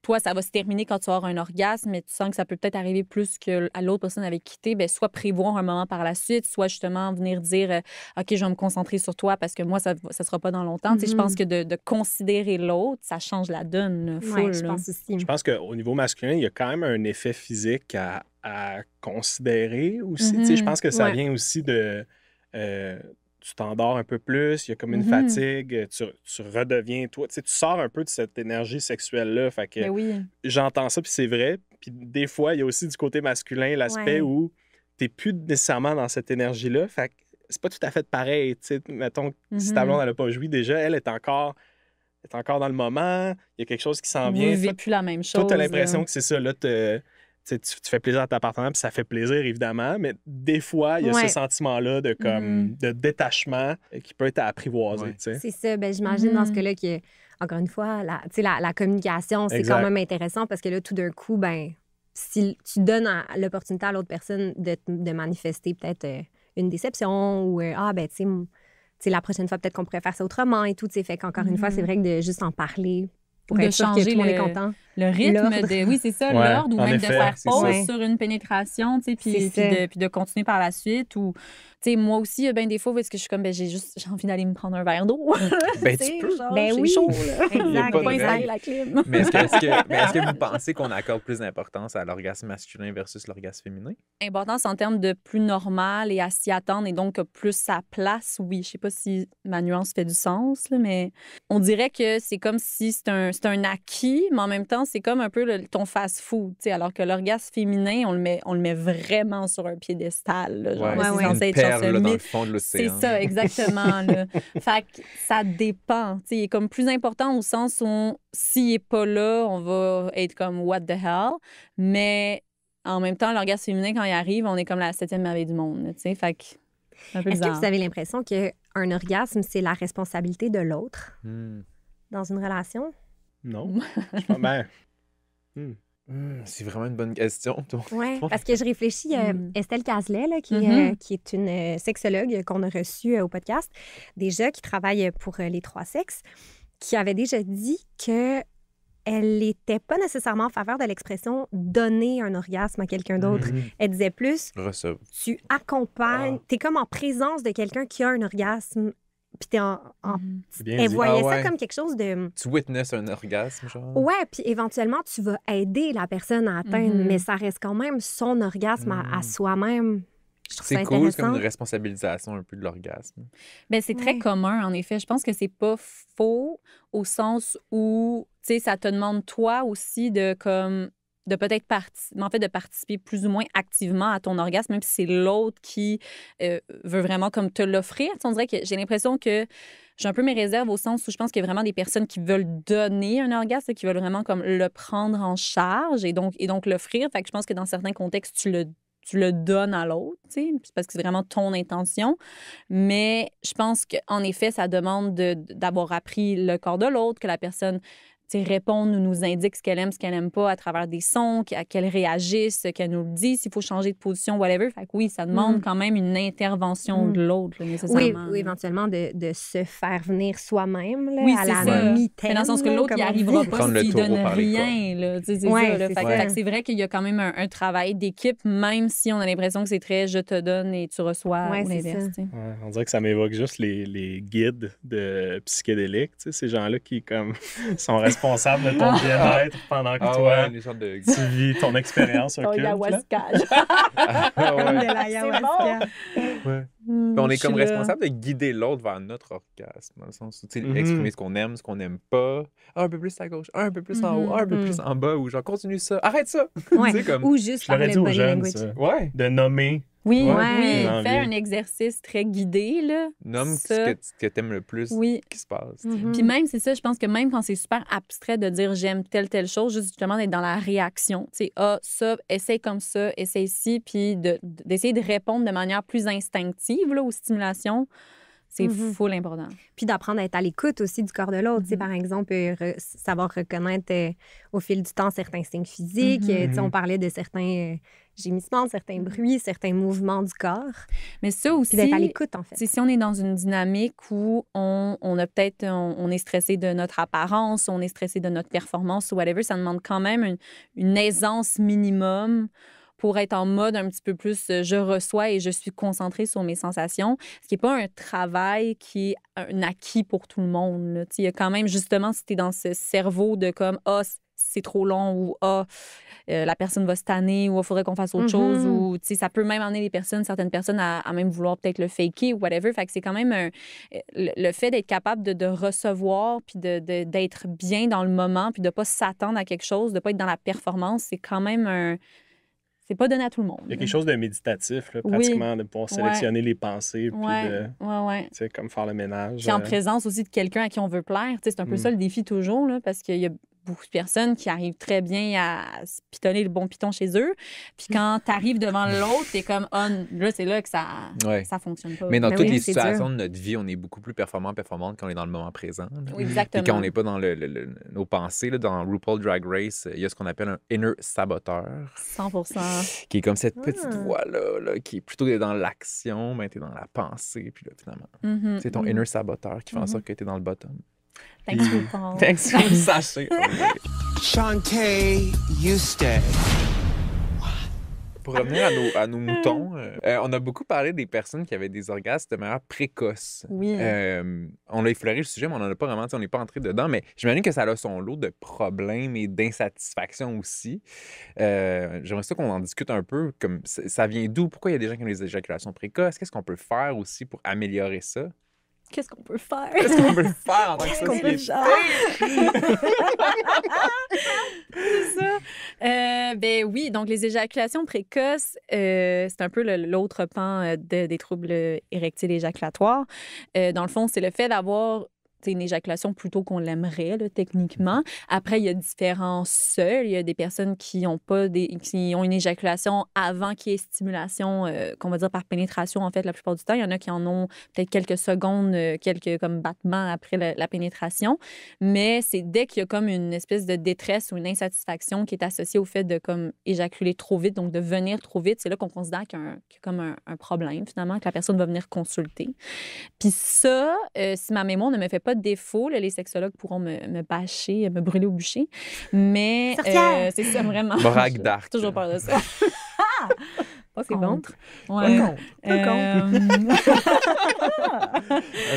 Speaker 2: toi, ça va se terminer quand tu vas avoir un orgasme, mais tu sens que ça peut peut-être arriver plus qu'à l'autre personne avec qui t'es, bien, soit prévoir un moment par la suite, soit justement venir dire OK, je vais me concentrer sur toi parce que moi, ça sera pas dans longtemps. Je pense que de considérer l'autre, ça change la donne. Full,
Speaker 1: je pense aussi.
Speaker 3: Je pense qu'au niveau masculin, il y a quand même un effet physique à considérer aussi. Je pense que ça vient aussi de... tu t'endors un peu plus, il y a comme une fatigue, tu redeviens toi. Tu sors un peu de cette énergie sexuelle-là. Fait que j'entends ça, puis c'est vrai. Puis des fois, il y a aussi du côté masculin l'aspect où t'es plus nécessairement dans cette énergie-là. Fait que c'est pas tout à fait pareil. Mettons, si ta blonde, elle a pas joui déjà, elle est encore dans le moment. Il y a quelque chose qui s'en vient.
Speaker 2: Vous vivez plus la même chose.
Speaker 3: Toi, t'as l'impression que c'est ça. Là, tu fais plaisir à ta partenaire, puis ça fait plaisir, évidemment, mais des fois, il y a ce sentiment-là de détachement qui peut être apprivoisé.
Speaker 1: C'est ça. Ben, j'imagine dans ce cas-là que, encore une fois, la communication, c'est quand même intéressant parce que là, tout d'un coup, ben, si tu donnes l'opportunité à l'autre personne de manifester peut-être une déception ou ben, tu sais, la prochaine fois, peut-être qu'on pourrait faire ça autrement et tout. Fait qu'encore une fois, c'est vrai que de juste en parler, pour
Speaker 2: de
Speaker 1: être sûr
Speaker 2: changer
Speaker 1: que tout le monde est content.
Speaker 2: Le rythme, oui, c'est ça, l'ordre, ou même
Speaker 3: effet,
Speaker 2: de faire pause sur une pénétration, puis de continuer par la suite. Ou, moi aussi, ben, des fois, parce que je suis comme, ben, j'ai envie d'aller me prendre un verre d'eau.
Speaker 4: Ben, tu peux.
Speaker 1: Ben oui.
Speaker 2: Chaud, là.
Speaker 1: Exact.
Speaker 2: Pas installer la clim.
Speaker 4: Mais est-ce que vous pensez qu'on accorde plus d'importance à l'orgasme masculin versus l'orgasme féminin?
Speaker 2: Importance en termes de plus normal et à s'y attendre et donc plus sa place, oui. Je sais pas si ma nuance fait du sens, là, mais on dirait que c'est comme si c'est un acquis, mais en même temps, c'est comme un peu ton fast-food, alors que l'orgasme féminin, on le met vraiment sur un piédestal. Là, genre,
Speaker 4: c'est censé être perle, là, dans le fond de l'océan.
Speaker 2: C'est ça, exactement. Là. Fait que ça dépend. T'sais, il est comme plus important au sens où s'il n'est pas là, on va être comme « what the hell », mais en même temps, l'orgasme féminin, quand il arrive, on est comme la 7e merveille du monde. Fait que c'est un peu bizarre.
Speaker 1: Est-ce que vous avez l'impression qu'un orgasme, c'est la responsabilité de l'autre dans une relation?
Speaker 3: Non. Ben...
Speaker 4: c'est vraiment une bonne question.
Speaker 1: Oui, parce que je réfléchis à Estelle Cazelet, là, qui est une sexologue qu'on a reçue au podcast, déjà, qui travaille pour les 3 sexes, qui avait déjà dit qu'elle n'était pas nécessairement en faveur de l'expression « donner un orgasme à quelqu'un d'autre ». Elle disait plus « tu accompagnes, tu es comme en présence de quelqu'un qui a un orgasme ». Puis t'es elle voyait ça comme quelque chose de...
Speaker 4: Tu witnesses un orgasme, genre?
Speaker 1: Ouais, puis éventuellement, tu vas aider la personne à atteindre, mais ça reste quand même son orgasme à soi-même. Je trouve ça
Speaker 4: c'est cool,
Speaker 1: intéressant.
Speaker 4: c'est comme une responsabilisation un peu de l'orgasme.
Speaker 2: Bien, c'est très commun, en effet. Je pense que c'est pas faux au sens où, tu sais, ça te demande toi aussi de peut-être de participer plus ou moins activement à ton orgasme, même si c'est l'autre qui veut vraiment comme te l'offrir. On dirait que j'ai l'impression que j'ai un peu mes réserves au sens où je pense qu'il y a vraiment des personnes qui veulent donner un orgasme, qui veulent vraiment comme le prendre en charge et donc l'offrir. Fait que je pense que dans certains contextes, tu le tu le donnes à l'autre, tu sais, parce que c'est vraiment ton intention. Mais je pense qu'en effet, ça demande d'avoir appris le corps de l'autre, que la personne réponde ou nous indique ce qu'elle aime pas à travers des sons, qu'elle réagisse, qu'elle nous le dise, s'il faut changer de position, whatever. Fait que oui, ça demande quand même une intervention de l'autre, là, nécessairement.
Speaker 1: Oui, éventuellement de se faire venir soi-même là,
Speaker 2: oui,
Speaker 1: à
Speaker 2: c'est
Speaker 1: la
Speaker 2: ça.
Speaker 1: mi-temps.
Speaker 2: Dans le sens que l'autre, il n'arrivera pas s'il donne rien. Là, c'est ça, là. Fait que c'est vrai qu'il y a quand même un travail d'équipe, même si on a l'impression que c'est très « je te donne et tu reçois » ou l'inverse.
Speaker 3: On dirait que ça m'évoque juste les guides de psychédéliques, ces gens-là qui comme sont responsables de ton bien-être pendant que toi, tu vis ton expérience occulte.
Speaker 2: Ton ayahuasca.
Speaker 4: On est comme responsable de guider l'autre vers notre orgasme, dans le sens où exprimer ce qu'on n'aime pas. Un peu plus à gauche, un peu plus en haut, un peu plus en bas, ou genre continue ça, arrête ça.
Speaker 1: Comme... Ou juste
Speaker 3: parler de body language. De nommer.
Speaker 2: Oui, faire un exercice très guidé, là.
Speaker 4: Nomme ce que t'aimes le plus qui se passe.
Speaker 2: Puis même, c'est ça, je pense que même quand c'est super abstrait de dire j'aime telle chose, juste justement d'être dans la réaction. Tu sais, ça, essaye comme ça, essaye ci, puis d'essayer de répondre de manière plus instinctive là, aux stimulations. C'est full important.
Speaker 1: Puis d'apprendre à être à l'écoute aussi du corps de l'autre. Par exemple, savoir reconnaître au fil du temps certains signes physiques. On parlait de certains gémissements, certains bruits, certains mouvements du corps.
Speaker 2: Mais ça aussi,
Speaker 1: puis d'être à l'écoute, en fait.
Speaker 2: Si on est dans une dynamique où on a peut-être, on est stressé de notre apparence, on est stressé de notre performance ou whatever, ça demande quand même une aisance minimum pour être en mode un petit peu plus je reçois et je suis concentrée sur mes sensations, ce qui n'est pas un travail qui est un acquis pour tout le monde. Il y a quand même, justement, si tu es dans ce cerveau de comme « Ah, c'est trop long » ou « Ah, la personne va se tanner » ou « Il faudrait qu'on fasse autre chose » ou ça peut même amener certaines personnes à même vouloir peut-être le faker ou whatever. Fait que c'est quand même le fait d'être capable de recevoir puis d'être bien dans le moment puis de ne pas s'attendre à quelque chose, de ne pas être dans la performance, c'est quand même c'est pas donné à tout le monde.
Speaker 3: Il y a quelque chose de méditatif, là, pratiquement, de pouvoir sélectionner les pensées, puis de comme faire le ménage.
Speaker 2: Puis en présence aussi de quelqu'un à qui on veut plaire. C'est un peu ça le défi toujours, là, parce qu'il y a beaucoup de personnes qui arrivent très bien à se pitonner le bon piton chez eux. Puis quand tu arrives devant l'autre, t'es comme, là, c'est là que ça fonctionne pas.
Speaker 4: Mais dans toutes les situations de notre vie, on est beaucoup plus performante quand on est dans le moment présent.
Speaker 2: Oui, exactement.
Speaker 4: Puis quand on n'est pas dans nos pensées, là, dans RuPaul Drag Race, il y a ce qu'on appelle un inner saboteur.
Speaker 2: 100%.
Speaker 4: Qui est comme cette petite voix-là, qui est plutôt dans l'action, mais t'es dans la pensée. Puis là, finalement, c'est ton inner saboteur qui fait en sorte que t'es dans le bottom.
Speaker 2: Thanks, RuPaul.
Speaker 4: Thanks for sachez.
Speaker 7: Shantae, you stay.
Speaker 4: Pour revenir à nos moutons, on a beaucoup parlé des personnes qui avaient des orgasmes de manière précoce.
Speaker 2: Oui.
Speaker 4: On a effleuré le sujet, mais on n'en a pas vraiment, on n'est pas entré dedans, mais j'imagine que ça a son lot de problèmes et d'insatisfaction aussi. J'aimerais ça qu'on en discute un peu, comme ça vient d'où? Pourquoi il y a des gens qui ont des éjaculations précoces? Qu'est-ce qu'on peut faire aussi pour améliorer ça?
Speaker 2: Qu'est-ce qu'on peut faire?
Speaker 4: Qu'est-ce qu'on peut faire en tant que société?
Speaker 2: C'est ça. Ben oui, donc les éjaculations précoces, c'est un peu l'autre pan des troubles érectiles éjaculatoires. Dans le fond, c'est le fait d'avoir une éjaculation plutôt qu'on l'aimerait, là, techniquement. Après, il y a différents seuils. Il y a des personnes qui ont une éjaculation avant qu'il y ait stimulation, qu'on va dire par pénétration, en fait, la plupart du temps. Il y en a qui en ont peut-être quelques secondes, quelques comme battements après la pénétration. Mais c'est dès qu'il y a comme une espèce de détresse ou une insatisfaction qui est associée au fait de comme éjaculer trop vite, donc de venir trop vite, c'est là qu'on considère qu'il y a comme un problème, finalement, que la personne va venir consulter. Puis ça, si ma mémoire ne me fait pas de défaut, là, les sexologues pourront me bâcher, me brûler au bûcher. Mais c'est ça, vraiment.
Speaker 4: Morag Dark.
Speaker 2: Toujours peur de ça.
Speaker 1: Pas c'est bon.
Speaker 2: Ouais.
Speaker 4: Un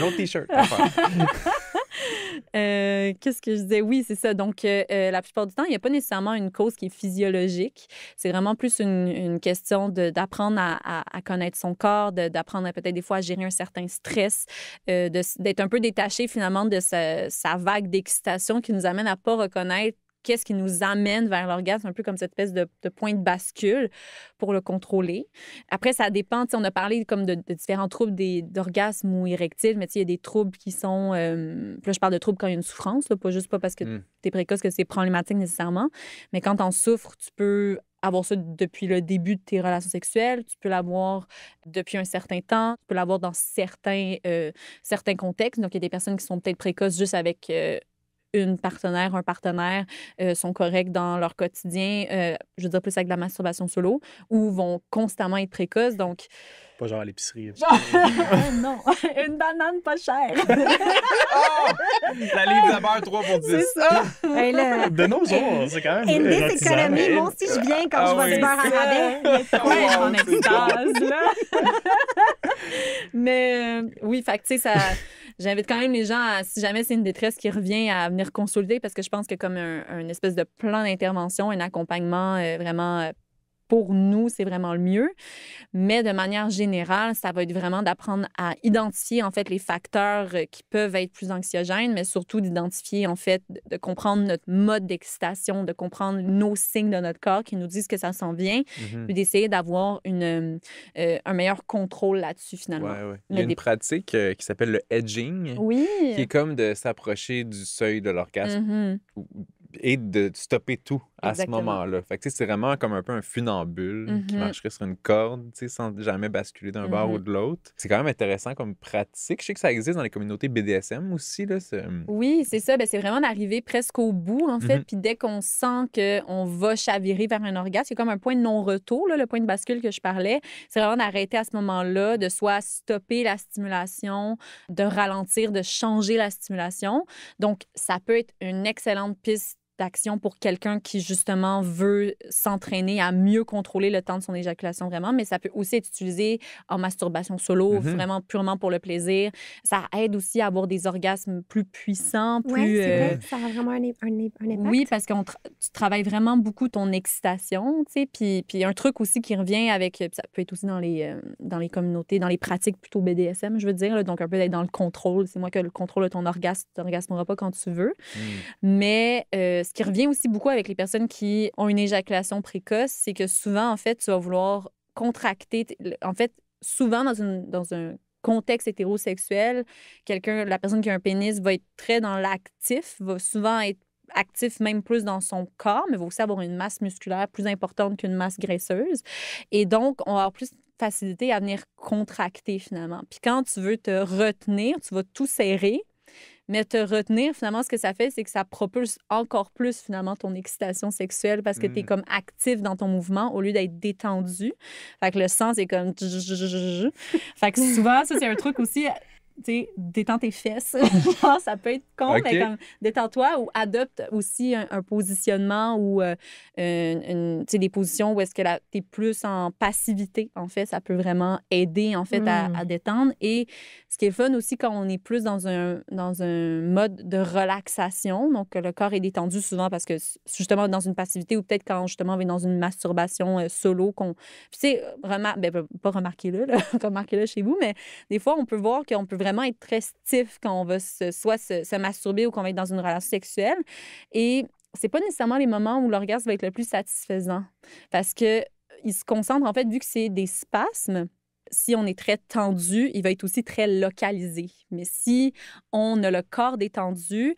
Speaker 4: autre T-shirt.
Speaker 2: Qu'est-ce que je disais? Oui, c'est ça. Donc, la plupart du temps, il n'y a pas nécessairement une cause qui est physiologique. C'est vraiment plus une question d'apprendre à connaître son corps, d'apprendre peut-être des fois à gérer un certain stress, d'être un peu détaché finalement de sa vague d'excitation qui nous amène à ne pas reconnaître qu'est-ce qui nous amène vers l'orgasme, un peu comme cette espèce de point de bascule pour le contrôler. Après, ça dépend. On a parlé comme de différents troubles d'orgasme ou érectile, mais il y a des troubles qui sont... là, je parle de troubles quand il y a une souffrance, là, pas parce que tu es précoce que c'est problématique nécessairement, mais quand tu en souffres, tu peux avoir ça depuis le début de tes relations sexuelles, tu peux l'avoir depuis un certain temps, tu peux l'avoir dans certains contextes. Donc, il y a des personnes qui sont peut-être précoces juste avec un partenaire sont corrects dans leur quotidien, je veux dire plus avec de la masturbation solo, ou vont constamment être précoces. Donc,
Speaker 3: pas genre à l'épicerie.
Speaker 2: non, une banane pas chère.
Speaker 4: La livre de beurre 3 pour 10.
Speaker 2: C'est ça.
Speaker 3: De nos jours, c'est quand même
Speaker 1: Indice économie, moi aussi je viens quand je vois du beurre à rabais.
Speaker 2: Ouais, en extase, là. Mais oui, fait que tu sais, ça... J'invite quand même les gens, si jamais c'est une détresse qui revient, à venir consulter parce que je pense que comme un espèce de plan d'intervention, un accompagnement vraiment pour nous, c'est vraiment le mieux. Mais de manière générale, ça va être vraiment d'apprendre à identifier, en fait, les facteurs qui peuvent être plus anxiogènes, mais surtout d'identifier, en fait, de comprendre notre mode d'excitation, de comprendre nos signes de notre corps qui nous disent que ça s'en vient, puis d'essayer d'avoir un meilleur contrôle là-dessus, finalement.
Speaker 4: Ouais. Il y a une pratique qui s'appelle le edging, qui est comme de s'approcher du seuil de l'orgasme et de stopper tout à ce moment-là. Fait que c'est vraiment comme un peu un funambule qui marcherait sur une corde, sans jamais basculer d'un bord ou de l'autre. C'est quand même intéressant comme pratique. Je sais que ça existe dans les communautés BDSM aussi. Là,
Speaker 2: oui, c'est ça. C'est vraiment d'arriver presque au bout, en fait. Puis dès qu'on sent qu'on va chavirer vers un orgasme, c'est comme un point de non-retour, là, le point de bascule que je parlais. C'est vraiment d'arrêter à ce moment-là, de soit stopper la stimulation, de ralentir, de changer la stimulation. Donc, ça peut être une excellente piste d'action pour quelqu'un qui, justement, veut s'entraîner à mieux contrôler le temps de son éjaculation, vraiment. Mais ça peut aussi être utilisé en masturbation solo, vraiment purement pour le plaisir. Ça aide aussi à avoir des orgasmes plus puissants, plus...
Speaker 1: Oui, c'est vrai, ça a vraiment un impact.
Speaker 2: Oui, parce que tu travailles vraiment beaucoup ton excitation, tu sais. Puis un truc aussi qui revient avec... Ça peut être aussi dans les communautés, dans les pratiques plutôt BDSM, je veux dire. Là, donc, un peu d'être dans le contrôle. C'est moi que le contrôle de ton orgasme, tu n'orgasmeras pas quand tu veux. Mais... ce qui revient aussi beaucoup avec les personnes qui ont une éjaculation précoce, c'est que souvent, en fait, tu vas vouloir contracter. En fait, souvent, dans un contexte hétérosexuel, la personne qui a un pénis va être très dans l'actif, va souvent être actif même plus dans son corps, mais va aussi avoir une masse musculaire plus importante qu'une masse graisseuse. Et donc, on va avoir plus facilité à venir contracter, finalement. Puis quand tu veux te retenir, tu vas tout serrer. Mais te retenir, finalement, ce que ça fait, c'est que ça propulse encore plus, finalement, ton excitation sexuelle parce que tu es comme actif dans ton mouvement au lieu d'être détendu. Fait que le sang, c'est comme... Fait que souvent, ça, c'est un truc aussi... Tu sais, détends tes fesses. Ça peut être con, mais comme détends-toi ou adopte aussi un positionnement ou des positions où est-ce que tu es plus en passivité. En fait, ça peut vraiment aider, en fait, à détendre. Et ce qui est fun aussi quand on est plus dans un mode de relaxation, donc le corps est détendu souvent parce que justement dans une passivité ou peut-être quand justement on est dans une masturbation solo, tu sais, pas remarquez-le, remarquez-le chez vous, mais des fois, on peut voir qu'on peut vraiment être très stiff quand on va soit se masturber ou qu'on va être dans une relation sexuelle. Et c'est pas nécessairement les moments où l'orgasme va être le plus satisfaisant parce que il se concentre, en fait, vu que c'est des spasmes, si on est très tendu, il va être aussi très localisé. Mais si on a le corps détendu,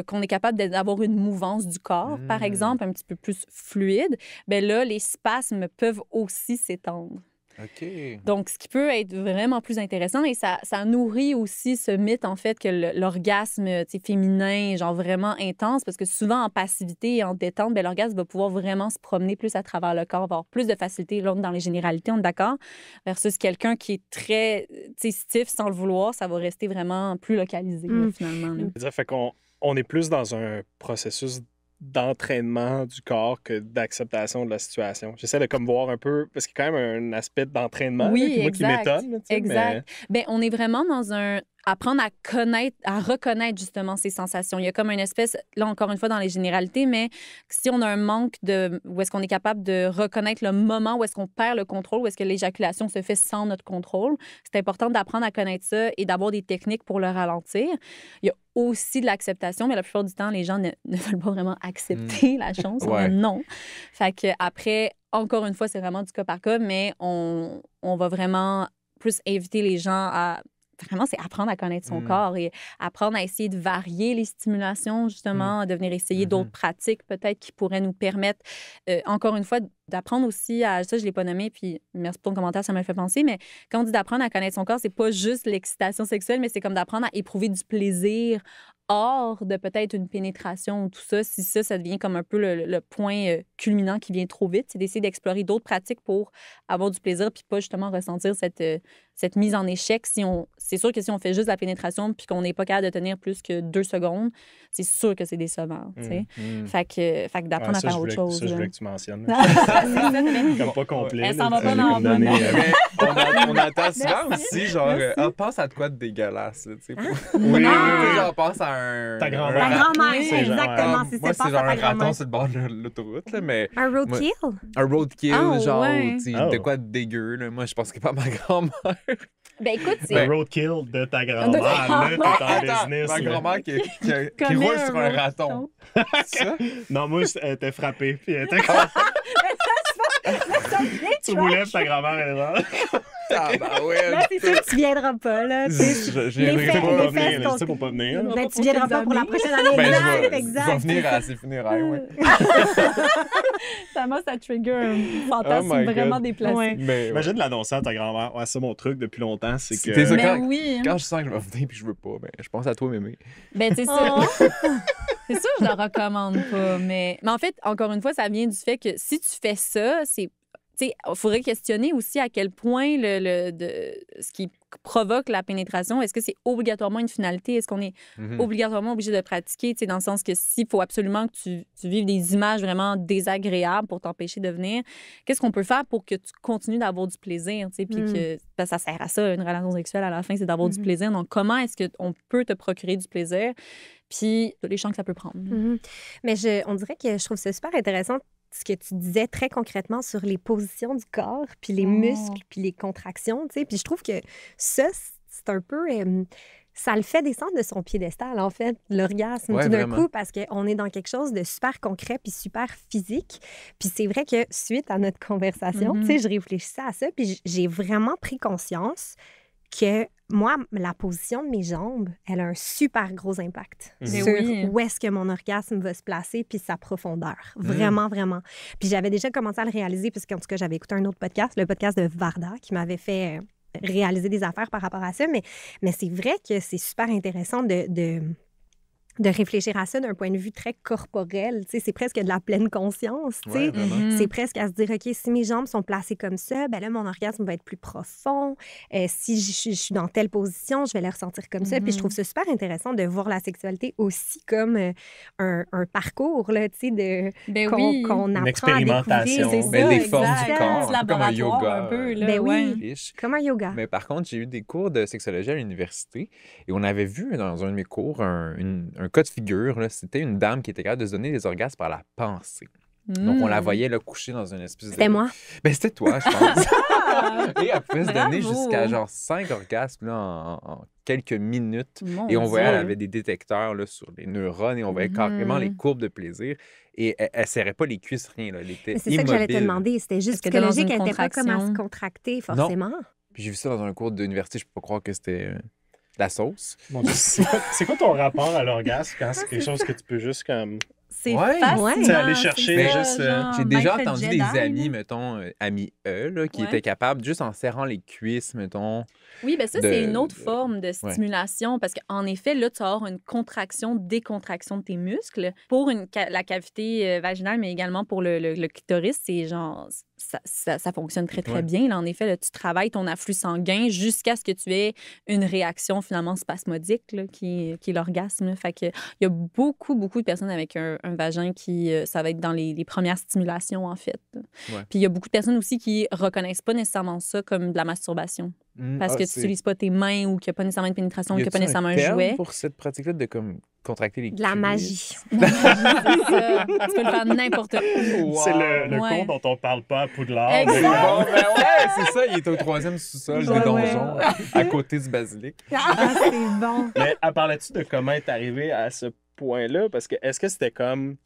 Speaker 2: qu'on est capable d'avoir une mouvance du corps, par exemple, un petit peu plus fluide, bien là, les spasmes peuvent aussi s'étendre.
Speaker 4: OK.
Speaker 2: Donc, ce qui peut être vraiment plus intéressant, et ça nourrit aussi ce mythe, en fait, que l'orgasme féminin, genre vraiment intense, parce que souvent, en passivité et en détente, bien, l'orgasme va pouvoir vraiment se promener plus à travers le corps, avoir plus de facilité. Là, dans les généralités, on est d'accord, versus quelqu'un qui est très stiff sans le vouloir, ça va rester vraiment plus localisé, là, finalement.
Speaker 3: Ça fait qu'on est plus dans un processus d'entraînement du corps que d'acceptation de la situation. J'essaie de comme voir un peu, parce qu'il y a quand même un aspect d'entraînement qui m'étonne.
Speaker 2: Exact. Mais... Bien, on est vraiment dans apprendre à reconnaître justement ces sensations. Il y a comme une espèce, là encore une fois dans les généralités, mais si on a un manque où est-ce qu'on est capable de reconnaître le moment où est-ce qu'on perd le contrôle, où est-ce que l'éjaculation se fait sans notre contrôle, c'est important d'apprendre à connaître ça et d'avoir des techniques pour le ralentir. Il y a aussi de l'acceptation, mais la plupart du temps, les gens ne veulent pas vraiment accepter la chose. Non. Fait qu'après, encore une fois, c'est vraiment du cas par cas, mais on va vraiment plus inviter les gens à vraiment, c'est apprendre à connaître son corps et apprendre à essayer de varier les stimulations, justement, de venir essayer d'autres pratiques peut-être qui pourraient nous permettre, encore une fois, d'apprendre aussi à... Ça, je ne l'ai pas nommé, puis merci pour ton commentaire, ça m'a fait penser, mais quand on dit d'apprendre à connaître son corps, c'est pas juste l'excitation sexuelle, mais c'est comme d'apprendre à éprouver du plaisir hors de peut-être une pénétration ou tout ça. Si ça devient comme un peu le point culminant qui vient trop vite, c'est d'essayer d'explorer d'autres pratiques pour avoir du plaisir puis pas justement ressentir cette mise en échec. C'est sûr que si on fait juste la pénétration puis qu'on n'est pas capable de tenir plus que 2 secondes, c'est sûr que c'est décevant. Fait que d'apprendre à faire autre chose.
Speaker 3: Ça, je voulais que tu mentionnes.
Speaker 2: Mais...
Speaker 3: Comme pas complet.
Speaker 2: Elle s'en va pas dans le
Speaker 4: on entend souvent aussi, genre, pense à de quoi de dégueulasse.
Speaker 3: Oui.
Speaker 4: Genre, pense à
Speaker 3: ta grand-mère.
Speaker 1: Ta grand-mère,
Speaker 3: C'est genre,
Speaker 1: exactement.
Speaker 4: moi, c'est genre un raton sur le bord de l'autoroute, là, mais...
Speaker 1: Un roadkill?
Speaker 4: Un roadkill, genre,
Speaker 2: ouais.
Speaker 4: de quoi de dégueu, là. Moi, je pense que pas ma grand-mère.
Speaker 2: Ben écoute, c'est...
Speaker 3: Un roadkill de ta grand-mère, là, t'es en business.
Speaker 4: Ma grand-mère qui roule sur un raton. Ça?
Speaker 3: Non, moi, elle était frappée, puis elle était tu roulais, puis ta grand-mère, elle est là.
Speaker 4: Ah, bah ouais.
Speaker 1: Là, c'est sûr que tu viendras pas, là.
Speaker 3: Je viendrai pour pas venir. Je sais pour pas venir.
Speaker 1: Ben, tu viendras pas pour la prochaine année.
Speaker 4: Ben,
Speaker 1: exact.
Speaker 4: je vais venir à ses funérailles, oui.
Speaker 2: Ça trigger un fantasme vraiment déplacé.
Speaker 1: Ouais.
Speaker 4: Mais,
Speaker 3: imagine l'annoncer à ta grand-mère. Ouais, c'est mon truc depuis longtemps, c'est que...
Speaker 4: C'est ça,
Speaker 2: oui.
Speaker 4: Quand je sens que je vais venir puis je veux pas, ben, je pense à toi, mémé.
Speaker 2: Ben, c'est ça. C'est sûr, je le recommande pas. Mais en fait, encore une fois, ça vient du fait que si tu fais ça, c'est... Il faudrait questionner aussi à quel point ce qui provoque la pénétration, est-ce que c'est obligatoirement une finalité? Est-ce qu'on est obligatoirement obligé de pratiquer? Dans le sens que s'il faut absolument que tu vives des images vraiment désagréables pour t'empêcher de venir, qu'est-ce qu'on peut faire pour que tu continues d'avoir du plaisir? Puis que ça sert à ça, une relation sexuelle à la fin, c'est d'avoir du plaisir. Donc, comment est-ce qu'on peut te procurer du plaisir? Puis, les champs que ça peut prendre.
Speaker 1: Mais on dirait que je trouve ça super intéressant ce que tu disais très concrètement sur les positions du corps, puis les muscles, puis les contractions, tu sais. Puis je trouve que ça, c'est un peu... ça le fait descendre de son piédestal, en fait, l'orgasme, tout d'un coup, parce qu'on est dans quelque chose de super concret puis super physique. Puis c'est vrai que suite à notre conversation, tu sais, je réfléchissais à ça, puis j'ai vraiment pris conscience que moi, la position de mes jambes, elle a un super gros impact sur où est-ce que mon orgasme va se placer puis sa profondeur. Vraiment, vraiment. Puis j'avais déjà commencé à le réaliser parce qu'en tout cas, j'avais écouté un autre podcast, le podcast de Varda, qui m'avait fait réaliser des affaires par rapport à ça. Mais c'est vrai que c'est super intéressant de réfléchir à ça d'un point de vue très corporel. Tu sais, c'est presque de la pleine conscience. Tu sais. C'est presque à se dire, OK, si mes jambes sont placées comme ça, ben là, mon orgasme va être plus profond. Si je suis dans telle position, je vais les ressentir comme ça. Puis je trouve ça super intéressant de voir la sexualité aussi comme un parcours, là, tu sais, qu'on apprend
Speaker 3: une expérimentation.
Speaker 1: À découvrir.
Speaker 4: Ben, des formes du corps,
Speaker 2: un
Speaker 4: comme un yoga.
Speaker 2: Un peu, là,
Speaker 1: ben oui, comme un yoga.
Speaker 4: Mais par contre, j'ai eu des cours de sexologie à l'université et on avait vu dans un de mes cours un cas de figure. Là, c'était une dame qui était capable de se donner des orgasmes par la pensée. Donc, on la voyait là, coucher dans une espèce de...
Speaker 1: C'était moi.
Speaker 4: Ben, c'était toi, je pense. Et elle pouvait se donner jusqu'à genre 5 orgasmes là, en quelques minutes. Et on voyait, elle avait des détecteurs là, sur les neurones et on voyait carrément les courbes de plaisir. Et elle ne serrait pas les cuisses, rien. Là. Elle était immobile.
Speaker 1: C'est ça que j'allais te demander. C'était juste psychologique. Elle n'était pas comme à se contracter, forcément.
Speaker 4: Non. Puis j'ai vu ça dans un cours d'université. Je ne peux pas croire que c'était... la sauce.
Speaker 3: Bon, c'est quoi ton rapport à l'orgasme quand c'est quelque chose que tu peux juste comme...
Speaker 2: C'est fascinant.
Speaker 3: Aller chercher juste...
Speaker 4: J'ai déjà entendu des amis, mettons, amis là, qui étaient capables, juste en serrant les cuisses, mettons...
Speaker 2: Oui, bien ça, c'est une autre forme de stimulation parce qu'en effet, là, tu as une contraction, décontraction de tes muscles. Pour la cavité vaginale, mais également pour le clitoris, c'est genre... Ça fonctionne très, très bien. Là, en effet, là, tu travailles ton afflux sanguin jusqu'à ce que tu aies une réaction finalement spasmodique là, qui est l'orgasme. Là. Fait que, il y a beaucoup, beaucoup de personnes avec un vagin qui, ça va être dans les premières stimulations, en fait. Puis il y a beaucoup de personnes aussi qui reconnaissent pas nécessairement ça comme de la masturbation. Parce que tu n'utilises pas tes mains ou qu'il n'y a pas nécessairement de pénétration, qu'il n'y a pas nécessairement un jouet.
Speaker 4: Pour cette pratique-là de comme contracter les cuisses.
Speaker 1: De la magie.
Speaker 2: C'est ça. Tu peux le faire n'importe où.
Speaker 3: Wow. C'est le cours dont on parle pas à Poudlard.
Speaker 2: Exactement.
Speaker 4: Bon, ben ouais, c'est ça. Il est au 3e sous-sol des donjons, à côté du basilic.
Speaker 1: Ah, c'est bon.
Speaker 3: Mais parlais-tu de comment être arrivé à ce point-là? Parce que est-ce que c'était comme...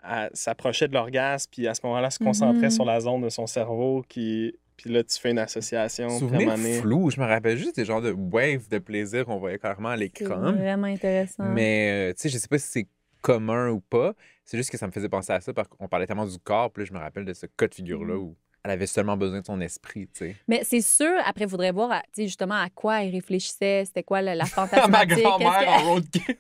Speaker 3: Elle s'approchait de l'orgasme, puis à ce moment-là, se concentrait sur la zone de son cerveau qui Puis là, tu fais une association.
Speaker 4: Souvenir flou. Je me rappelle juste des genres de waves de plaisir qu'on voyait carrément à l'écran.
Speaker 2: C'est vraiment intéressant.
Speaker 4: Mais, tu sais, je sais pas si c'est commun ou pas. C'est juste que ça me faisait penser à ça parce qu'on parlait tellement du corps. Puis là, je me rappelle de ce cas de figure-là où elle avait seulement besoin de son esprit, tu sais.
Speaker 2: Mais c'est sûr, après, il faudrait voir, tu sais, justement, à quoi elle réfléchissait. C'était quoi la fantasmatique.
Speaker 4: Ma grand-mère en road game.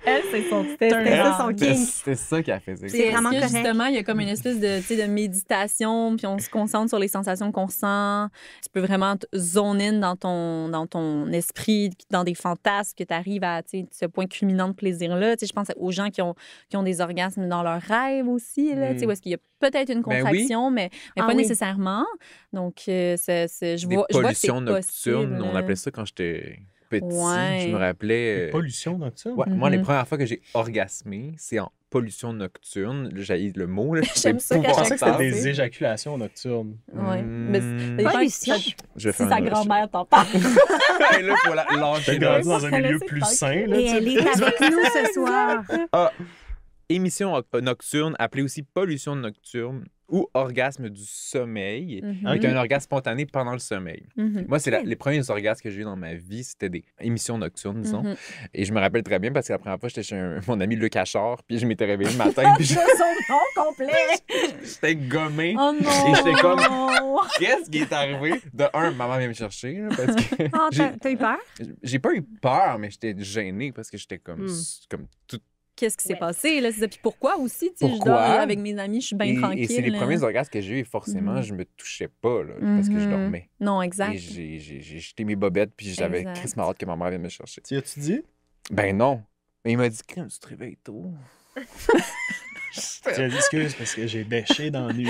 Speaker 2: Elle, c'est son
Speaker 1: C'était ça son king.
Speaker 4: C'était ça qu'elle faisait.
Speaker 1: C'est vraiment correct.
Speaker 2: Justement, il y a comme une espèce de, tu sais, de méditation, puis on se concentre sur les sensations qu'on ressent. Tu peux vraiment te zone in dans ton esprit, dans des fantasmes que tu arrives à, tu sais, ce point culminant de plaisir-là. Tu sais, je pense aux gens qui ont des orgasmes dans leurs rêves aussi, là, tu sais, où est-ce qu'il y a peut-être une contraction, mais pas nécessairement. Donc, je vois que c'est
Speaker 4: pollutions nocturnes,
Speaker 2: possible.
Speaker 4: on appelait ça quand j'étais petit.
Speaker 2: Ouais.
Speaker 4: Je me rappelais...
Speaker 3: Pollution nocturne?
Speaker 4: Ouais, moi, les premières fois que j'ai orgasmé, c'est en pollution nocturne. J'ai le mot. Là,
Speaker 2: J'aime ça
Speaker 3: Je pensais que c'était des éjaculations nocturnes.
Speaker 2: Oui. Mais
Speaker 1: Pollution.
Speaker 4: Je
Speaker 2: si sa grand-mère t'en parle.
Speaker 4: Et là, il faut lâcher.
Speaker 3: T'as grandi dans un milieu plus sain. Là,
Speaker 1: Et elle est avec nous ce soir.
Speaker 4: Émission nocturne, appelée aussi pollution nocturne ou orgasme du sommeil, avec un orgasme spontané pendant le sommeil. Moi, c'est les premiers orgasmes que j'ai eu dans ma vie, c'était des émissions nocturnes, disons. Et je me rappelle très bien parce que la première fois, j'étais chez mon ami Luc Achard, puis je m'étais réveillé le matin. Puis
Speaker 2: Son nom complet!
Speaker 4: j'étais gommé.
Speaker 2: Oh non!
Speaker 4: Et j'étais comme, qu'est-ce qui est arrivé? De un, maman vient me chercher. Là, parce que
Speaker 1: T'as eu peur?
Speaker 4: J'ai pas eu peur, mais j'étais gêné parce que j'étais comme tout.
Speaker 2: Qu'est-ce qui s'est passé, là? Puis pourquoi aussi? Tu sais, je dors avec mes amis, je suis bien tranquille.
Speaker 4: Et c'est les premiers orgasmes que j'ai eu et forcément, je me touchais pas là, parce que je dormais.
Speaker 2: Non, exact.
Speaker 4: Et j'ai jeté mes bobettes puis j'avais Chris Marotte que ma mère vienne me chercher.
Speaker 3: Tu as-tu dit?
Speaker 4: Ben non. Mais il m'a dit, Crème, tu te réveilles tôt.
Speaker 3: Tu as dit excuse parce que j'ai bêché dans la nuit.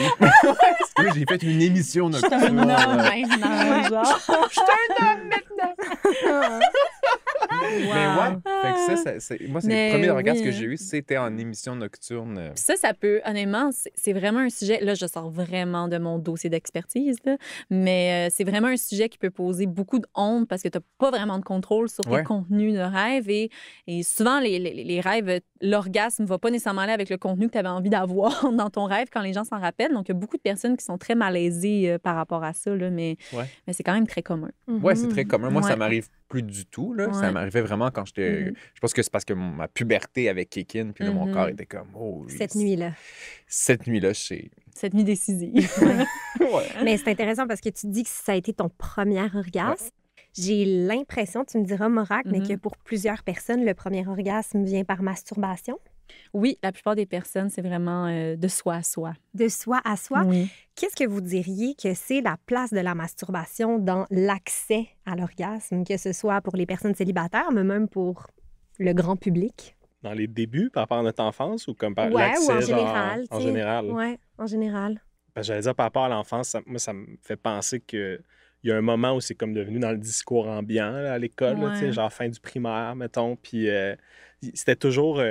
Speaker 4: J'ai fait une émission nocturne.
Speaker 2: Je suis un homme maintenant, genre. Je suis un homme maintenant.
Speaker 4: Mais ouais, fait que ça, moi, c'est les premiers orgasmes que j'ai eus, c'était en émission nocturne.
Speaker 2: Ça peut, honnêtement, c'est vraiment un sujet, là, je sors vraiment de mon dossier d'expertise, là, mais c'est vraiment un sujet qui peut poser beaucoup de honte parce que tu n'as pas vraiment de contrôle sur tes contenus de rêve et souvent, les rêves, l'orgasme ne va pas nécessairement aller avec le contenu que tu avais envie d'avoir dans ton rêve quand les gens s'en rappellent. Donc, il y a beaucoup de personnes qui sont très malaisées par rapport à ça, là, mais c'est quand même très commun.
Speaker 4: Oui, c'est très commun. Moi, ça m'arrive plus du tout. Là. Ça m'arrivait vraiment quand j'étais... Je pense que c'est parce que ma puberté avait kick-in, puis là, mon corps était comme... Oh,
Speaker 1: cette nuit-là.
Speaker 4: Cette nuit-là, c'est...
Speaker 2: Cette nuit décisive.
Speaker 1: Mais c'est intéressant parce que tu dis que ça a été ton premier orgasme. J'ai l'impression, tu me diras, Morag, mais que pour plusieurs personnes, le premier orgasme vient par masturbation.
Speaker 2: Oui, la plupart des personnes, c'est vraiment de soi à soi.
Speaker 1: De soi à soi.
Speaker 2: Oui.
Speaker 1: Qu'est-ce que vous diriez que c'est la place de la masturbation dans l'accès à l'orgasme, que ce soit pour les personnes célibataires, mais même pour le grand public?
Speaker 3: Dans les débuts, par rapport à notre enfance ou comme par l'accès,
Speaker 1: ou en général?
Speaker 3: En général.
Speaker 1: Oui, en général.
Speaker 3: Parce que j'allais dire par rapport à l'enfance, moi, ça me fait penser que il y a un moment où c'est comme devenu dans le discours ambiant là, à l'école, là, genre fin du primaire, mettons. Puis c'était toujours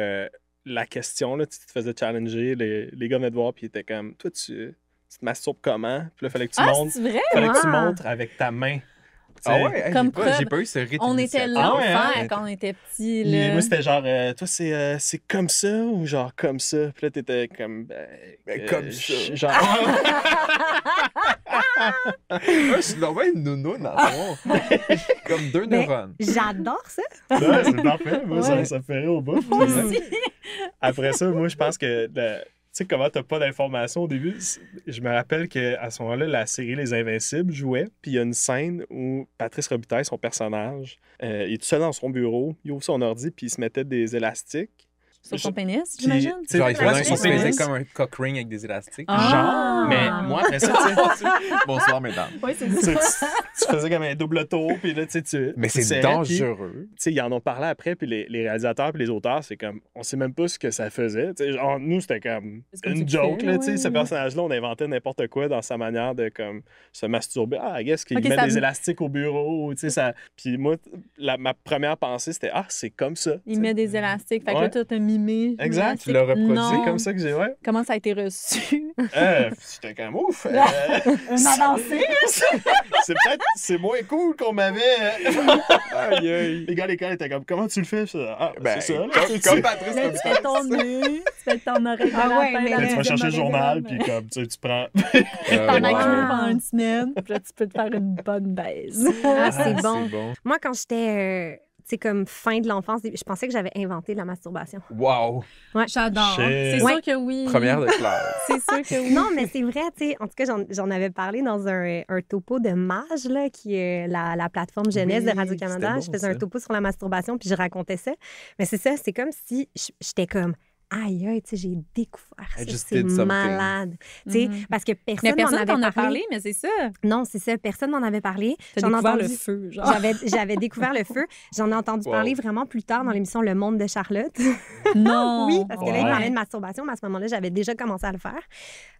Speaker 3: la question, là, tu te faisais challenger, les gars venaient te voir, puis ils étaient comme, toi, tu te masturbes comment? Puis là, il fallait que tu montres.
Speaker 2: C'est vrai?
Speaker 3: Fallait que tu montres avec ta main.
Speaker 4: Ah ouais?
Speaker 2: Comme
Speaker 4: j'ai pas eu ce rythme.
Speaker 2: On était l'enfer quand on était petits.
Speaker 3: Là. Moi, c'était genre, toi, c'est comme ça ou genre comme ça? Puis là, t'étais comme...
Speaker 4: comme ça.
Speaker 3: Genre...
Speaker 4: Je suis normal une nounoune dans le fond. Comme deux neurones.
Speaker 1: J'adore ça.
Speaker 3: Ouais, c'est parfait. Moi, ça me fait rire au bout. Après ça, moi, je pense que... Tu sais, comment t'as pas d'informations au début? Je me rappelle qu'à ce moment-là, la série Les Invincibles jouait, puis il y a une scène où Patrice Robitaille, son personnage, il est tout seul dans son bureau, il ouvre son ordi, puis il se mettait des élastiques.
Speaker 2: Sur son pénis, j'imagine?
Speaker 4: Genre, il faisait comme un cock ring avec des élastiques.
Speaker 3: Genre, mais moi, après ça, tu sais...
Speaker 4: Bonsoir, mesdames.
Speaker 2: Oui, c'est ça.
Speaker 3: Tu faisais comme un double tour, puis là, tu sais,
Speaker 4: mais c'est dangereux.
Speaker 3: Tu sais, ils en ont parlé après, puis les réalisateurs puis les auteurs, c'est comme, on sait même pas ce que ça faisait. Tu sais, genre, nous, c'était comme une joke, là, tu sais, ce personnage-là, on inventait n'importe quoi dans sa manière de, comme, se masturber. Ah, qu'est-ce qu'il met des élastiques au bureau, tu sais, ça... Puis moi, ma première pensée, c'était, c'est comme ça.
Speaker 2: Il met des élastiques, fait que là, t'as mimé.
Speaker 3: Exact,
Speaker 4: tu l'as reproduit.
Speaker 3: C'est comme ça que j'ai,
Speaker 2: Comment ça a été reçu?
Speaker 3: J'étais comme, ouf!
Speaker 2: On a dansé!
Speaker 3: C'est peut-être c'est moins cool qu'on m'avait.
Speaker 4: Aïe, aïe.
Speaker 3: Les gars à l'école étaient comme, comment tu le fais? Ah,
Speaker 4: Ben,
Speaker 3: c'est ça.
Speaker 4: comme Patrice,
Speaker 2: Là,
Speaker 4: comme
Speaker 2: tu
Speaker 4: ça.
Speaker 2: fais ton nez, tu fais ton oreille
Speaker 1: Ah ouais, mais
Speaker 3: Là,
Speaker 1: là,
Speaker 3: tu vas chercher le journal, puis comme, tu prends.
Speaker 2: T'en as
Speaker 1: Wow.
Speaker 2: cru pendant une semaine, puis là, tu peux te faire une bonne baise.
Speaker 1: Ah, c'est bon.
Speaker 4: C'est bon.
Speaker 1: Moi, quand j'étais, tu sais, comme fin de l'enfance, je pensais que j'avais inventé la masturbation.
Speaker 4: Wow.
Speaker 2: J'adore.
Speaker 3: Shit.
Speaker 2: C'est
Speaker 1: Ouais.
Speaker 2: sûr que oui.
Speaker 4: Première de classe.
Speaker 2: C'est sûr que oui.
Speaker 1: Non, mais c'est vrai, tu sais. En tout cas, j'en avais parlé dans un topo de Mage, là, qui est la plateforme jeunesse
Speaker 4: Oui,
Speaker 1: de Radio-Canada.
Speaker 4: c'était
Speaker 1: Je
Speaker 4: bon,
Speaker 1: faisais un
Speaker 4: ça.
Speaker 1: topo sur la masturbation, puis je racontais ça. Mais c'est ça, c'est comme si j'étais comme... Aïe, aïe, tu sais, j'ai découvert
Speaker 4: I
Speaker 1: ça.
Speaker 4: just
Speaker 1: C'est
Speaker 4: did something.
Speaker 1: malade. Tu sais,
Speaker 2: Mhm.
Speaker 1: parce que
Speaker 2: Mais
Speaker 1: personne m'en
Speaker 2: personne
Speaker 1: avait
Speaker 2: t'en a
Speaker 1: parlé.
Speaker 2: parlé, mais c'est ça.
Speaker 1: Non, c'est ça. Personne m'en avait parlé.
Speaker 2: T'as
Speaker 1: J'en ai
Speaker 2: découvert le
Speaker 1: entendu-
Speaker 2: feu, genre.
Speaker 1: J'avais découvert le feu. J'en ai entendu
Speaker 4: Wow.
Speaker 1: parler vraiment plus tard dans l'émission Le Monde de Charlotte.
Speaker 2: Non.
Speaker 1: Oui, parce que là, il
Speaker 3: Ouais.
Speaker 1: parlait de masturbation, mais à ce moment-là, j'avais déjà commencé à le faire.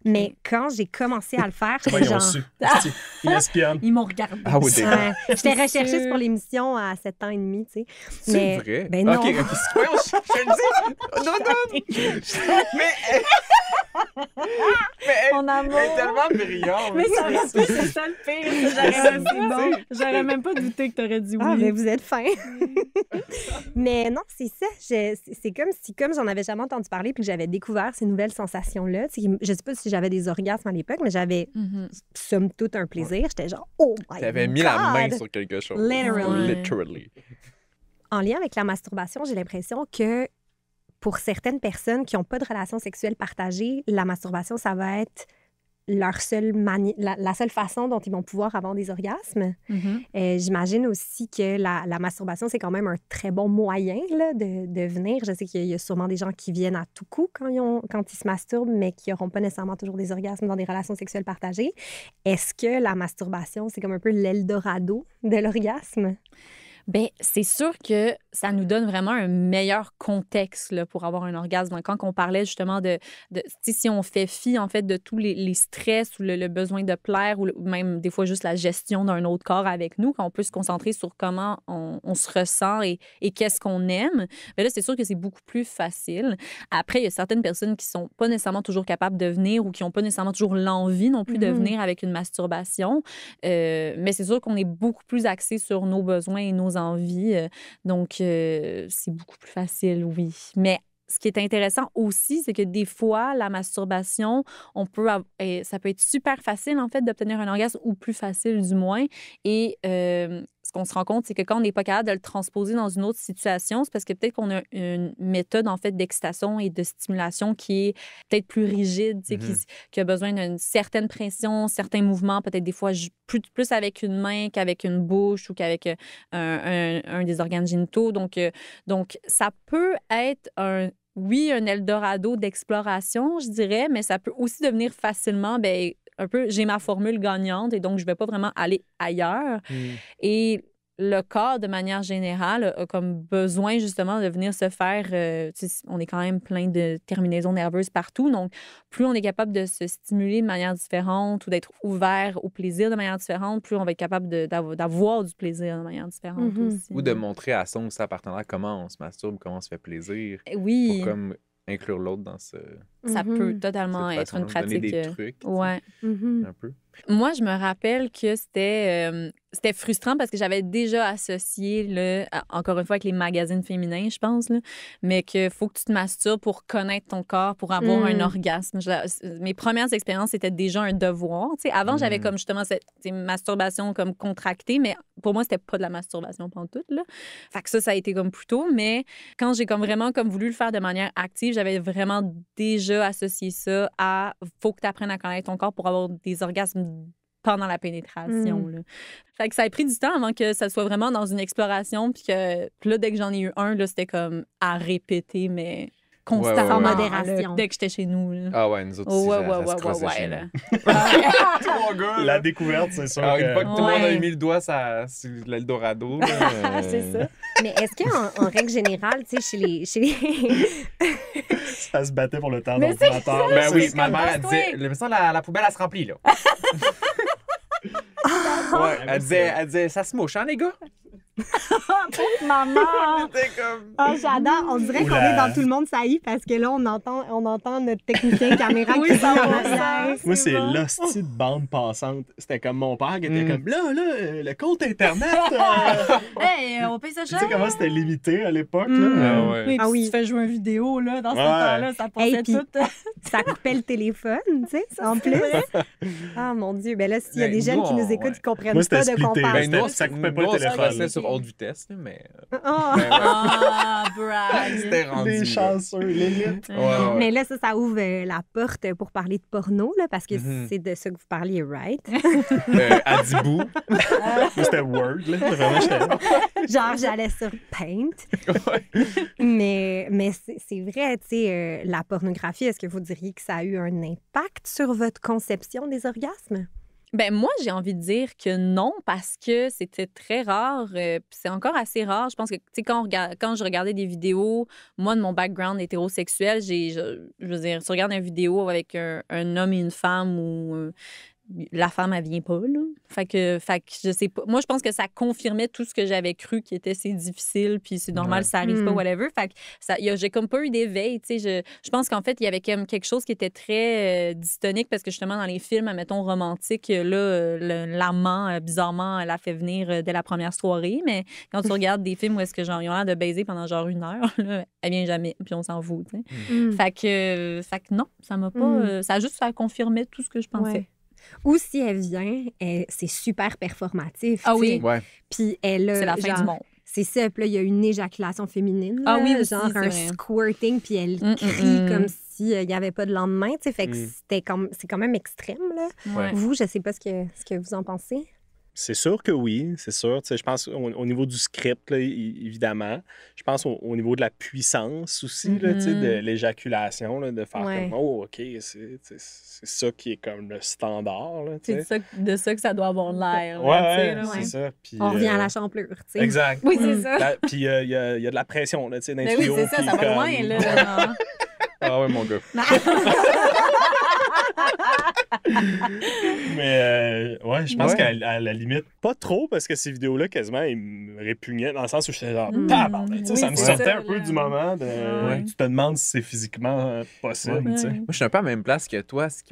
Speaker 1: Mais quand j'ai commencé à le faire,
Speaker 3: Comment
Speaker 1: j'étais
Speaker 3: ils ont
Speaker 1: genre...
Speaker 3: su? Ils espionnent.
Speaker 2: Ils m'ont regardé.
Speaker 4: Ah oui,
Speaker 1: Ouais. J'étais
Speaker 2: C'est
Speaker 1: recherchiste
Speaker 2: sûr.
Speaker 1: pour l'émission à 7 ans et demi, tu sais.
Speaker 4: C'est
Speaker 1: Mais...
Speaker 4: vrai?
Speaker 1: Ben non.
Speaker 4: OK, voyons, je le dis. Non, non. Mais elle,
Speaker 2: Mon amour.
Speaker 4: elle est tellement brillante.
Speaker 2: Mais ça aurait pu, c'est ça le pire. J'aurais même pas douté que t'aurais dit oui.
Speaker 1: Ah, mais vous êtes fin. Mais non, c'est ça. C'est comme j'en avais jamais entendu parler puis que j'avais découvert ces nouvelles sensations-là. Tu sais, je sais pas si j'avais des orgasmes à l'époque, mais j'avais
Speaker 2: Mhm.
Speaker 1: somme toute un plaisir. J'étais genre, oh my
Speaker 4: T'avais
Speaker 1: God!
Speaker 4: mis la main sur quelque chose.
Speaker 1: Literally.
Speaker 4: Literally.
Speaker 1: En lien avec la masturbation, j'ai l'impression que pour certaines personnes qui n'ont pas de relation sexuelle partagée, la masturbation, ça va être leur seule la seule façon dont ils vont pouvoir avoir des orgasmes.
Speaker 2: Mhm.
Speaker 1: J'imagine aussi que la masturbation, c'est quand même un très bon moyen là, de venir. Je sais qu'il y a sûrement des gens qui viennent à tout coup quand ils se masturbent, mais qui n'auront pas nécessairement toujours des orgasmes dans des relations sexuelles partagées. Est-ce que la masturbation, c'est comme un peu l'Eldorado de l'orgasme?
Speaker 2: Bien, c'est sûr que ça nous donne vraiment un meilleur contexte là, pour avoir un orgasme. Quand on parlait justement de si on fait fi, en fait, de tous les stress ou le besoin de plaire ou même des fois juste la gestion d'un autre corps avec nous, quand on peut se concentrer sur comment on se ressent et qu'est-ce qu'on aime, bien là, c'est sûr que c'est beaucoup plus facile. Après, il y a certaines personnes qui sont pas nécessairement toujours capables de venir ou qui n'ont pas nécessairement toujours l'envie non plus de venir avec une masturbation. Mais c'est sûr qu'on est beaucoup plus axé sur nos besoins et nos envies. Donc, c'est beaucoup plus facile, oui. Mais ce qui est intéressant aussi, c'est que des fois, la masturbation, ça peut être super facile, en fait, d'obtenir un orgasme, ou plus facile, du moins. Et ce qu'on se rend compte, c'est que quand on n'est pas capable de le transposer dans une autre situation, c'est parce que peut-être qu'on a une méthode, en fait, d'excitation et de stimulation qui est peut-être plus rigide, tu sais, qui a besoin d'une certaine pression, certains mouvements, peut-être des fois plus avec une main qu'avec une bouche ou qu'avec un des organes génitaux. Donc, ça peut être un Eldorado d'exploration, je dirais, mais ça peut aussi devenir facilement, bien, un peu, j'ai ma formule gagnante et donc je ne vais pas vraiment aller ailleurs. Et le corps, de manière générale, a comme besoin justement de venir se faire... on est quand même plein de terminaisons nerveuses partout, donc plus on est capable de se stimuler de manière différente ou d'être ouvert au plaisir de manière différente, plus on va être capable d'avoir du plaisir de manière différente aussi.
Speaker 4: Ou de montrer à son ou sa partenaire comment on se masturbe, comment on se fait plaisir.
Speaker 2: Oui.
Speaker 4: Pour comme inclure l'autre dans ce...
Speaker 2: Ça peut totalement
Speaker 4: cette
Speaker 2: être une
Speaker 4: façon-là, donner
Speaker 2: pratique.
Speaker 4: des trucs,
Speaker 2: ouais.
Speaker 4: un peu.
Speaker 2: Moi, je me rappelle que c'était frustrant parce que j'avais déjà associé, encore une fois, avec les magazines féminins, je pense, là, mais qu'il faut que tu te masturbes pour connaître ton corps, pour avoir un orgasme. Mes premières expériences, c'était déjà un devoir. Tu sais, avant, j'avais comme justement cette masturbation comme contractée, mais pour moi, c'était pas de la masturbation pantoute, là. Fait que ça a été comme plus tôt, mais quand j'ai comme vraiment comme voulu le faire de manière active, j'avais vraiment déjà associé ça à faut que tu apprennes à connaître ton corps pour avoir des orgasmes pendant la pénétration. Là. Fait que ça a pris du temps avant que ça soit vraiment dans une exploration. Puis là, dès que j'en ai eu un, là, c'était comme à répéter, mais constamment.
Speaker 1: En modération.
Speaker 2: Là, dès que j'étais chez nous. Là.
Speaker 4: Ah ouais, nous autres aussi, ça se croisait chez
Speaker 2: là.
Speaker 4: nous. Trois gars,
Speaker 3: La découverte, c'est sûr.
Speaker 4: Alors, une fois que tout le monde a
Speaker 1: Ouais.
Speaker 4: mis le doigt sur l'Eldorado,
Speaker 2: C'est ça.
Speaker 1: Mais est-ce qu'en règle générale, tu sais, chez les...
Speaker 3: Ça se battait pour le temps
Speaker 2: Mais
Speaker 3: d'ordinateur.
Speaker 4: Ben oui,
Speaker 2: c'est
Speaker 4: ma
Speaker 2: comme
Speaker 4: mère, elle
Speaker 2: passe-toi.
Speaker 4: disait, ça, la poubelle, elle se remplit, là. Ouais, elle disait, ça se mouche, hein, les gars?
Speaker 1: Pauvre maman! Ah, j'adore. On dirait qu'on est dans Tout le monde saillit parce que là, on entend notre technicien caméra qui dit en arrière.
Speaker 3: Moi, c'est l'hostie de bande passante. C'était comme mon père qui était comme là, le compte Internet.
Speaker 2: Hey, on paye ça
Speaker 3: Tu
Speaker 2: cher.
Speaker 3: sais comment c'était limité à l'époque? Là?
Speaker 2: Oui,
Speaker 1: Ah
Speaker 2: puis
Speaker 1: oui.
Speaker 2: si tu fais jouer une vidéo, là, dans ce
Speaker 3: Ouais.
Speaker 2: temps-là, ça passait
Speaker 1: Hey, puis-
Speaker 2: tout.
Speaker 1: Ça coupait le téléphone, tu sais, en plus. Ah, mon Dieu. Ben là, s'il y a
Speaker 4: Ben,
Speaker 1: des jeunes
Speaker 4: nous,
Speaker 1: qui nous
Speaker 4: on-
Speaker 1: écoutent,
Speaker 4: ouais.
Speaker 1: qui comprennent
Speaker 3: Moi,
Speaker 1: pas
Speaker 3: c'était
Speaker 1: de quoi on
Speaker 3: splitté.
Speaker 1: parle.
Speaker 3: Ben, ça coupait pas le
Speaker 4: on
Speaker 3: téléphone.
Speaker 4: se passait sur haute vitesse, là, mais
Speaker 1: Ah.
Speaker 4: ben, ouais.
Speaker 2: Ah, brag.
Speaker 4: C'était rendu.
Speaker 3: Les
Speaker 4: là.
Speaker 3: chanceux, limite.
Speaker 4: Ouais, ouais.
Speaker 1: Mais là, ça ouvre la porte pour parler de porno, là, parce que
Speaker 4: Mhm.
Speaker 1: c'est de ça que vous parliez, right?
Speaker 4: Adibou.
Speaker 3: Moi, c'était Word, là. Vraiment, j'étais...
Speaker 1: Genre, j'allais sur Paint. Mais c'est vrai, tu sais, la pornographie, est-ce que vous diriez que ça a eu un impact sur votre conception des orgasmes?
Speaker 2: Ben moi, j'ai envie de dire que non, parce que c'était très rare. Puis c'est encore assez rare. Je pense que, tu sais, quand je regardais des vidéos, moi, de mon background hétérosexuel, je veux dire, tu regardes une vidéo avec un homme et une femme où la femme, elle vient pas, là. Fait que je sais pas. Moi, je pense que ça confirmait tout ce que j'avais cru qui était si difficile, puis c'est normal, ça arrive pas, whatever. Fait que j'ai comme pas eu d'éveil, tu sais. Je pense qu'en fait, il y avait comme quelque chose qui était très dystonique parce que justement, dans les films, admettons, romantiques, là, l'amant, bizarrement, elle a fait venir dès la première soirée. Mais quand tu regardes des films où est-ce que genre, ils ont l'air de baiser pendant genre 1 heure, là, elle vient jamais, puis on s'en fout, tu sais. Fait que non, ça m'a pas... ça a juste confirmé tout ce que je pensais.
Speaker 1: Ouais. Ou si elle vient, c'est super performatif.
Speaker 2: Ah
Speaker 1: tu
Speaker 2: oui.
Speaker 1: sais.
Speaker 4: Ouais.
Speaker 1: Puis elle a,
Speaker 2: C'est la fin
Speaker 1: genre,
Speaker 2: du monde.
Speaker 1: C'est ça. Puis là, il y a une éjaculation féminine.
Speaker 2: Ah
Speaker 1: là,
Speaker 2: oui, aussi,
Speaker 1: genre
Speaker 2: c'est
Speaker 1: un
Speaker 2: vrai.
Speaker 1: squirting, puis elle crie comme s'il n'y avait pas de lendemain. Tu sais, fait que c'est quand même extrême. Là.
Speaker 2: Ouais.
Speaker 1: Vous, je sais pas ce que vous en pensez.
Speaker 3: C'est sûr que oui, c'est sûr. Tu sais, je pense au niveau du script, là, évidemment. Je pense au niveau de la puissance aussi, là, tu sais, de l'éjaculation, là, de faire
Speaker 1: Ouais.
Speaker 3: comme, oh, OK, c'est ça qui est comme le standard. Là, tu
Speaker 2: C'est
Speaker 3: sais.
Speaker 2: de ça que ça doit avoir l'air.
Speaker 3: Ouais,
Speaker 2: là, tu sais,
Speaker 3: ouais,
Speaker 2: là,
Speaker 3: c'est
Speaker 2: ouais.
Speaker 3: ça. Puis,
Speaker 1: On revient à la champlure, tu sais.
Speaker 3: Exact.
Speaker 2: Oui, c'est ça.
Speaker 3: Puis il y a de la pression, là, tu sais, dans les
Speaker 2: Ben oui,
Speaker 3: tuyaux,
Speaker 2: c'est ça,
Speaker 3: puis
Speaker 2: ça va
Speaker 3: comme-
Speaker 2: loin, là.
Speaker 4: Ah ouais, mon gars.
Speaker 3: Mais ouais, je pense
Speaker 4: Ouais.
Speaker 3: qu'à la limite, pas trop, parce que ces vidéos-là, quasiment, ils me répugnaient dans le sens où j'étais genre, tabarnak, tu sais,
Speaker 2: Oui,
Speaker 3: ça me
Speaker 2: c'est
Speaker 3: sortait
Speaker 2: ça,
Speaker 3: un peu
Speaker 2: là.
Speaker 3: du moment de.
Speaker 2: Ouais.
Speaker 3: Tu te demandes si c'est physiquement possible, tu sais.
Speaker 2: Ouais.
Speaker 4: Moi, je suis un peu à la même place que toi. Ce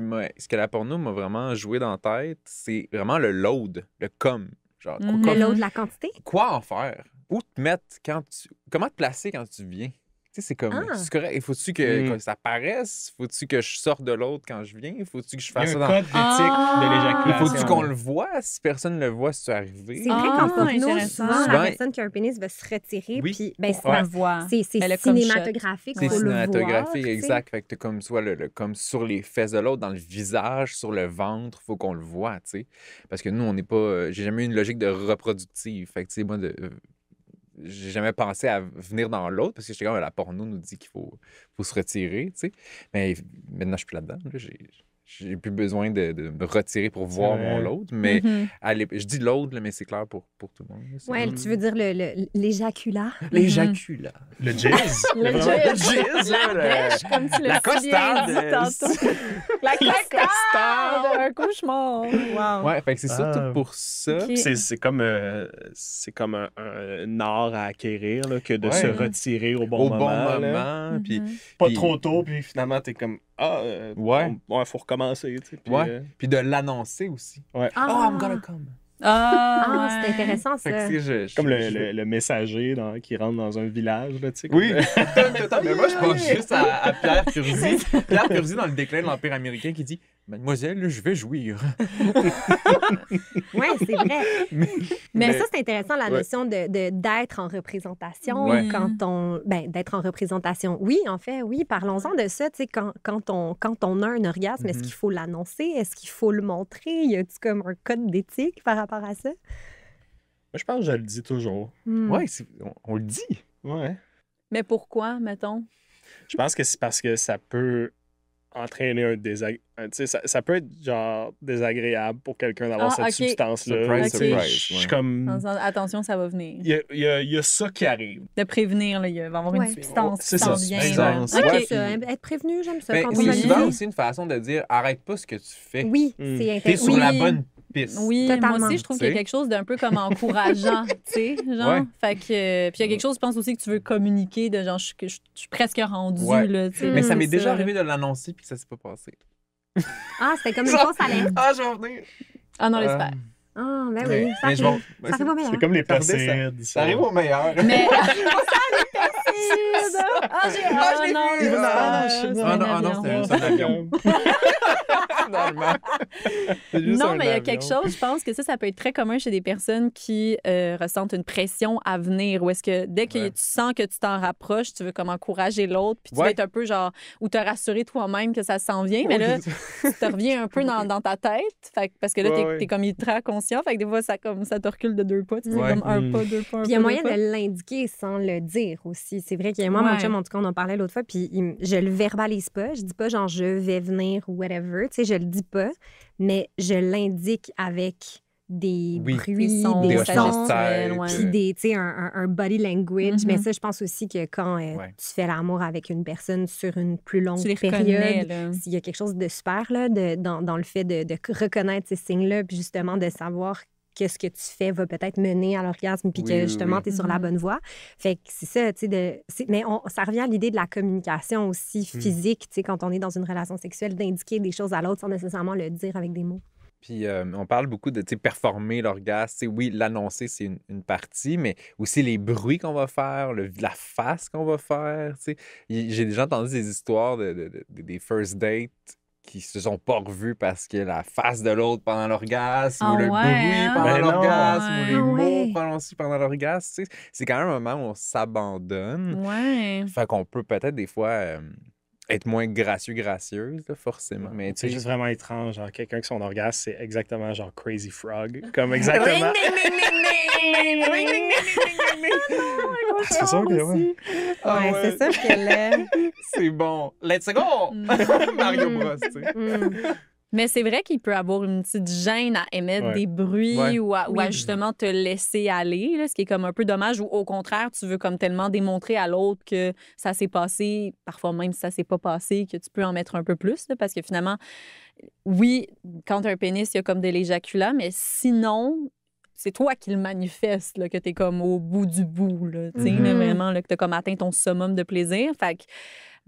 Speaker 4: que la porno m'a vraiment joué dans la tête, c'est vraiment le load, le com. Genre,
Speaker 1: Le lot de la quantité?
Speaker 4: quoi en faire? Où te mettre comment te placer quand tu viens? Tu sais, c'est comme,
Speaker 1: Ah.
Speaker 4: c'est correct. Faut-tu que ça paraisse? Faut-tu que je sorte de l'autre quand je viens? Faut-tu que je
Speaker 3: Il y a
Speaker 4: fasse ça
Speaker 3: un
Speaker 4: dans...
Speaker 3: code d'éthique de
Speaker 4: Il
Speaker 3: l'éjaculation.
Speaker 4: faut-tu qu'on le voit? Si personne ne le voit, c'est arrivé?
Speaker 1: C'est vrai
Speaker 2: Ah,
Speaker 1: qu'en porno,
Speaker 2: intéressant.
Speaker 1: souvent,
Speaker 4: Souvent,
Speaker 1: la personne qui a un pénis va se retirer,
Speaker 4: Oui.
Speaker 1: puis ben,
Speaker 2: On
Speaker 3: Ouais.
Speaker 2: le voit.
Speaker 1: c'est
Speaker 2: Elle a comme
Speaker 1: cinématographique,
Speaker 4: C'est
Speaker 1: faut le voir.
Speaker 4: cinématographique,
Speaker 1: tu sais.
Speaker 4: exact. Fait que t'as comme soit comme sur les fesses de l'autre, dans le visage, sur le ventre, faut qu'on le voit, tu sais. Parce que nous, on n'est pas. J'ai jamais eu une logique de reproductive. Fait que, tu sais, moi, j'ai jamais pensé à venir dans l'autre parce que j'étais comme la porno nous dit qu'il faut se retirer, tu sais. Mais maintenant, je suis plus là-dedans. Là. J'ai plus besoin de me retirer pour voir
Speaker 3: vrai.
Speaker 4: mon l'autre. Mais
Speaker 2: Mhm.
Speaker 4: je dis l'autre, là, mais c'est clair pour tout le monde. là. C'est-
Speaker 1: Ouais, tu veux dire l'éjaculat?
Speaker 4: L'éjaculat.
Speaker 3: Le jazz.
Speaker 2: Le
Speaker 3: Vraiment.
Speaker 2: jazz,
Speaker 4: là,
Speaker 2: la dèche, comme tu
Speaker 4: la
Speaker 2: l'as si bien
Speaker 4: costade.
Speaker 2: dit tantôt. La costade! Un cauchemar! Wow!
Speaker 4: Ouais, fait que c'est surtout
Speaker 3: Ah.
Speaker 4: pour ça.
Speaker 2: Ok.
Speaker 3: C'est comme un art à acquérir là, que de
Speaker 4: Ouais.
Speaker 3: se retirer au bon
Speaker 4: Au bon
Speaker 3: moment. là.
Speaker 4: moment. Puis,
Speaker 3: Pas
Speaker 4: puis-
Speaker 3: trop tôt, puis finalement, t'es comme,
Speaker 4: Ouais.
Speaker 3: faut recommencer. Tu sais, puis,
Speaker 4: Ouais. Puis de l'annoncer aussi.
Speaker 3: ouais.
Speaker 1: Ah.
Speaker 4: Oh, I'm gonna come.
Speaker 1: Ah,
Speaker 2: ouais.
Speaker 1: c'est intéressant,
Speaker 4: Fait que,
Speaker 1: ça.
Speaker 4: tu sais,
Speaker 3: Comme le messager qui rentre dans un village. Là, tu sais,
Speaker 4: Oui.
Speaker 3: comme-
Speaker 4: Mais moi, je pense juste à Pierre Curzi. Pierre Curzi, dans le déclin de l'Empire américain, qui dit « Mademoiselle, je vais jouir.
Speaker 1: Oui, c'est vrai. Mais
Speaker 4: Mais-
Speaker 1: ça, c'est intéressant, la
Speaker 4: Ouais.
Speaker 1: notion d'être en représentation.
Speaker 4: Ouais.
Speaker 1: Quand on... Ben, d'être en représentation. Oui, en fait, oui. Parlons-en de ça. Tu sais, quand on a un orgasme, est-ce qu'il faut l'annoncer? Est-ce qu'il faut le montrer? Y a-t-il comme un code d'éthique par rapport à ça?
Speaker 3: Moi, je pense que je le dis toujours.
Speaker 1: Hmm.
Speaker 4: Ouais, on le dit.
Speaker 3: Ouais.
Speaker 2: Mais pourquoi, mettons?
Speaker 3: Je pense que c'est parce que ça peut entraîner un désagréable. Tu sais, ça peut être genre désagréable pour quelqu'un d'avoir
Speaker 2: Ah,
Speaker 3: cette
Speaker 2: ok.
Speaker 3: substance-là.
Speaker 4: Surprise,
Speaker 3: Tu sais,
Speaker 4: surprise,
Speaker 3: Je suis
Speaker 4: ouais.
Speaker 2: Dans
Speaker 3: comme.
Speaker 2: le sens, attention, ça va venir.
Speaker 3: Il y a ça qui arrive.
Speaker 2: De prévenir, là, il va y avoir
Speaker 1: Ouais.
Speaker 2: une substance
Speaker 3: C'est
Speaker 2: qui s'en
Speaker 3: ça,
Speaker 2: vient.
Speaker 4: substance.
Speaker 2: là.
Speaker 1: OK,
Speaker 4: Ouais,
Speaker 1: ça.
Speaker 4: puis-
Speaker 1: Être prévenu, j'aime ça.
Speaker 4: Mais
Speaker 1: Quand on
Speaker 4: c'est
Speaker 1: a
Speaker 4: souvent
Speaker 1: dit.
Speaker 4: aussi une façon de dire « Arrête pas ce que tu fais.
Speaker 1: Oui,
Speaker 3: Hmm.
Speaker 1: c'est
Speaker 4: T'es
Speaker 1: intéressant.
Speaker 4: sur
Speaker 1: Oui.
Speaker 4: la bonne piste.
Speaker 2: Oui,
Speaker 1: Totalement.
Speaker 2: moi aussi, je trouve qu'il y a quelque chose d'un peu comme encourageant, tu sais, genre.
Speaker 4: Ouais.
Speaker 2: Fait que, puis il y a quelque chose, je pense aussi que tu veux communiquer de genre, je suis presque rendue,
Speaker 4: Ouais.
Speaker 2: là, tu sais.
Speaker 4: Mais ça m'est
Speaker 2: c'est
Speaker 4: déjà
Speaker 2: là.
Speaker 4: arrivé de l'annoncer puis que ça s'est pas passé.
Speaker 1: Ah, c'était comme une fausse alerte.
Speaker 4: Ah, je vais en venir.
Speaker 2: Ah non, l'espère.
Speaker 1: Ah, ben
Speaker 4: Mais-
Speaker 1: oui, ça
Speaker 4: mais je
Speaker 1: arrive.
Speaker 4: vais-
Speaker 1: Ça arrive au meilleur.
Speaker 3: C'est comme les
Speaker 4: Ça redescend.
Speaker 3: Persides.
Speaker 4: Ça arrive au meilleur.
Speaker 2: Mais... Ah, j'ai...
Speaker 4: Ah, je l'ai
Speaker 2: non,
Speaker 4: vu.
Speaker 2: c'est
Speaker 4: Ah,
Speaker 2: c'est
Speaker 4: Ah
Speaker 2: un
Speaker 4: non, ah non,
Speaker 2: avion.
Speaker 4: c'était juste un avion. Finalement. C'est juste
Speaker 2: Non,
Speaker 4: un
Speaker 2: mais il y a
Speaker 4: avion.
Speaker 2: quelque chose, je pense que ça peut être très commun chez des personnes qui ressentent une pression à venir, ou est-ce que dès que
Speaker 4: Ouais.
Speaker 2: tu sens que tu t'en rapproches, tu veux comme encourager l'autre, puis tu
Speaker 4: Ouais.
Speaker 2: vas être un peu genre, ou te rassurer toi-même que ça s'en vient, mais là, tu te reviens un peu dans ta tête, fait, parce que là,
Speaker 4: Ouais,
Speaker 2: t'es comme ultra conscient, fait que des fois, ça te recule de 2 pas, tu sais,
Speaker 4: Ouais.
Speaker 2: comme un pas, 2 pas, un
Speaker 1: Puis il y a
Speaker 2: pas,
Speaker 1: moyen
Speaker 2: 2 pas.
Speaker 1: de l'indiquer sans le dire aussi. C'est vrai que moi, mon
Speaker 2: Ouais.
Speaker 1: chum, en tout cas, on en parlait l'autre fois, puis je le verbalise pas. Je dis pas genre je vais venir ou whatever. Tu sais, je le dis pas, mais je l'indique avec des
Speaker 4: Oui.
Speaker 1: bruits,
Speaker 2: Des sons,
Speaker 1: des
Speaker 4: des
Speaker 1: sons,
Speaker 2: gestuels,
Speaker 4: tête,
Speaker 2: ouais.
Speaker 1: puis des, tu sais, un body language.
Speaker 2: Mhm.
Speaker 1: Mais ça, je pense aussi que quand
Speaker 4: Ouais.
Speaker 1: tu fais l'amour avec une personne sur une plus longue
Speaker 2: Tu les reconnais,
Speaker 1: période,
Speaker 2: là.
Speaker 1: il y a quelque chose de super là, dans le fait de reconnaître ces signes-là, puis justement de savoir que ce que tu fais va peut-être mener à l'orgasme, puis
Speaker 4: Oui,
Speaker 1: que
Speaker 4: oui,
Speaker 1: justement,
Speaker 4: oui.
Speaker 1: tu es sur la bonne voie. Fait que c'est ça, tu sais, mais ça revient à l'idée de la communication aussi physique, tu sais, quand on est dans une relation sexuelle, d'indiquer des choses à l'autre sans nécessairement le dire avec des mots.
Speaker 4: Puis on parle beaucoup de tu sais, performer l'orgasme. Tu sais, oui, l'annoncer, c'est une partie, mais aussi les bruits qu'on va faire, la face qu'on va faire. Tu sais. J'ai déjà entendu des histoires des first dates qui se sont pas revus parce que la face de l'autre pendant l'orgasme,
Speaker 2: Ah
Speaker 4: ou le
Speaker 2: ouais,
Speaker 4: bruit
Speaker 2: hein?
Speaker 4: pendant
Speaker 3: Ben non.
Speaker 4: l'orgasme,
Speaker 2: Ouais.
Speaker 4: ou les
Speaker 1: Ah
Speaker 4: mots
Speaker 1: ouais.
Speaker 4: prononcés pendant l'orgasme. Tu sais. C'est quand même un moment où on s'abandonne.
Speaker 2: Ouais.
Speaker 4: Fait qu'on peut peut-être des fois être moins gracieuse, là, forcément. Mais tu
Speaker 3: C'est
Speaker 4: sais,
Speaker 3: juste vraiment étrange. Genre, quelqu'un qui son orgasme, c'est exactement genre Crazy Frog. Comme exactement. C'est sûr que oui.
Speaker 4: Ah
Speaker 1: ouais,
Speaker 4: ouais.
Speaker 1: c'est ça qu'elle est.
Speaker 4: C'est bon. Let's go! Mario Bros, tu sais.
Speaker 2: Mais c'est vrai qu'il peut avoir une petite gêne à émettre
Speaker 3: Ouais.
Speaker 2: des bruits
Speaker 4: Ouais.
Speaker 2: ou à justement te laisser aller, là, ce qui est comme un peu dommage, ou au contraire, tu veux comme tellement démontrer à l'autre que ça s'est passé, parfois même si ça s'est pas passé, que tu peux en mettre un peu plus, là, parce que finalement, oui, quand tu as un pénis, il y a comme de l'éjaculat, mais sinon, c'est toi qui le manifeste, là, que tu es comme au bout du bout, là, tu sais, là, vraiment, là, que tu as comme atteint ton summum de plaisir. Fait que,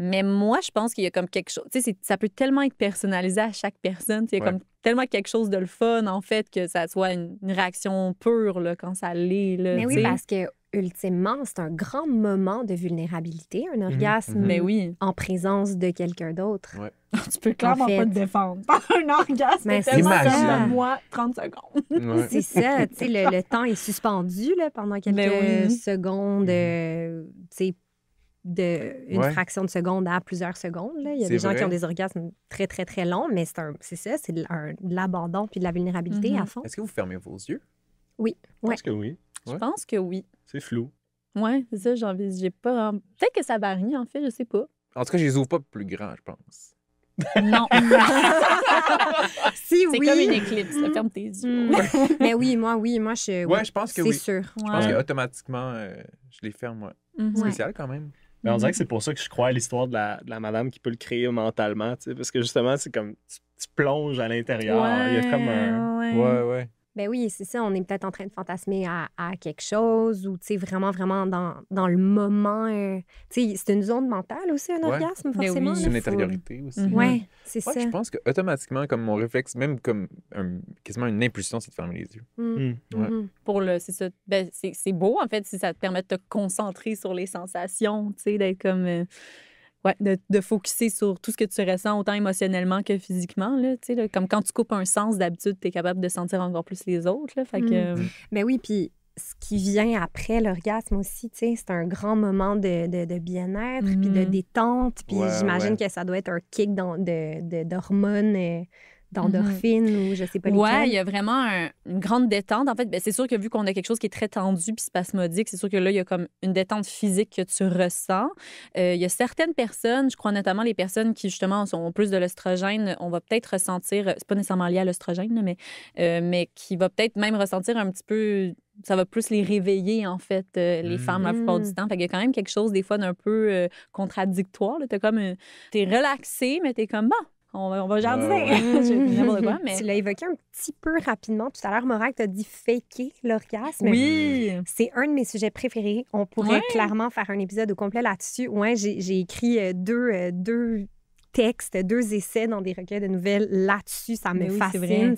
Speaker 2: mais moi, je pense qu'il y a comme quelque chose, tu sais, ça peut tellement être personnalisé à chaque personne, tu sais, il y a
Speaker 4: Ouais.
Speaker 2: comme tellement quelque chose de le fun, en fait, que ça soit une réaction pure, là, quand ça l'est, là,
Speaker 1: Mais
Speaker 2: tu
Speaker 1: oui,
Speaker 2: sais.
Speaker 1: parce que ultimement, c'est un grand moment de vulnérabilité, un orgasme
Speaker 2: Mais oui.
Speaker 1: en présence de quelqu'un d'autre.
Speaker 4: Ouais.
Speaker 2: Tu peux clairement
Speaker 1: fait.
Speaker 2: pas te défendre par un orgasme.
Speaker 1: Mais
Speaker 2: C'est tellement
Speaker 4: c'est ça.
Speaker 2: comme moi, 30 secondes.
Speaker 4: Ouais.
Speaker 1: C'est ça, tu sais, le temps est suspendu là, pendant quelques
Speaker 2: Ben oui.
Speaker 1: secondes, tu sais, une
Speaker 4: Ouais.
Speaker 1: fraction de seconde à plusieurs secondes. Là. Il y a
Speaker 4: C'est
Speaker 1: des gens qui
Speaker 4: vrai.
Speaker 1: ont des orgasmes très, très, très longs, mais c'est ça, c'est de l'abandon puis de la vulnérabilité à fond.
Speaker 4: Est-ce que vous fermez vos yeux?
Speaker 1: Oui,
Speaker 3: Je pense que oui.
Speaker 2: Je pense que oui.
Speaker 3: C'est flou.
Speaker 2: Ouais, c'est ça, j'ai pas... Peut-être que ça varie, en fait, je sais pas.
Speaker 4: En tout cas, je les ouvre pas plus grands, je pense.
Speaker 2: Non.
Speaker 1: Si
Speaker 2: C'est
Speaker 1: oui.
Speaker 2: comme une éclipse, là, ferme tes yeux.
Speaker 1: Mais oui, moi, je.
Speaker 4: Ouais, je pense que
Speaker 1: c'est
Speaker 4: oui.
Speaker 1: sûr.
Speaker 4: Je pense
Speaker 2: Ouais.
Speaker 4: qu'automatiquement, je les ferme, moi.
Speaker 2: Mhm.
Speaker 4: Spécial quand même.
Speaker 3: Mais on dirait que c'est pour ça que je crois à l'histoire de la madame qui peut le créer mentalement, tu sais, parce que justement, c'est comme tu plonges à l'intérieur. Il y a comme un.
Speaker 4: Ouais.
Speaker 1: Ben oui, c'est ça. On est peut-être en train de fantasmer à quelque chose ou, tu sais, vraiment, vraiment dans le moment. Tu sais, c'est une zone mentale aussi, un
Speaker 4: Ouais.
Speaker 1: orgasme,
Speaker 2: Mais
Speaker 1: forcément.
Speaker 2: oui.
Speaker 4: C'est
Speaker 1: là,
Speaker 4: une
Speaker 1: faut-
Speaker 4: intériorité aussi.
Speaker 2: Mhm.
Speaker 1: Ouais, c'est
Speaker 4: Ouais,
Speaker 1: ça.
Speaker 4: je pense qu'automatiquement, comme mon réflexe, même comme quasiment une impulsion, c'est de fermer les yeux.
Speaker 1: Mm.
Speaker 4: Ouais.
Speaker 1: Mhm.
Speaker 2: Pour le... C'est ça. Ben, c'est beau, en fait, si ça te permet de te concentrer sur les sensations, tu sais, d'être comme... ouais, de focusser sur tout ce que tu ressens, autant émotionnellement que physiquement, là, tu sais, là. Comme quand tu coupes un sens, d'habitude, tu es capable de sentir encore plus les autres, là. Fait que...
Speaker 1: Ben oui, puis ce qui vient après l'orgasme aussi, tu sais, c'est un grand moment de bien-être, puis de
Speaker 2: Mhm.
Speaker 1: détente, puis
Speaker 4: Ouais,
Speaker 1: j'imagine
Speaker 4: ouais.
Speaker 1: que ça doit être un kick d'hormones, d'endorphines ou je sais pas lesquelles.
Speaker 2: Ouais, il y a vraiment une grande détente. En fait, ben, c'est sûr que vu qu'on a quelque chose qui est très tendu puis spasmodique, c'est sûr que là, il y a comme une détente physique que tu ressens. Il y a certaines personnes, je crois notamment les personnes qui, justement, ont plus de l'œstrogène, on va peut-être ressentir, c'est pas nécessairement lié à l'œstrogène, là, mais qui va peut-être même ressentir un petit peu... Ça va plus les réveiller, en fait, les femmes, la plupart du temps. Fait qu'il y a quand même quelque chose, des fois, d'un peu contradictoire. Là. T'es relaxé, mais t'es comme, bon, On va jardiner. N'importe quoi, mais...
Speaker 1: Tu l'as évoqué un petit peu rapidement tout à l'heure, Morag, tu as dit faker l'orgasme.
Speaker 2: Oui!
Speaker 1: C'est un de mes sujets préférés. On pourrait clairement faire un épisode au complet là-dessus. Ouais, j'ai écrit deux textes, 2 essais dans des recueils de nouvelles là-dessus. Ça me fascine.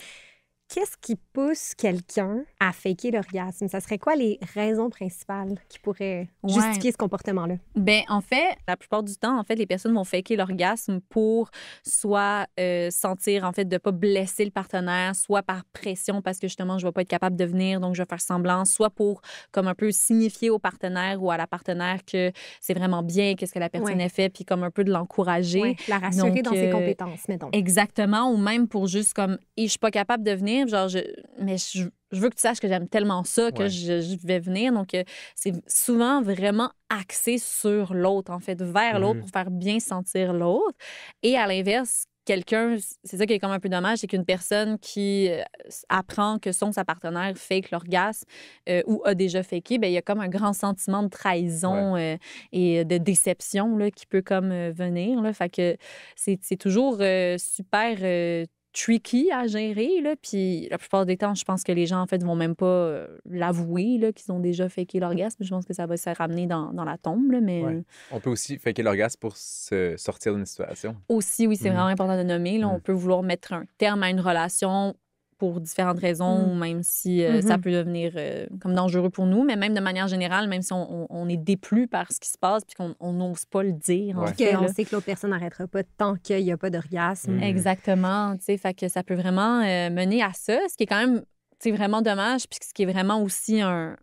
Speaker 1: Qu'est-ce qui pousse quelqu'un à faker l'orgasme? Ça serait quoi les raisons principales qui pourraient justifier ce comportement-là?
Speaker 2: Bien, en fait, la plupart du temps, en fait, les personnes vont faker l'orgasme pour soit sentir, en fait, de ne pas blesser le partenaire, soit par pression parce que, justement, je ne vais pas être capable de venir, donc je vais faire semblant, soit pour, comme un peu, signifier au partenaire ou à la partenaire que c'est vraiment bien, qu'est-ce que la personne a fait, puis comme un peu de l'encourager.
Speaker 1: Ouais, la rassurer dans ses compétences, mettons.
Speaker 2: Exactement, ou même pour juste comme, je suis pas capable de venir, genre, mais je veux que tu saches que j'aime tellement ça que je vais venir. Donc, c'est souvent vraiment axé sur l'autre, en fait, vers l'autre pour faire bien sentir l'autre. Et à l'inverse, quelqu'un, c'est ça qui est comme un peu dommage, c'est qu'une personne qui apprend que sa partenaire fake l'orgasme ou a déjà faké, bien, il y a comme un grand sentiment de trahison et de déception là, qui peut comme venir. Là. Fait que c'est toujours super tricky à gérer, là. Puis la plupart des temps, je pense que les gens, en fait, vont même pas l'avouer, là, qu'ils ont déjà faké l'orgasme. Je pense que ça va se ramener dans la tombe, là, mais...
Speaker 4: Ouais. On peut aussi faker l'orgasme pour se sortir d'une situation.
Speaker 2: Aussi, oui, c'est vraiment important de nommer. Là, on peut vouloir mettre un terme à une relation pour différentes raisons, même si ça peut devenir comme dangereux pour nous, mais même de manière générale, même si on est déplu par ce qui se passe puis qu'on n'ose pas le dire.
Speaker 1: En fait, on sait que l'autre personne n'arrêtera pas tant qu'il n'y a pas d'orgasme.
Speaker 2: Exactement. Tu sais, fait que ça peut vraiment mener à ça, ce qui est quand même vraiment dommage, puis ce qui est vraiment aussi un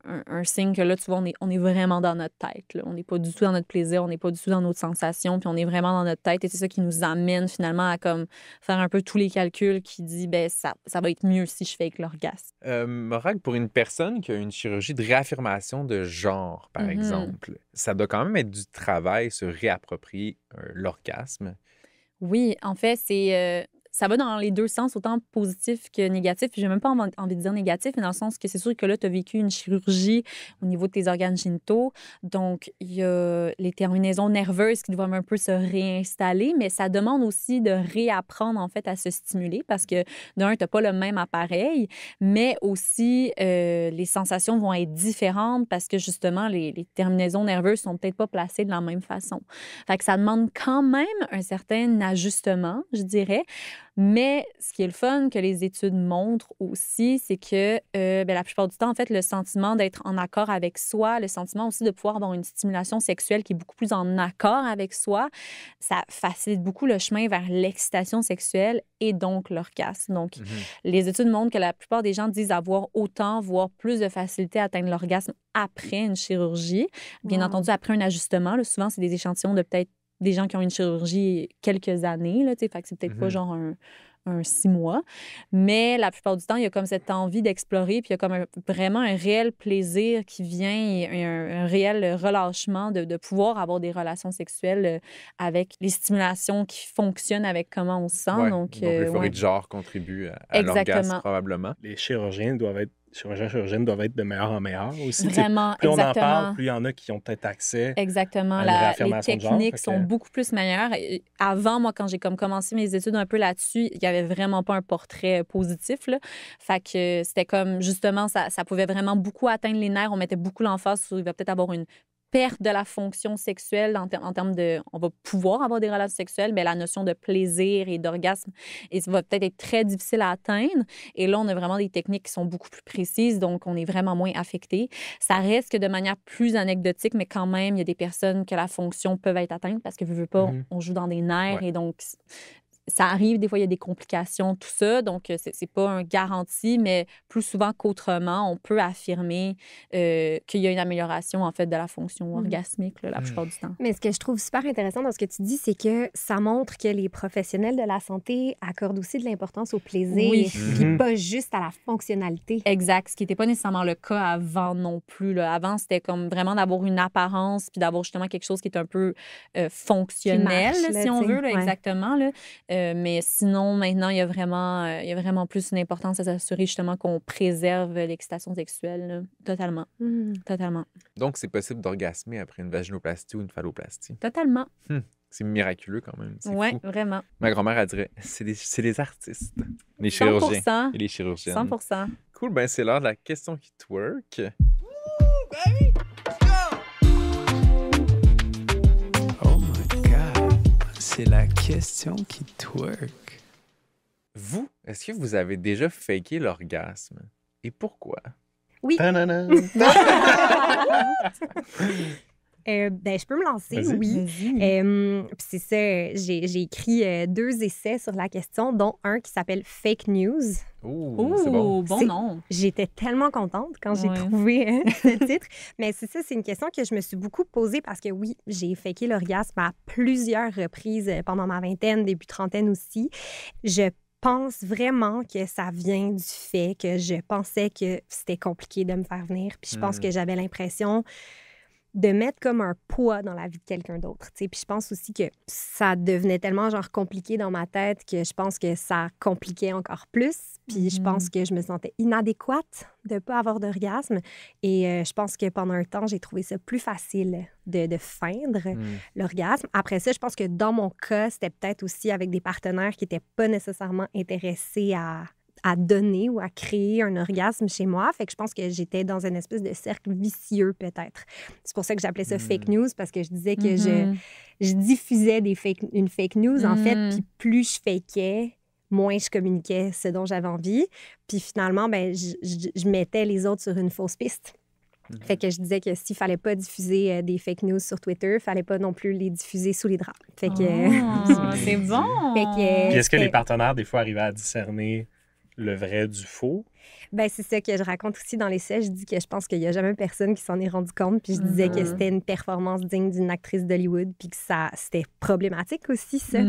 Speaker 2: signe que là, tu vois, on est vraiment dans notre tête. Là. On n'est pas du tout dans notre plaisir, on n'est pas du tout dans notre sensation, puis on est vraiment dans notre tête. Et c'est ça qui nous amène finalement à comme faire un peu tous les calculs qui dit, ben ça va être mieux si je fais avec l'orgasme.
Speaker 4: Morag, pour une personne qui a une chirurgie de réaffirmation de genre, par exemple, ça doit quand même être du travail se réapproprier l'orgasme.
Speaker 2: Oui, en fait, ça va dans les deux sens, autant positif que négatif. Puis j'ai même pas envie de dire négatif, mais dans le sens que c'est sûr que là, tu as vécu une chirurgie au niveau de tes organes génitaux. Donc, il y a les terminaisons nerveuses qui doivent un peu se réinstaller, mais ça demande aussi de réapprendre, en fait, à se stimuler parce que, d'un, tu n'as pas le même appareil, mais aussi, les sensations vont être différentes parce que, justement, les terminaisons nerveuses sont peut-être pas placées de la même façon. Fait que ça demande quand même un certain ajustement, je dirais. Mais ce qui est le fun que les études montrent aussi, c'est que la plupart du temps, en fait, le sentiment d'être en accord avec soi, le sentiment aussi de pouvoir avoir une stimulation sexuelle qui est beaucoup plus en accord avec soi, ça facilite beaucoup le chemin vers l'excitation sexuelle et donc l'orgasme. Donc, les études montrent que la plupart des gens disent avoir autant, voire plus de facilité à atteindre l'orgasme après une chirurgie. Bien entendu, après un ajustement. Là, souvent, c'est des échantillons de peut-être des gens qui ont une chirurgie quelques années, là, fait que c'est peut-être pas genre un 6 mois. Mais la plupart du temps, il y a comme cette envie d'explorer, puis il y a comme vraiment un réel plaisir qui vient et un réel relâchement de pouvoir avoir des relations sexuelles avec les stimulations qui fonctionnent avec comment on se sent.
Speaker 4: Ouais.
Speaker 2: Donc
Speaker 4: l'euphorie de genre contribue à l'orgasme, probablement.
Speaker 3: Les chirurgiens chirurgiennes doivent être de meilleur en meilleur aussi.
Speaker 2: Vraiment,
Speaker 3: plus on en parle, plus il y en a qui ont peut-être accès à une réaffirmation
Speaker 2: les techniques sont beaucoup plus meilleures. Avant, moi, quand j'ai commencé mes études un peu là-dessus, il n'y avait vraiment pas un portrait positif. Là. Fait que c'était comme, justement, ça pouvait vraiment beaucoup atteindre les nerfs. On mettait beaucoup l'emphase sur il va peut-être avoir une perte de la fonction sexuelle en termes de... On va pouvoir avoir des relations sexuelles, mais la notion de plaisir et d'orgasme va peut-être être très difficile à atteindre. Et là, on a vraiment des techniques qui sont beaucoup plus précises, donc on est vraiment moins affecté. Ça reste que de manière plus anecdotique, mais quand même, il y a des personnes que la fonction peut être atteinte parce que, veux pas, on joue dans des nerfs et donc... Ça arrive, des fois, il y a des complications, tout ça. Donc, c'est pas un garanti, mais plus souvent qu'autrement, on peut affirmer qu'il y a une amélioration, en fait, de la fonction orgasmique, là, la plupart du temps.
Speaker 1: Mais ce que je trouve super intéressant dans ce que tu dis, c'est que ça montre que les professionnels de la santé accordent aussi de l'importance au plaisir, puis pas juste à la fonctionnalité.
Speaker 2: Exact, ce qui n'était pas nécessairement le cas avant non plus. Là. Avant, c'était comme vraiment d'avoir une apparence, puis d'avoir justement quelque chose qui est un peu fonctionnel, marche, là, si on veut, là, exactement, là. Mais sinon, maintenant, il y a vraiment plus une importance à s'assurer justement qu'on préserve l'excitation sexuelle. Là. Totalement. Totalement.
Speaker 4: Donc, c'est possible d'orgasmer après une vaginoplastie ou une phalloplastie?
Speaker 2: Totalement.
Speaker 4: C'est miraculeux quand même.
Speaker 2: Oui,
Speaker 4: fou.
Speaker 2: vraiment.
Speaker 4: Ma grand-mère, elle dirait, c'est les artistes, les chirurgiens
Speaker 2: 100%.
Speaker 4: et les chirurgiennes.
Speaker 2: 100%.
Speaker 4: Cool, ben c'est l'heure de la question qui twerk.
Speaker 7: Oh my God, c'est la question qui twerk.
Speaker 4: Vous, est-ce que vous avez déjà faké l'orgasme? Et pourquoi?
Speaker 1: Oui.
Speaker 3: Ta-na-na.
Speaker 1: Je peux me lancer,
Speaker 3: Vas-y.
Speaker 1: oui. Puis c'est ça, j'ai écrit 2 essais sur la question, dont un qui s'appelle Fake News.
Speaker 4: Ouh, c'est bon.
Speaker 2: Bon
Speaker 1: C'est-
Speaker 2: nom.
Speaker 1: J'étais tellement contente quand j'ai
Speaker 2: Ouais.
Speaker 1: trouvé ce titre. Mais c'est ça, c'est une question que je me suis beaucoup posée parce que oui, j'ai faké l'orgasme à plusieurs reprises pendant ma vingtaine, début trentaine aussi. Je pense vraiment que ça vient du fait que je pensais que c'était compliqué de me faire venir. Puis je pense que j'avais l'impression de mettre comme un poids dans la vie de quelqu'un d'autre. Tu sais. Puis je pense aussi que ça devenait tellement genre compliqué dans ma tête que je pense que ça compliquait encore plus. Puis je pense que je me sentais inadéquate de ne pas avoir d'orgasme. Et je pense que pendant un temps, j'ai trouvé ça plus facile de feindre l'orgasme. Après ça, je pense que dans mon cas, c'était peut-être aussi avec des partenaires qui n'étaient pas nécessairement intéressés à donner ou à créer un orgasme chez moi. Fait que je pense que j'étais dans une espèce de cercle vicieux, peut-être. C'est pour ça que j'appelais ça fake news, parce que je disais que je diffusais une fake news, en fait, puis plus je fakais, moins je communiquais ce dont j'avais envie. Puis finalement, ben, je mettais les autres sur une fausse piste. Fait que je disais que s'il fallait pas diffuser des fake news sur Twitter, il fallait pas non plus les diffuser sous les draps. Fait que...
Speaker 2: C'est bon.
Speaker 1: Fait que,
Speaker 3: Puis est-ce que les
Speaker 1: c'était-
Speaker 3: partenaires, des fois, arrivaient à discerner le vrai du faux?
Speaker 1: Ben, c'est ça que je raconte aussi dans l'essai. Je dis que je pense qu'il n'y a jamais personne qui s'en est rendu compte. Puis je disais que c'était une performance digne d'une actrice d'Hollywood. Puis que c'était problématique aussi, ça.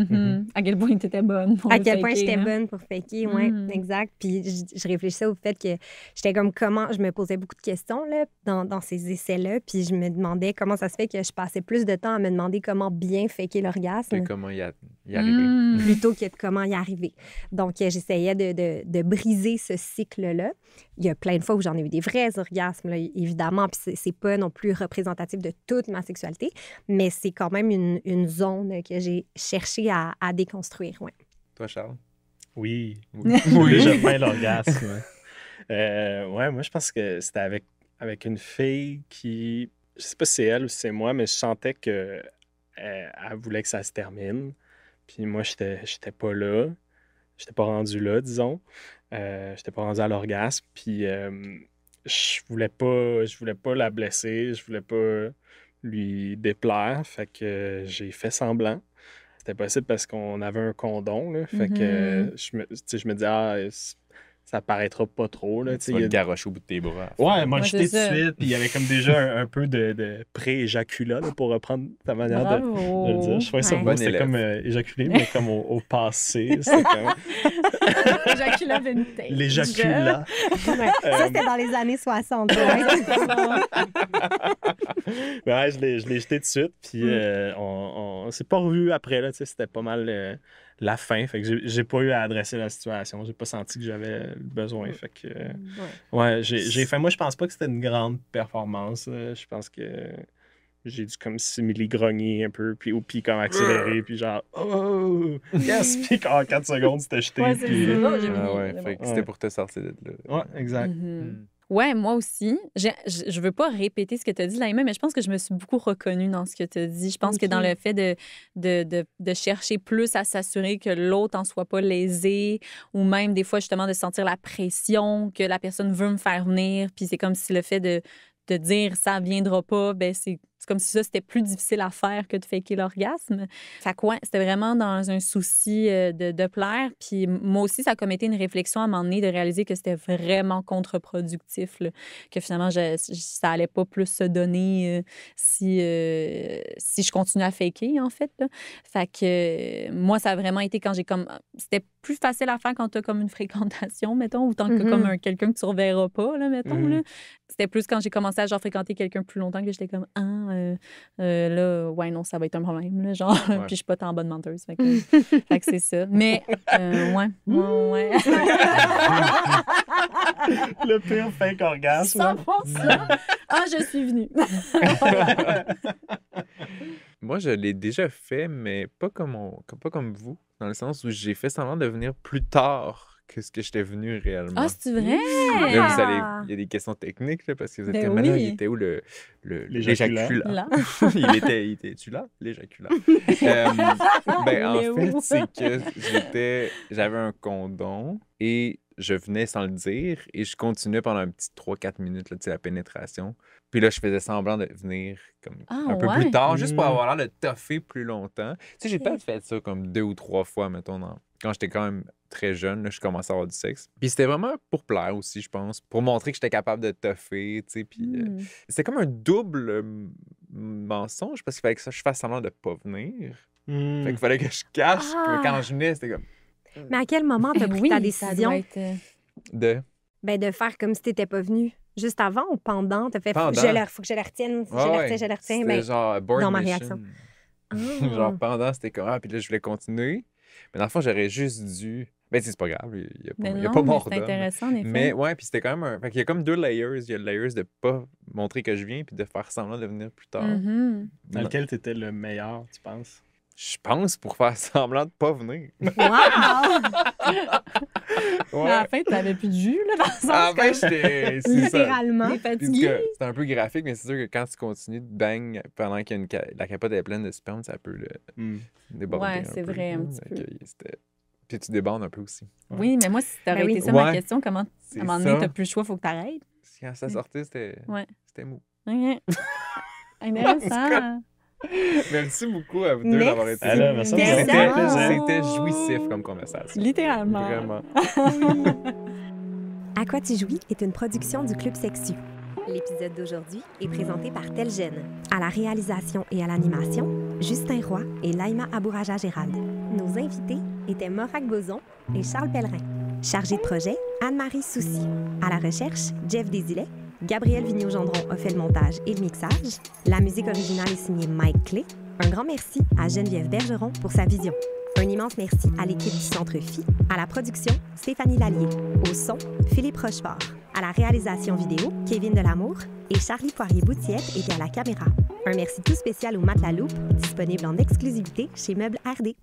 Speaker 2: À quel point tu étais bonne. pour
Speaker 1: À
Speaker 2: le
Speaker 1: quel point
Speaker 2: faker,
Speaker 1: j'étais
Speaker 2: hein?
Speaker 1: bonne pour faker, oui, exact. Puis je réfléchissais au fait que j'étais comme comment... Je me posais beaucoup de questions là, dans ces essais-là. Puis je me demandais comment ça se fait que je passais plus de temps à me demander comment bien faker l'orgasme
Speaker 4: Et comment y arriver?
Speaker 1: plutôt que de comment y arriver. Donc, j'essayais de briser ce cycle-là. Il y a plein de fois où j'en ai eu des vrais orgasmes, là, évidemment, puis c'est pas non plus représentatif de toute ma sexualité, mais c'est quand même une zone que j'ai cherché à déconstruire, ouais.
Speaker 4: Toi, Charles?
Speaker 3: Oui. J'ai déjà fait l'orgasme. Ouais, moi, je pense que c'était avec une fille qui... Je sais pas si c'est elle ou si c'est moi, mais je sentais que elle voulait que ça se termine. Puis moi, j'étais pas là. J'étais pas rendu là, disons. J'étais pas rendu à l'orgasme. Puis je voulais pas la blesser. Je voulais pas lui déplaire. Fait que j'ai fait semblant. C'était possible parce qu'on avait un condom, là. Fait que je me disais, ça paraîtra pas trop, là.
Speaker 4: Tu vas le garocher au bout de tes bras.
Speaker 3: Ouais, moi,
Speaker 2: Ouais,
Speaker 3: j'étais
Speaker 2: c'est ça.
Speaker 3: tout de suite. Puis il y avait comme déjà un peu de pré-éjaculat, là, pour reprendre ta manière de le dire. Je trouvais ça
Speaker 1: Ouais.
Speaker 3: beau.
Speaker 4: Bon
Speaker 3: C'était
Speaker 4: élève.
Speaker 3: comme éjaculer, mais comme au passé. C'était comme
Speaker 2: Éjaculat vintage.
Speaker 3: l'éjaculat.
Speaker 1: Ouais. Ça, c'était dans les années 60. Ouais.
Speaker 3: Ouais, je l'ai jeté tout de suite. Puis on s'est pas revu après, là. Tu sais, c'était pas mal la fin. Fait que j'ai pas eu à adresser la situation. J'ai pas senti que j'avais le besoin. Fait que ouais, j'ai fait. Moi, je pense pas que c'était une grande performance. Je pense que j'ai dû comme simili-grogner un peu, puis comme accélérer, puis genre, oh, yes! Puis en 4 secondes, c'était jeté.
Speaker 2: Ouais, c'est
Speaker 3: puis...
Speaker 2: ça. Oh, j'ai
Speaker 4: Ah
Speaker 2: oublié,
Speaker 4: ouais,
Speaker 2: c'est
Speaker 4: fait
Speaker 2: bon.
Speaker 4: que c'était pour te sortir de là.
Speaker 3: Ouais, exact.
Speaker 2: Ouais, moi aussi. Je veux pas répéter ce que tu as dit, Laïma, mais je pense que je me suis beaucoup reconnue dans ce que tu as dit. Je pense que dans le fait de chercher plus à s'assurer que l'autre en soit pas lésé, ou même des fois, justement, de sentir la pression que la personne veut me faire venir. Puis c'est comme si le fait de dire ça viendra pas, ben c'est comme si ça, c'était plus difficile à faire que de faker l'orgasme. Fait que ouais, c'était vraiment dans un souci de plaire. Puis moi aussi, ça a comme été une réflexion à un moment donné de réaliser que c'était vraiment contre-productif, là. Que finalement, ça allait pas plus se donner si je continuais à faker, en fait, là. Fait que moi, ça a vraiment été quand j'ai comme... C'était plus facile à faire quand t'as comme une fréquentation, mettons, ou tant que comme quelqu'un que tu reverras pas, là, mettons, là. C'était plus quand j'ai commencé à genre fréquenter quelqu'un plus longtemps que j'étais comme là, ouais, non, ça va être un problème, là, genre.
Speaker 4: Ouais.
Speaker 2: Puis je suis pas tant bonne menteuse. Fait que c'est ça. Mais, ouais.
Speaker 3: Le pire fake orgasme.
Speaker 2: 100%. Ah, je suis venue.
Speaker 4: Moi, je l'ai déjà fait, mais pas comme vous, dans le sens où j'ai fait semblant de venir plus tard que ce que j'étais venu réellement.
Speaker 2: Ah, c'est vrai?
Speaker 4: Là, il y a des questions techniques, là, parce que vous êtes comme, il était où l'éjaculat? il était-tu là, l'éjaculat? En fait, c'est que j'avais un condom et je venais sans le dire et je continuais pendant un petit 3-4 minutes, là, la pénétration. Puis là, je faisais semblant de venir comme un peu plus tard, juste pour avoir l'air de toffer plus longtemps. Tu sais, j'ai pas fait ça comme 2 ou 3 fois, mettons, quand j'étais quand même très jeune, là, je commençais à avoir du sexe. Puis c'était vraiment pour plaire aussi, je pense, pour montrer que j'étais capable de toffer, tu sais. Puis c'était comme un double mensonge parce qu'il fallait que je fasse semblant de pas venir. Fait qu'il fallait que je cache. Mais quand je venais, c'était comme...
Speaker 1: Mais à quel moment t'as pris ta décision de faire comme si t'étais pas venu? Juste avant ou pendant? T'as fait faut que je la retienne, je la retiens.
Speaker 4: C'était genre dans
Speaker 1: ma réaction.
Speaker 4: Genre pendant, c'était comme puis là, je voulais continuer. Mais dans le fond, j'aurais juste dû... Ben, c'est pas grave, il y a pas mort d'homme.
Speaker 2: C'est intéressant, en effet.
Speaker 4: Mais ouais, puis c'était quand même Fait qu'il y a comme 2 layers. Il y a le layers de pas montrer que je viens puis de faire semblant de venir plus tard.
Speaker 3: Dans lequel t'étais le meilleur, tu penses?
Speaker 4: Je pense pour faire semblant de pas venir.
Speaker 2: Wow! À la fin, t'avais plus de jus, là, dans le sens.
Speaker 4: À la fin, j'étais...
Speaker 1: littéralement
Speaker 2: fatigué.
Speaker 4: C'est un peu graphique, mais c'est sûr que quand tu continues de bang pendant que la capote est pleine de sperme, ça peut déborder un peu.
Speaker 2: Ouais, c'est vrai, un petit peu.
Speaker 4: Puis tu débordes un peu aussi.
Speaker 2: Oui, mais moi, si t'aurais été ça, ma question, comment, à un moment donné, t'as plus le choix, il faut que t'arrêtes.
Speaker 4: Quand ça sortait, c'était mou.
Speaker 2: OK. Intéressant.
Speaker 4: Merci beaucoup à vous deux d'avoir été
Speaker 3: là.
Speaker 4: C'était jouissif comme conversation.
Speaker 2: Littéralement.
Speaker 4: Vraiment.
Speaker 1: À quoi tu jouis est une production du Club Sexu. L'épisode d'aujourd'hui est présenté par Telgene. À la réalisation et à l'animation, Justin Roy et Laïma Abouraja-Gérald. Nos invités étaient Morag Boson et Charles Pellerin. Chargé de projet, Anne-Marie Soucy. À la recherche, Jeff Desilets. Gabriel Vigneault-Gendron a fait le montage et le mixage. La musique originale est signée Mike Clé. Un grand merci à Geneviève Bergeron pour sa vision. Un immense merci à l'équipe du Centre Phi, à la production, Stéphanie Lallier, au son, Philippe Rochefort, à la réalisation vidéo, Kevin Delamour et Charlie Poirier-Boutiette était à la caméra. Un merci tout spécial au Matelas Loupe, disponible en exclusivité chez Meubles RD.